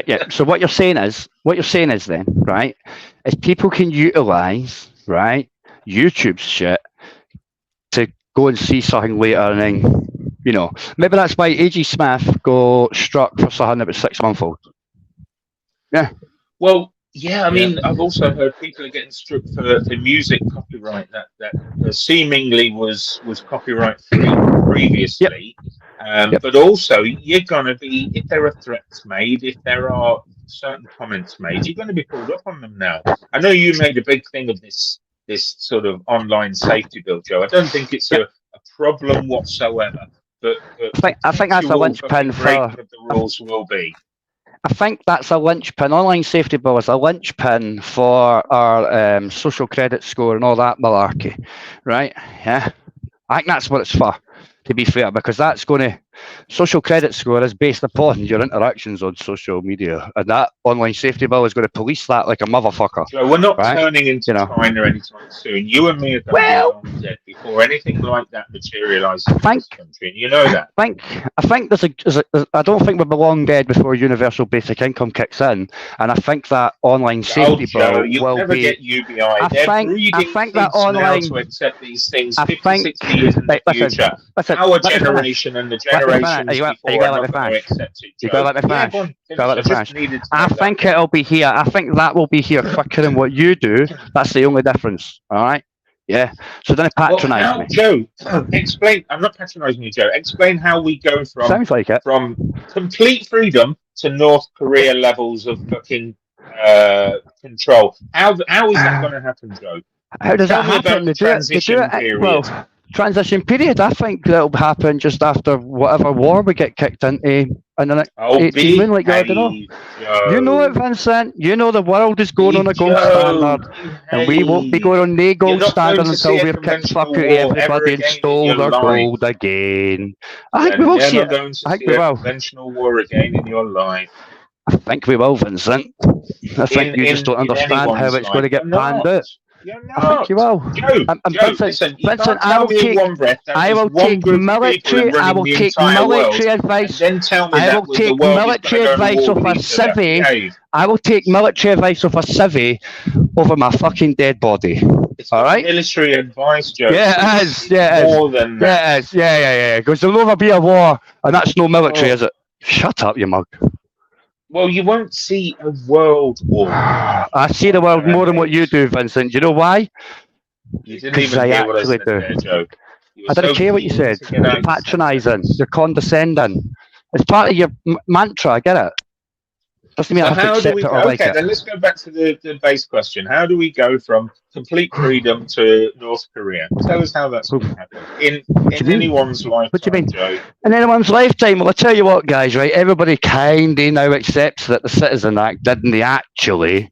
Yeah. So what you're saying is then, right, is people can utilize YouTube's shit to go and see something later and then. Maybe that's why A.G. Smith got struck for something that was 6 months old. Yeah. Well, Yeah, I mean, I've also heard people are getting struck for music copyright that seemingly was copyright free previously. But also, you're going to be, if there are threats made, if there are certain comments made, you're going to be pulled up on them now. I know you made a big thing of this sort of online safety bill, Joe. I don't think it's a problem whatsoever. But I think that's a linchpin for. Breaking of the rules will be. I think that's a linchpin. Online safety bill is a linchpin for our social credit score and all that malarkey, right? Yeah, I think that's what it's for, to be fair, because that's going to social credit score is based upon your interactions on social media, and that online safety bill is going to police that like a motherfucker. So we're not right? turning into China anytime soon. You and me are going to be long dead before anything like that materialises in this country, and you know that. I think I don't think we'll be long dead before universal basic income kicks in, and I think that online safety bill you'll never be. get UBI. I think that online to accept these things 50, 60 years in the future. Our generation and the generations before are not going to accept it. You got to let me finish. I think it'll be here. I think that will be here quicker than what you do. That's the only difference. All right. Yeah. So don't patronise me. Joe, explain. I'm not patronising you, Joe. Explain how we go from complete freedom to North Korea levels of fucking control. How is that going to happen, Joe? How does that happen? The transition period. Well, transition period. I think that'll happen just after whatever war we get kicked into. And then 18 moon, like I don't know. You know it, Vincent. You know the world is going on a gold standard, and we won't be going on no gold standard until we've kicked fuck out everybody and stole their gold again. I think we will see it. I think we will. Conventional war again in your life. I think we will, Vincent. I think you just don't understand how it's going to get panned out. I think you will. Joe, Vincent, I will take military. I will take military advice. I will take military advice off a civvy. I will take military advice off a civvy over my fucking dead body. All right. Military advice, Joe. Yeah, it is. Yeah, it is. More than that. Yeah, it is. Yeah. Because there'll never be a war, and that's no military, is it? Shut up, you mug. Well, you won't see a world war. I see the world more than what you do, Vincent. Do you know why? You didn't even hear what I said there, Joe. I didn't care what you said. You're patronising. You're condescending. It's part of your mantra. I get it. Doesn't mean I have to accept it or like it. Okay, then let's go back to the base question. How do we go from complete freedom to North Korea? Tell us how that's going to happen in anyone's lifetime. What do you mean? Joe? In anyone's lifetime? Well, I tell you what, guys, right? Everybody kind of now accepts that the Citizen Act didn't actually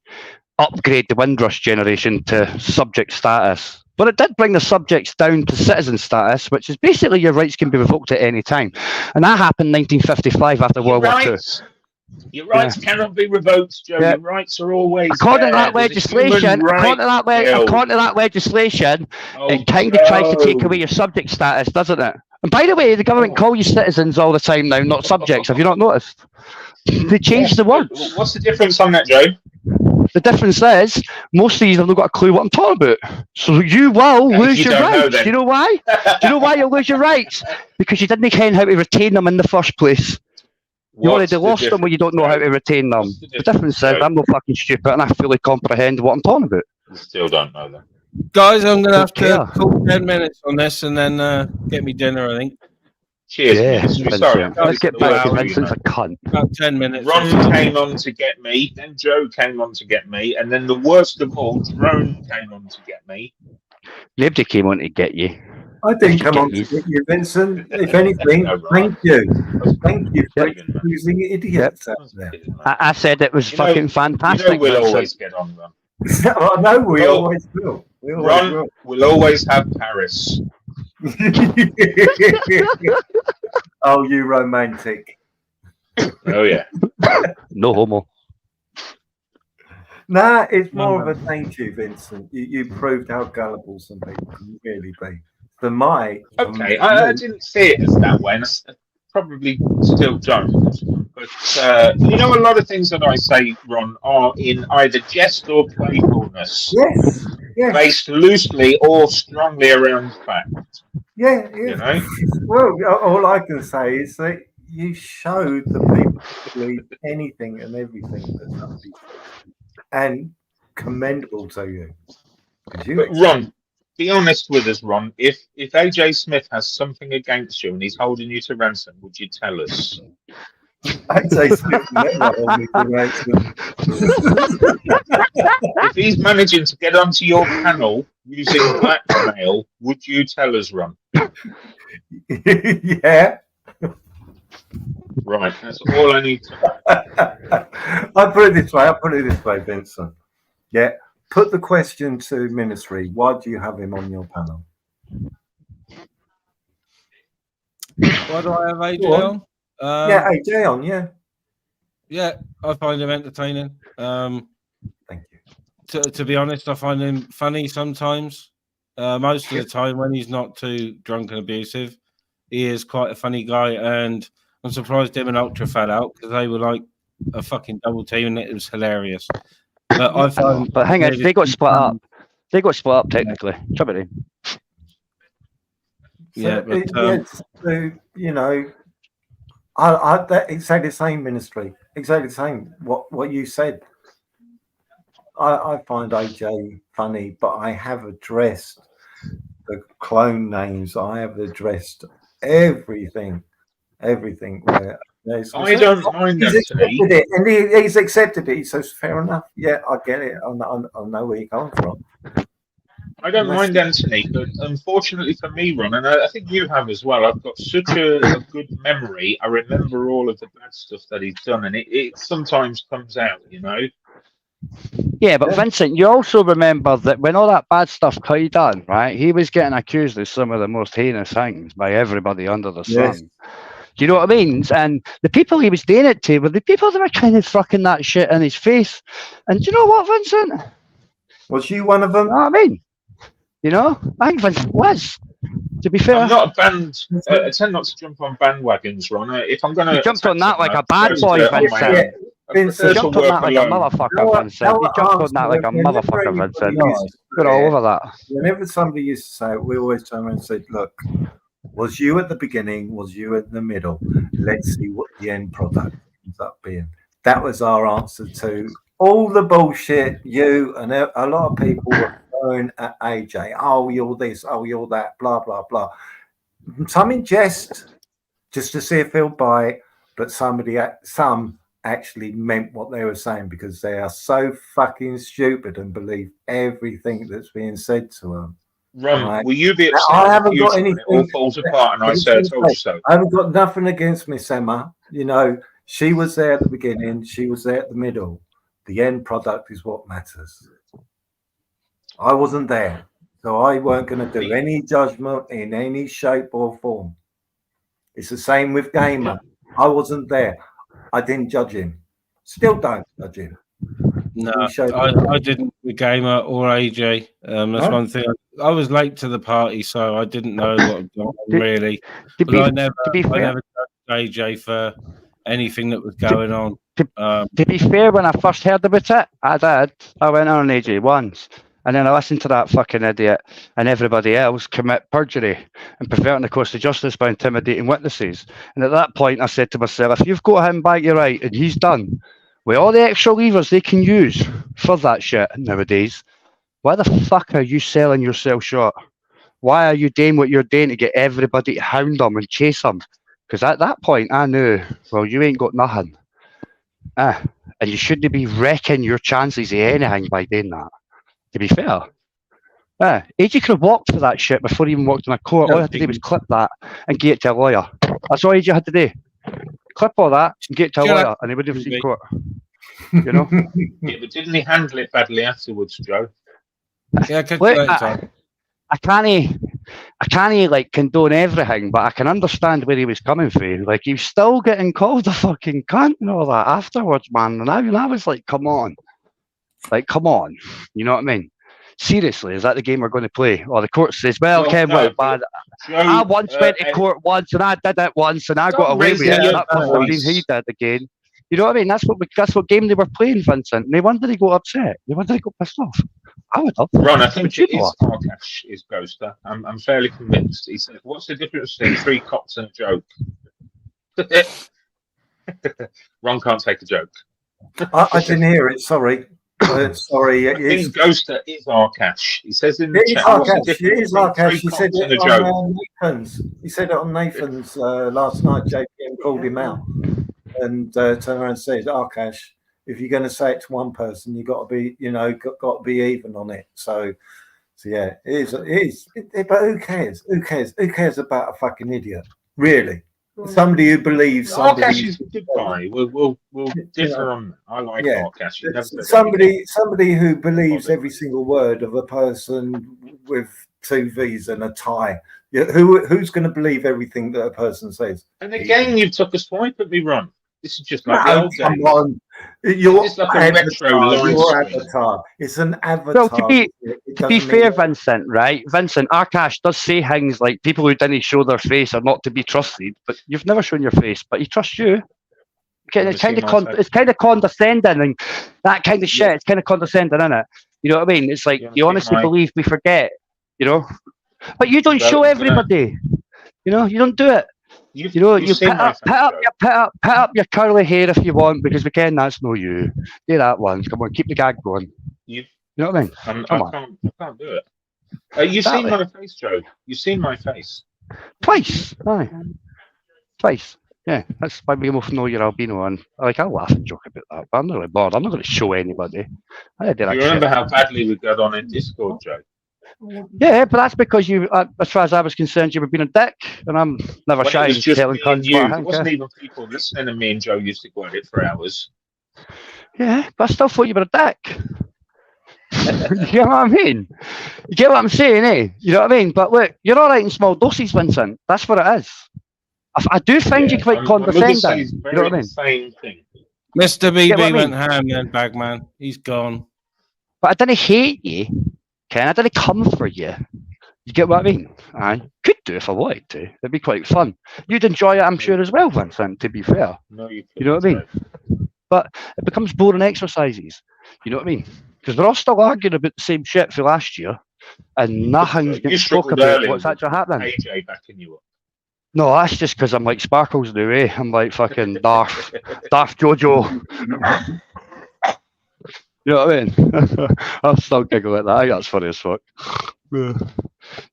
upgrade the Windrush generation to subject status. But it did bring the subjects down to citizen status, which is basically your rights can be revoked at any time. And that happened in 1955 after World War II. Your rights cannot be revoked, Joe. Your rights are always according to that legislation. According to that legislation, it kind of tries to take away your subject status, doesn't it? And by the way, the government call you citizens all the time now, not subjects. Have you not noticed? They changed the words. What's the difference on that, Joe? The difference is most of you have not got a clue what I'm talking about. So you will lose your rights. Do you know why? Do you know why you'll lose your rights? Because you didn't know how to retain them in the first place. You already lost them when you don't know how to retain them. The difference is I'm not fucking stupid and I fully comprehend what I'm talking about. You still don't know that. Guys, I'm going to have to call 10 minutes on this and then get me dinner, I think. Cheers. Yeah, sorry. Let's get back to Vincent's a cunt. About 10 minutes. Ron came on to get me, then Joe came on to get me, and then the worst of all, Drone came on to get me. Nobody came on to get you. I didn't come on to get you, Vincent. If anything, thank you. Thank you for using idiots out there. I said it was fucking fantastic. We'll always get on, Ron. I know we always will. Ron will always have Paris. Oh, you romantic. Oh, yeah. No homo. Nah, it's more of a thank you, Vincent. You proved how gullible some people can really be. For my... Okay, I didn't see it as that way, and I probably still don't. But, you know, a lot of things that I say, Ron, are in either jest or playfulness. Yes. Based loosely or strongly around fact. Yeah. You know? Well, all I can say is that you showed the people to believe anything and everything that somebody says. and commendable to you. But Ron, be honest with us, Ron. If AJ Smith has something against you and he's holding you to ransom, would you tell us? AJ Smith never hold me to ransom. If he's managing to get onto your panel using blackmail, would you tell us, Ron? Yeah. Right, that's all I need to know. I'll put it this way, Vincent. Yeah. Put the question to Ministry. Why do you have him on your panel? Why do I have AJ on? Yeah, AJ on, yeah. Yeah, I find him entertaining. Thank you. To be honest, I find him funny sometimes. Most of the time when he's not too drunk and abusive, he is quite a funny guy, and I'm surprised him and Ultra fell out because they were like a fucking double team and it was hilarious. But I found, but hang on, they got split up. They got split up technically. Yeah, but so, you know, that exactly the same, Ministry, exactly the same. What you said. I find AJ funny, but I have addressed the clone names. I have addressed everything. Where I don't mind Anthony. And he's accepted it. He says, fair enough. Yeah, I get it. I know where you're coming from. I don't mind Anthony, but unfortunately for me, Ron, and I think you have as well, I've got such a good memory. I remember all of the bad stuff that he's done, and it sometimes comes out, you know. Yeah, but Vincent, you also remember that when all that bad stuff he done, right, he was getting accused of some of the most heinous things by everybody under the sun. Yes. Do you know what I mean? And the people he was doing it to were the people that were kind of fucking that shit in his face. And do you know what, Vincent? Was you one of them? You know what I mean? You know? I think Vincent was. To be fair. I'm not a band. I tend not to jump on bandwagons, Ron. If I'm going to. You jumped on that like a bad boy, Vincent. You jumped on that like a motherfucker, Vincent. You jumped on that like a motherfucker, Vincent. You're all over that. Whenever somebody used to say it, we always turn around and say, look, was you at the beginning? Was you at the middle? Let's see what the end product ends up being. That was our answer to all the bullshit you and a lot of people were throwing at AJ. Oh, you're this. Oh, you're that. Blah, blah, blah. Some in jest, just to see if he'll buy it, but some actually meant what they were saying because they are so fucking stupid and believe everything that's being said to them. Ron, will you be upset? I haven't got anything. It all falls apart, and I say I told you so. I haven't got nothing against Miss Emma. You know, she was there at the beginning. She was there at the middle. The end product is what matters. I wasn't there, so I weren't going to do any judgment in any shape or form. It's the same with Gamer. I wasn't there. I didn't judge him. Still don't judge him. No, I didn't with Gamer or AJ. That's one thing. I was late to the party, so I didn't know what had gone on really. But I never judged AJ for anything that was going on. To be fair, when I first heard about it, I went on AJ once. And then I listened to that fucking idiot and everybody else commit perjury and perverting the course of justice by intimidating witnesses. And at that point, I said to myself, if you've got him back, you're right, and he's done with all the extra levers they can use for that shit nowadays, why the fuck are you selling yourself short? Why are you doing what you're doing to get everybody to hound them and chase them? Because at that point, I knew, well, you ain't got nothing. And you shouldn't be wrecking your chances of anything by doing that. To be fair, AJ could have walked for that shit before he even walked in a court. All he had to do was clip that and get it to a lawyer. That's all AJ had to do. Clip all that and get it to a lawyer, and he would have seen court. You know? Yeah, but didn't he handle it badly afterwards, Joe? Yeah, I can't like condone everything, but I can understand where he was coming from. Like, he was still getting called a fucking cunt and all that afterwards, man. And I was like, come on. Like, come on. You know what I mean? Seriously, is that the game we're going to play? Or the court says, well, Kev, was bad. I once went to court once, and I did it once, and I got away with it. That doesn't mean he did again. You know what I mean? That's what game they were playing, Vincent. No wonder they got upset. No wonder they got pissed off. I would have. Ron, I think it is Arkash is Ghoster. I'm fairly convinced. He said, what's the difference between 3 cops and a joke? Ron can't take a joke. I didn't hear it, sorry. Sorry, I think Ghoster is Arcash. He says in the it is chat. What's the Arcash. It difference is between Arcash. three He said cocks and a it joke? on Nathan's. He said it on Nathan's last night. JPM called him out and turned around and said, "Arcash, if you're going to say it to one person, you got to be, got to be even on it." So yeah, it is. But who cares? Who cares? Who cares about a fucking idiot? Really? Somebody who believes somebody. Arcash is a good guy. We'll differ on that. I like Arcash. He never said anything. Somebody who believes every single word of a person with two V's and a tie. Yeah, who's going to believe everything that a person says? And again, you took a swipe at me, Ron. This is just like the old days. Come on. You're It's like a retro live your stream. avatar. It's an avatar. Well, to be fair, Vincent, right? Vincent, Arcash does say things like people who didn't show their face are not to be trusted, but you've never shown your face, but he trusts you. It's kind of condescending and that kind of shit. It's kind of condescending, isn't it? You know what I mean? It's like you honestly believe we forget, but you don't show everybody. You don't do it. You put up your curly hair if you want, because we can. That's no you. Do that one. Come on, keep the gag going. You know what I mean? I can't do it. You've seen my face, Joe. You've seen my face twice. Aye, twice. Yeah, that's why we both know you're albino, and I'll laugh and joke about that. But I'm not really bothered. I'm not going to show anybody. You remember how badly we got on in Discord, Joe? Yeah, but that's because you, as far as I was concerned, you were being a dick, and I'm never shy in telling cunts what I think. It wasn't even people listening, and me and Joe used to go at it for hours. Yeah, but I still thought you were a dick. You get what I mean? You get what I'm saying, eh? You know what I mean? But look, you're all right in small doses, Vincent. That's what it is. I do find you quite condescending. You know what I mean? Same thing. Mr. BB went ham then, Bagman. He's gone. But I didn't hate you, Ken. I didn't come for you. You get what I mean? I could do if I wanted to. It'd be quite fun. You'd enjoy it, I'm sure, as well, Vincent, to be fair. No, you know what I mean? But it becomes boring exercises. You know what I mean? Because we're all still arguing about the same shit for last year, and nothing's getting spoke about what's actually happening. AJ backing you up. No, that's just because I'm like Sparkles now, eh? I'm like fucking Darth Jojo. You know what I mean? I'll still giggle at that. I think that's funny as fuck. You know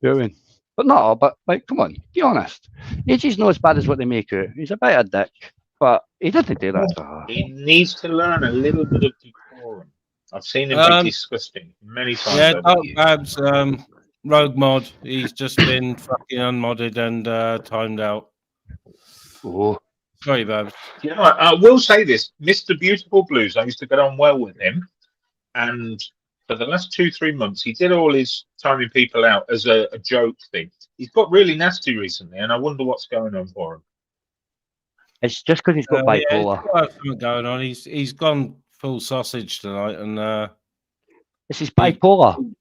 what I mean? But no, come on, be honest. AJ's not as bad as what they make out. He's a bit of a dick, but he didn't do that to her. He needs to learn a little bit of decorum. I've seen him be disgusting many times. Yeah, Babs, Rogue mod. He's just been fucking unmodded and timed out. Oh. Sorry, Babs. You know, I will say this. Mr. Beautiful Blues, I used to get on well with him. And for the last 2-3 months, he did all his timing people out as a joke thing. He's got really nasty recently, and I wonder what's going on for him. It's just because he's got bipolar. Yeah, he's got something going on. He's gone full sausage tonight, and this is bipolar.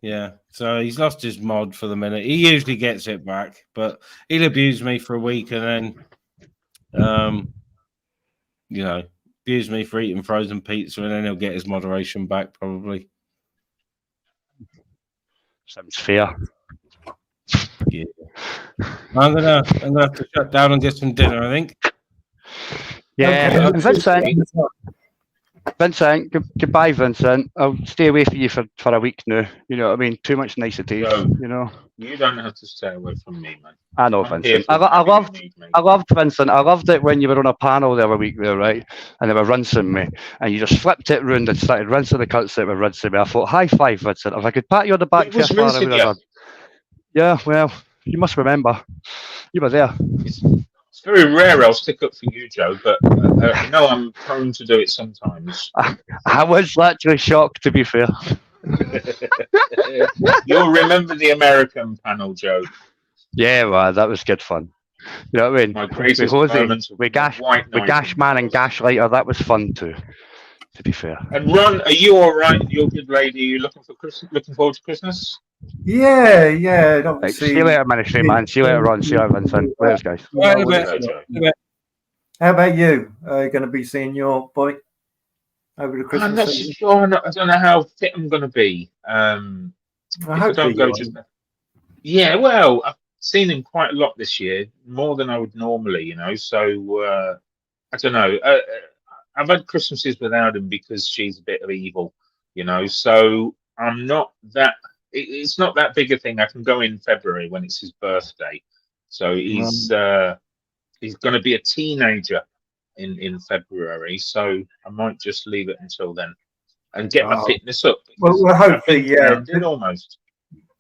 Yeah, so he's lost his mod for the minute. He usually gets it back, but he'll abuse me for a week and then, abuse me for eating frozen pizza, and then he'll get his moderation back probably. Sounds fair. Yeah, I'm gonna have to shut down and get some dinner, I think. Yeah, okay. Vincent, goodbye, Vincent. I'll stay away from you for a week now. You know what I mean? Too much niceties, you know. You don't have to stay away from me, man. I know, Vincent. I loved Vincent. I loved it when you were on a panel the other week there, right? And they were rinsing me. And you just flipped it round and started rinsing the cunts that were rinsing me. I thought, high five, Vincent. If I could pat you on the back for far, I would have done. Yeah, well, you must remember. You were there. It's very rare I'll stick up for you, Joe, but I'm prone to do it sometimes. I was actually shocked, to be fair. You'll remember the American panel, Joe. Yeah, well, that was good fun. You know what I mean? My greatest moments with Gashman and Gashlighter, that was fun too, to be fair. And Ron, are you all right? You're a good lady. Are you looking forward to Christmas? Yeah. Right, see you later, Ministry, man. See you later, Ron. See you later, Vincent. Later, guys. How about you? Are you going to be seeing your boy over the Christmas? I'm not sure. I don't know how fit I'm going to be. I don't go yeah, well, I've seen him quite a lot this year, more than I would normally, you know. So I don't know. I've had Christmases without him because she's a bit of evil, you know. So I'm not that. It's not that big a thing. I can go in February when it's his birthday. So he's going to be a teenager in February. So I might just leave it until then and get my fitness up. Well, hopefully, I've been yeah. grounded almost.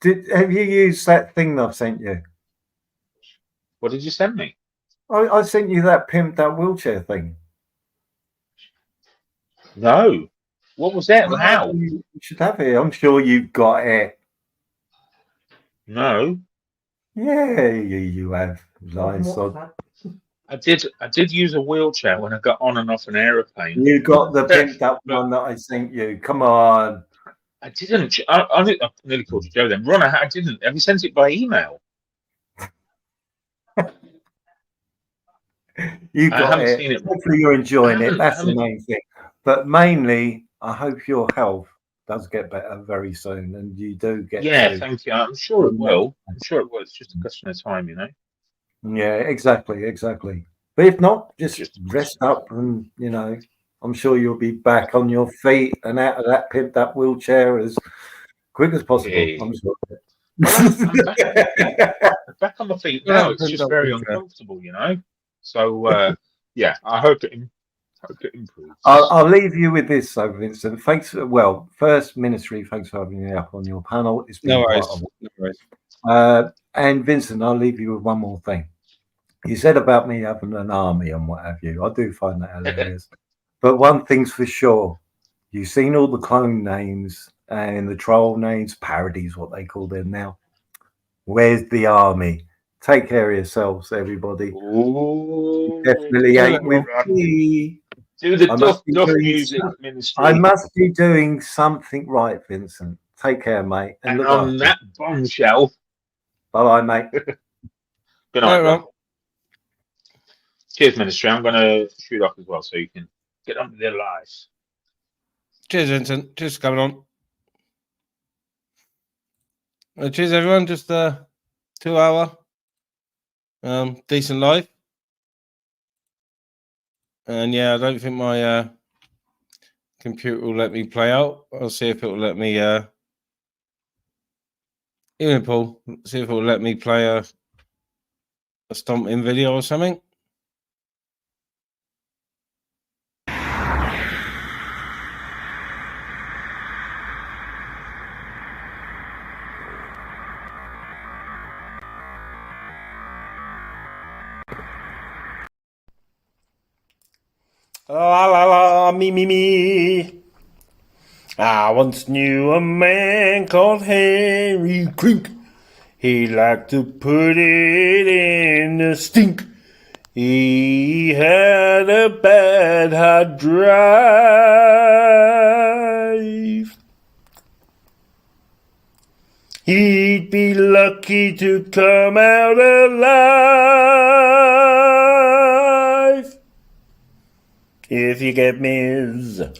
Have you used that thing I've sent you? What did you send me? I sent you that wheelchair thing. No. What was that? How? You should have it. I'm sure you've got it. No. Yeah, you have. Lying sod. I did use a wheelchair when I got on and off an aeroplane. You got the pimped up one that I sent you. Come on. I didn't. I nearly called you Joe then. Ron, I didn't. Have you sent it by email? You got I haven't it. seen it. Hopefully you're enjoying it. That's the main thing. But mainly, I hope your health does get better very soon, and you do get. Yeah, thank you. I'm sure it will. I'm sure it will. It's just a question of time, you know. Yeah, exactly. But if not, just rest up, and I'm sure you'll be back on your feet and out of that pimped up wheelchair as quick as possible. Yeah. I'm sure. Well, I'm back on my feet now. It's just very uncomfortable, you know. So yeah, I hope it improves. I'll leave you with this, though, Vincent. Thanks. Well, first, Ministry, thanks for having me up on your panel. It's been No worries. And Vincent, I'll leave you with one more thing. You said about me having an army and what have you. I do find that hilarious. But one thing's for sure, you've seen all the clone names and the troll names, parodies, what they call them now. Where's the army? Take care of yourselves, everybody. Ooh, Definitely ain't with me. Do the duff music, Ministry. I must be doing something right, Vincent. Take care, mate. And on that bombshell. Bye-bye, mate. Good night, Ron. Cheers, Ministry. I'm going to shoot off as well so you can get on with their lives. Cheers, Vincent. Cheers for coming on. Cheers, everyone. Just 2 hour decent live. And yeah, I don't think my computer will let me play out. I'll see if it will let me even Paul, see if it will let me play a stomping video or something. La la la, me. I once knew a man called Harry Crink. He liked to put it in the stink. He had a bad hard drive. He'd be lucky to come out alive. If you get me.